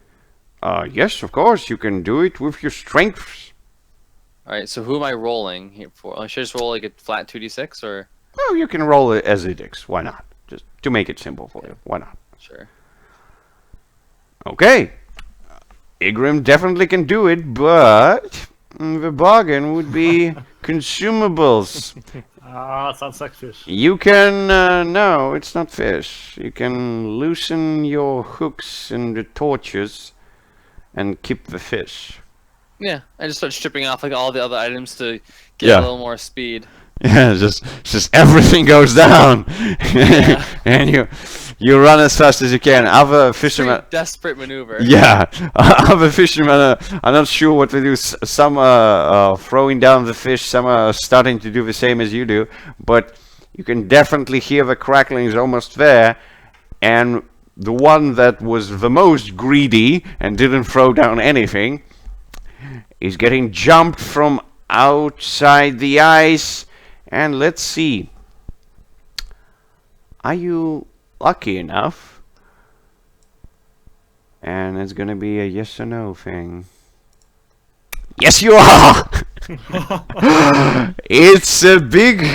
Yes, of course, you can do it with your strength.
All right. So who am I rolling here for? Should I just roll like a flat 2d6 or?
Well, you can roll it as it is. Why not? Just to make it simple for you. Why not?
Sure.
Okay. Igrim definitely can do it, but the bargain would be consumables.
Sounds like fish.
You can, no, it's not fish. You can loosen your hooks and the torches and keep the fish.
Yeah, I just start stripping off like all the other items to get a little more speed.
Yeah, just everything goes down, and you run as fast as you can. Other fishermen,
Desperate maneuver.
yeah, other fishermen are not sure what to do. Some are throwing down the fish, some are starting to do the same as you do. But you can definitely hear the crackling is almost there, and the one that was the most greedy and didn't throw down anything is getting jumped from outside the ice. And let's see. Are you lucky enough? And it's gonna be a yes or no thing. Yes, you are! It's a big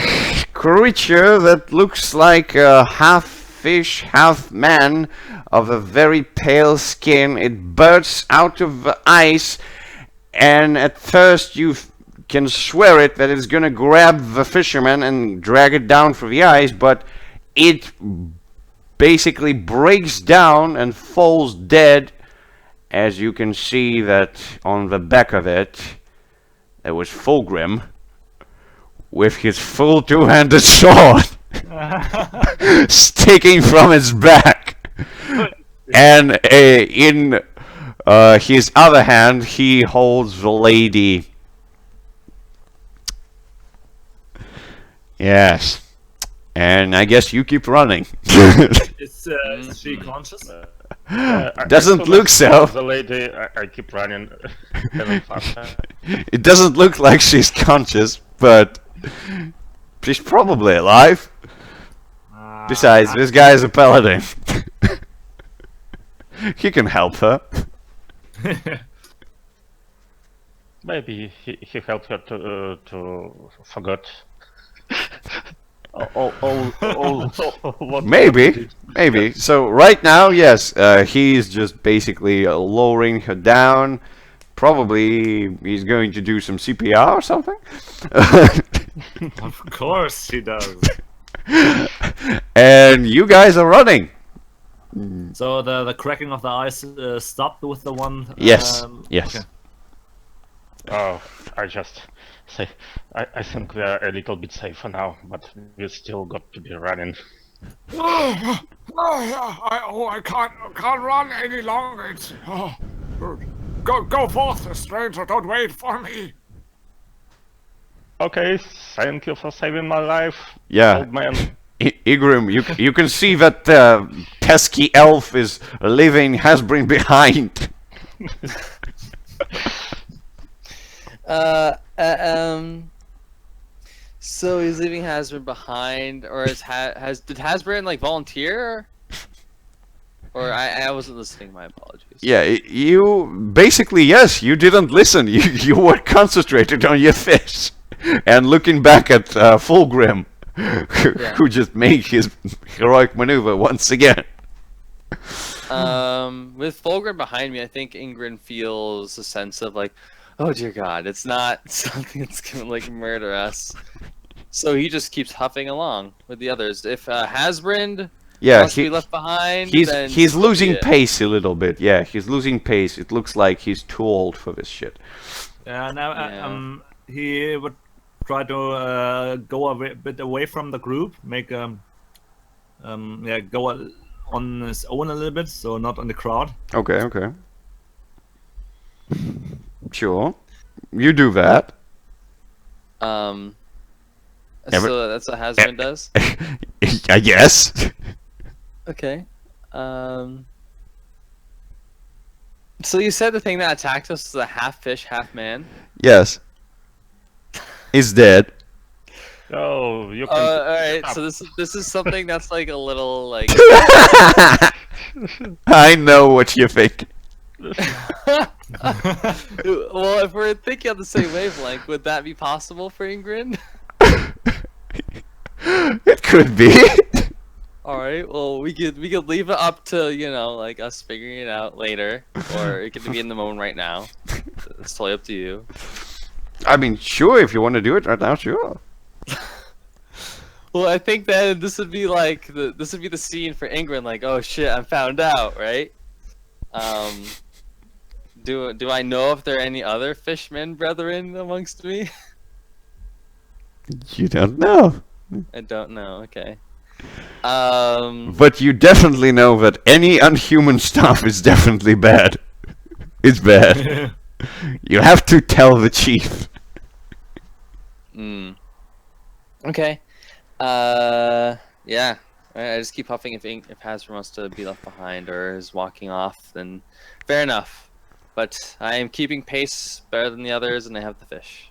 creature that looks like a half fish, half man of a very pale skin. It bursts out of the ice, and at first you can swear it that it's gonna grab the fisherman and drag it down through the ice, but it basically breaks down and falls dead, as you can see that on the back of it there was Fulgrim with his full two-handed sword sticking from his back, and in his other hand he holds the lady. Yes, and I guess you keep running.
Is she conscious?
Doesn't look so.
The lady, I keep running even faster.
It doesn't look like she's conscious, but she's probably alive. Besides, this guy is a paladin. He can help her.
Maybe he helped her to forget. What
Maybe. So right now, yes, he's just basically lowering her down. Probably he's going to do some CPR or something.
Of course he does.
And you guys are running.
So the cracking of the ice stopped with the one.
Yes. Yes.
Okay.
Oh, I just say I think we are a little bit safer now, but we still got to be running.
I can't run any longer. It's, go forth, stranger. Don't wait for me.
Okay, thank you for saving my life,
Yeah.
old man.
Igrim, you can see that pesky elf is leaving Hasbrin behind.
So he's leaving Hasbrin behind, or did Hasbrin like volunteer? Or I wasn't listening. My apologies.
Yeah, you basically, yes, you didn't listen. You were concentrated on your fish and looking back at Fulgrim, who just made his heroic maneuver once again.
With Fulgrim behind me, I think Ingrid feels a sense of like, oh dear God, it's not something that's gonna like murder us. So he just keeps huffing along with the others. If Hasbrin wants to be left behind, then
he's losing pace a little bit. Yeah, he's losing pace. It looks like he's too old for this shit.
Yeah. Now he would try to go a bit away from the group, make go on his own a little bit, so not on the crowd.
Okay. Sure. You do that.
So that's what Hasbrin does?
Yes.
Okay. So you said the thing that attacked us was a half fish, half man?
Yes. He's dead.
Oh, you can.
Alright, so this is something that's like a little like
I know what you think.
Well, if we're thinking on the same wavelength, would that be possible for Ingrid?
It could be.
Alright, well we could leave it up to, like us figuring it out later. Or it could be in the moment right now. It's totally up to you.
I mean, sure, if you want to do it right now, sure.
Well, I think that this would be like the scene for Ingrid, like, oh shit, I'm found out, right? Do I know if there are any other fishmen brethren amongst me?
You don't know.
I don't know. Okay.
But you definitely know that any unhuman stuff is definitely bad. It's bad. You have to tell the chief.
Okay. Yeah. I just keep huffing. If Hasbro wants to be left behind or is walking off, then fair enough. But I am keeping pace better than the others, and I have the fish.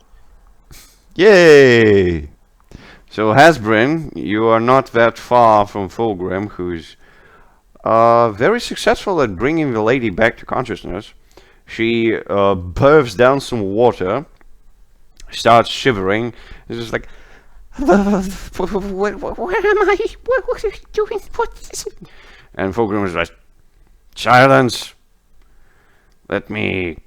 Yay! So Hasbrin, you are not that far from Fulgrim, who's very successful at bringing the lady back to consciousness. She burps down some water, starts shivering, is just like, where am I? What are you doing? What is it? And Fulgrim is like, silence! Let me...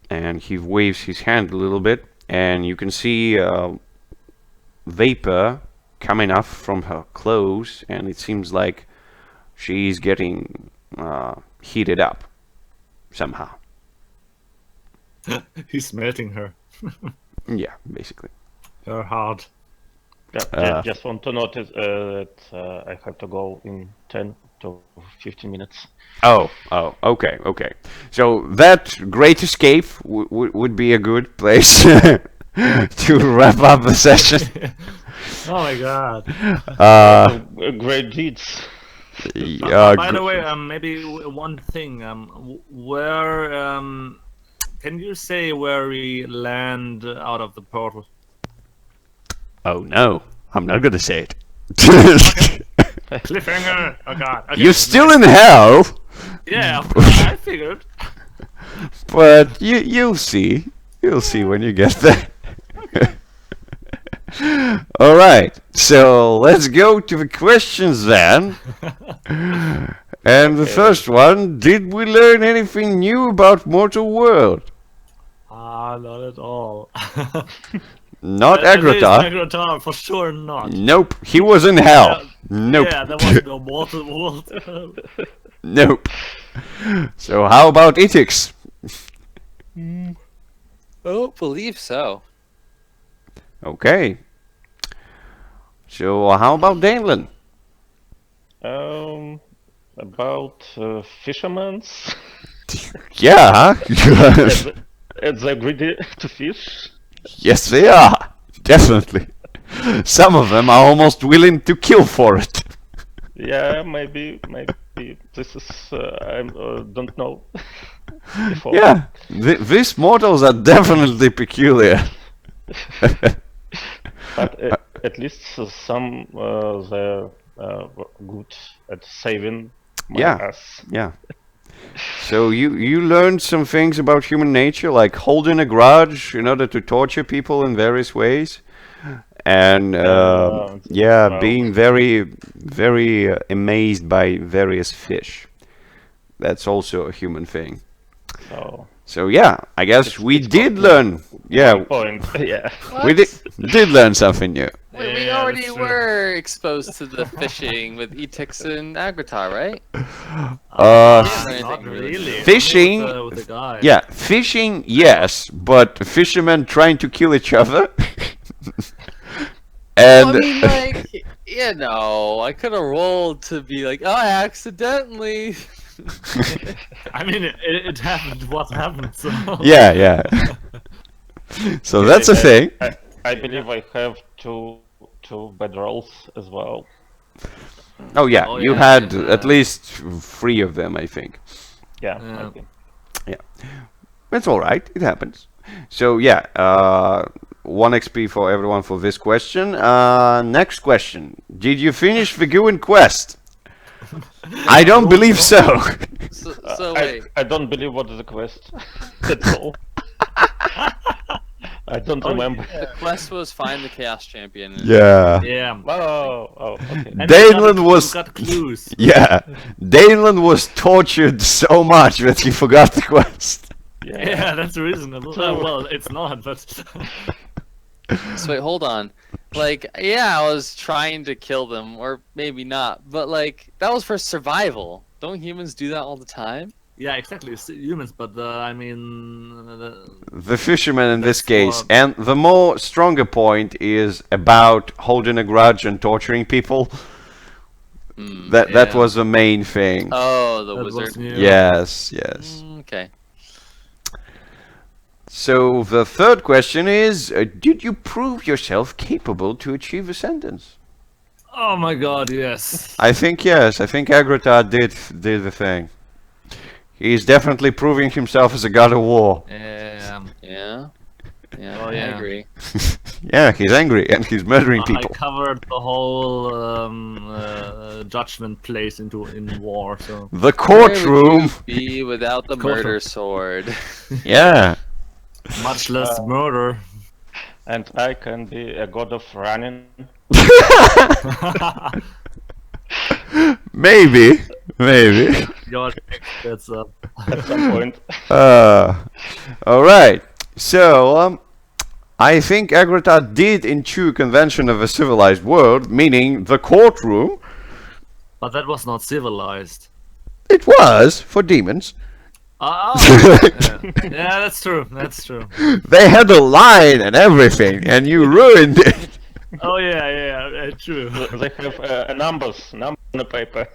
And he waves his hand a little bit, and you can see vapor coming up from her clothes, and it seems like she's getting heated up somehow.
He's melting her.
Yeah, basically.
Her heart.
Yeah, just want to notice that I have to go in 10 to 15 minutes.
Oh, okay, okay. So that great escape would be a good place to wrap up the session.
Oh my god.
Great deeds.
By the way, maybe one thing. Where can you say where we land out of the portal?
Oh no, I'm not gonna say it.
Cliffhanger. Oh god. Okay,
You're still in hell,
Yeah, I figured.
but you'll see. You'll see when you get there. All right, so let's go to the questions then. And the first one: did we learn anything new about Mortal World?
Not at all.
Not
At least
Agrotar.
Agrotar, for sure not.
Nope, he was in hell.
Yeah,
Nope.
Yeah, there was no Mortal World.
Nope. So how about Itix?
I don't believe so.
Okay. So how about Danlan?
About fishermen's.
Yeah.
It's greedy to fish.
Yes, they are. Definitely. Some of them are almost willing to kill for it.
Yeah, maybe this is I don't know. Before.
Yeah. These mortals are definitely peculiar.
But at least some they're good at saving my
Yeah.
ass.
Yeah. So you learned some things about human nature, like holding a grudge in order to torture people in various ways, and yeah,
well.
being very amazed by various fish. That's also a human thing. So yeah, I guess we did learn. Yeah,
Point. Yeah.
we did learn something new.
Wait, we
Yeah,
already
that's true.
were exposed to the fishing with Etix and Agrotar, right?
Not really.
Fishing-
With the guy.
Yeah, fishing, yes, but fishermen trying to kill each other. And
Well, I mean, like, you know, I could have rolled to be like, oh, I accidentally.
I mean, it happened. What happened? So.
yeah. So that's a thing.
I believe I have two bad rolls as well.
Oh yeah,
Oh,
you
yeah,
had
yeah.
at least 3 of them, I think.
Yeah.
Yeah.
Maybe.
It's all right. It happens. So yeah, 1 XP for everyone for this question. Next question: did you finish the Gwyn quest? I don't believe so.
So wait.
I don't believe what is the quest. That's all. I don't remember.
The quest was find the Chaos Champion. and-
Yeah.
Yeah.
Oh, okay.
And
Danlan
you
was-
got clues.
Yeah. Danlan was tortured so much that he forgot the quest.
Yeah, that's reasonable. Well, it's not, but
So wait, hold on. Like, yeah, I was trying to kill them, or maybe not, but like, that was for survival. Don't humans do that all the time?
yeah, exactly. It's humans, but I mean,
The fisherman in this
That's
case.
what-
And the more stronger point is about holding a grudge and torturing people. That
yeah.
was the main thing.
Oh, the
that was
wizard.
new.
Yes.
Okay.
So the third question is, did you prove yourself capable to achieve ascendance?
Oh my god, yes.
I think yes. I think Agrotar did the thing. He's definitely proving himself as a god of war.
Yeah.
Yeah. Yeah,
Oh,
I
yeah.
agree.
Yeah, he's angry and he's murdering
I
people.
covered the whole judgment place in war, so
The
Where would
courtroom.
you be without the
Courtroom.
murder sword?
Yeah.
much less murder.
And I can be a god of running.
Maybe.
Your that's up.
At some point.
All right. So, I think Agrotar did in true convention of a civilized world, meaning the courtroom.
But that was not civilized.
It was for demons.
Yeah, that's true. That's true.
They had a line and everything, and you ruined it.
Oh yeah, true.
They have numbers on the paper.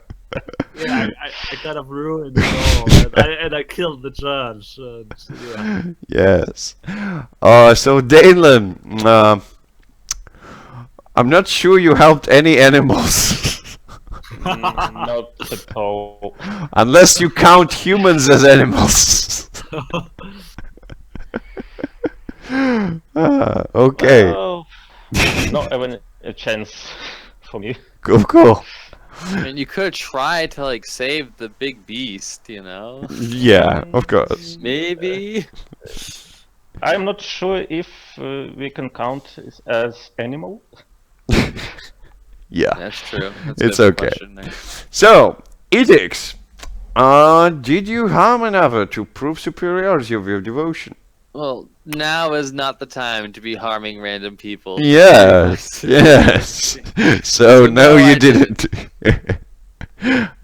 Yeah, I kind of ruined it all, and I killed the judge. Yeah.
Yes. So Danlan, I'm not sure you helped any animals.
Not at all.
Unless you count humans as animals. Okay.
Well, not even a chance for me.
Cool.
I mean, you could try to like save the big beast, you know?
Yeah, of course.
Maybe.
I'm not sure if we can count as animal.
Yeah.
That's true. That's
It's
a good
okay.
question there.
So, edicts. Did you harm another to prove superiority of your devotion?
Well, now is not the time to be harming random people.
Yes. Yes. So no,
No,
you
I
didn't.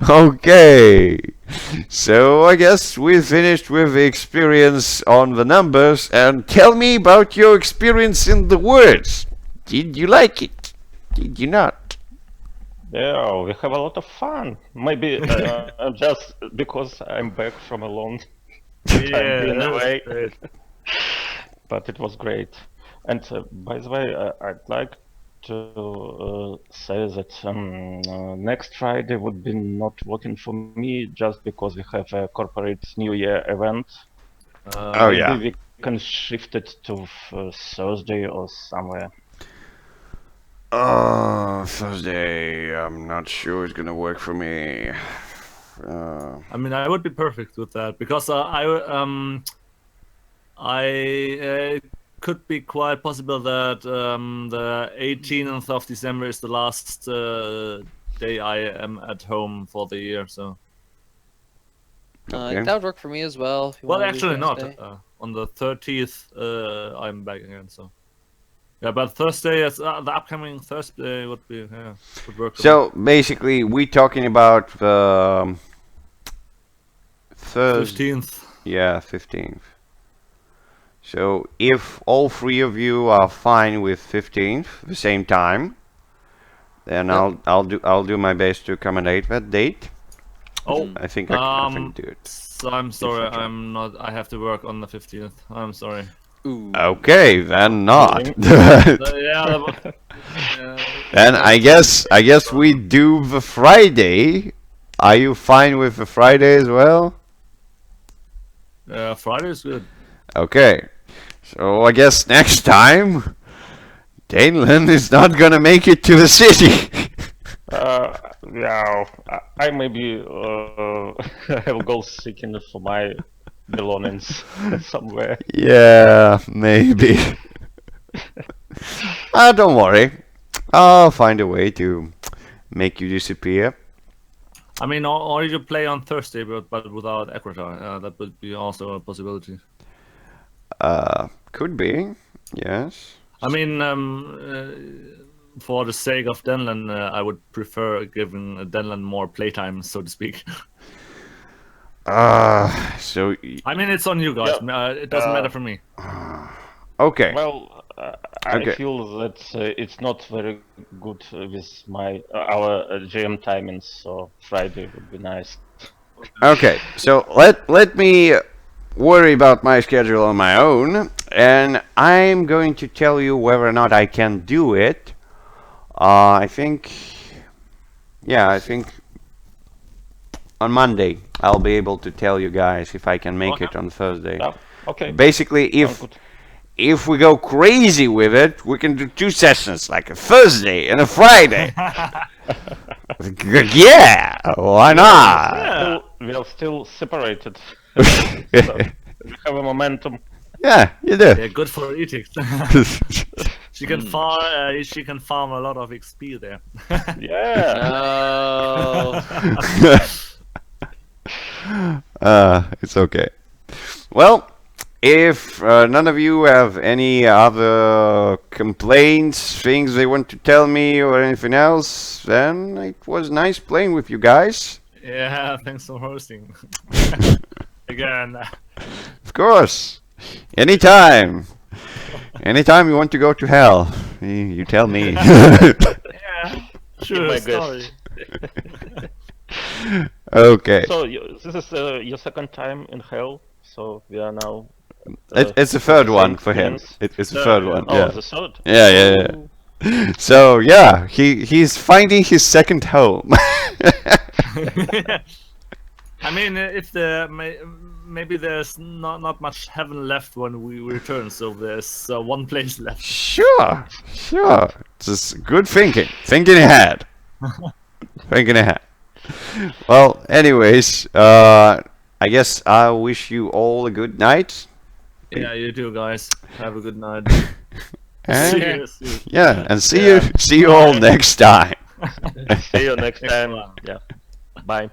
Okay. So I guess we finished with the experience on the numbers, and tell me about your experience in the words. Did you like it? Did you not?
Yeah, we have a lot of fun. Maybe just because I'm back from a long time being
that was
away.
great.
But it was great. And by the way, I'd like to say that next Friday would be not working for me just because we have a corporate New Year event.
Oh,
Maybe
yeah.
we can shift it to Thursday or somewhere.
Thursday. I'm not sure it's gonna work for me.
I mean, I would be perfect with that because I could be quite possible that the 18th of December is the last day I am at home for the year. So,
Okay.
That would work for me as well. If you
well,
wanna do
actually not.
Thursday.
On the 30th, I'm back again. So, yeah, but Thursday, the upcoming Thursday would would work. For me.
So basically, we talking about Thursday.
15th.
Yeah, 15th. So if all three of you are fine with 15th, the same time, then
Yep.
I'll do my best to accommodate that date.
Oh,
I think I can do it.
so I'm sorry,
I can.
I'm not. I have to work on the 15th. I'm sorry.
Ooh.
Okay, then not.
Yeah,
Then I guess we do the Friday. Are you fine with the Friday as well?
Friday is good.
Okay. So I guess next time Danlan is not gonna make it to the city.
Yeah, I maybe have go seeking for my belongings somewhere.
Yeah, maybe. Don't worry. I'll find a way to make you disappear.
I mean, or you play on Thursday, but without Equator. That would be also a possibility.
Could be. Yes.
I mean, for the sake of Danlan, I would prefer giving Danlan more playtime, so to speak.
So
I mean, it's on you guys.
Yeah.
It doesn't matter for me.
okay.
Well,
Okay.
I feel that it's not very good with our GM timings, so Friday would be nice.
Okay. So let me worry about my schedule on my own, and I'm going to tell you whether or not I can do it. I think on Monday I'll be able to tell you guys if I can make
Okay.
it on Thursday.
Yeah, okay.
Basically,
Sounds good.
if we go crazy with it, we can do 2 sessions, like a Thursday and a Friday. Yeah, why not?
We are still separated. So we have a momentum.
Yeah, you do.
Yeah, good for Edict. She can farm a lot of XP there.
Yeah.
No.
It's okay. Well, if none of you have any other complaints, things they want to tell me, or anything else, then it was nice playing with you guys.
Yeah, thanks for hosting. again.
Of course. Anytime. Anytime you want to go to hell, you tell me.
Yeah, sure.
my
Story.
Okay.
So this is your second time in hell. So we are now.
It's the third
the
one
same
for him.
demons.
It's the third one.
Oh,
Yeah.
the third.
Yeah, yeah, yeah. So yeah, he's finding his second home.
I mean, if maybe there's not much heaven left when we return, so there's one place left.
Sure, sure. Just good thinking. Thinking ahead. Thinking ahead. Well, anyways, I guess I wish you all a good night.
Yeah, you too, guys. Have a good night.
And,
See you.
yeah, and see you all next time.
See you next time. Yeah. Bye.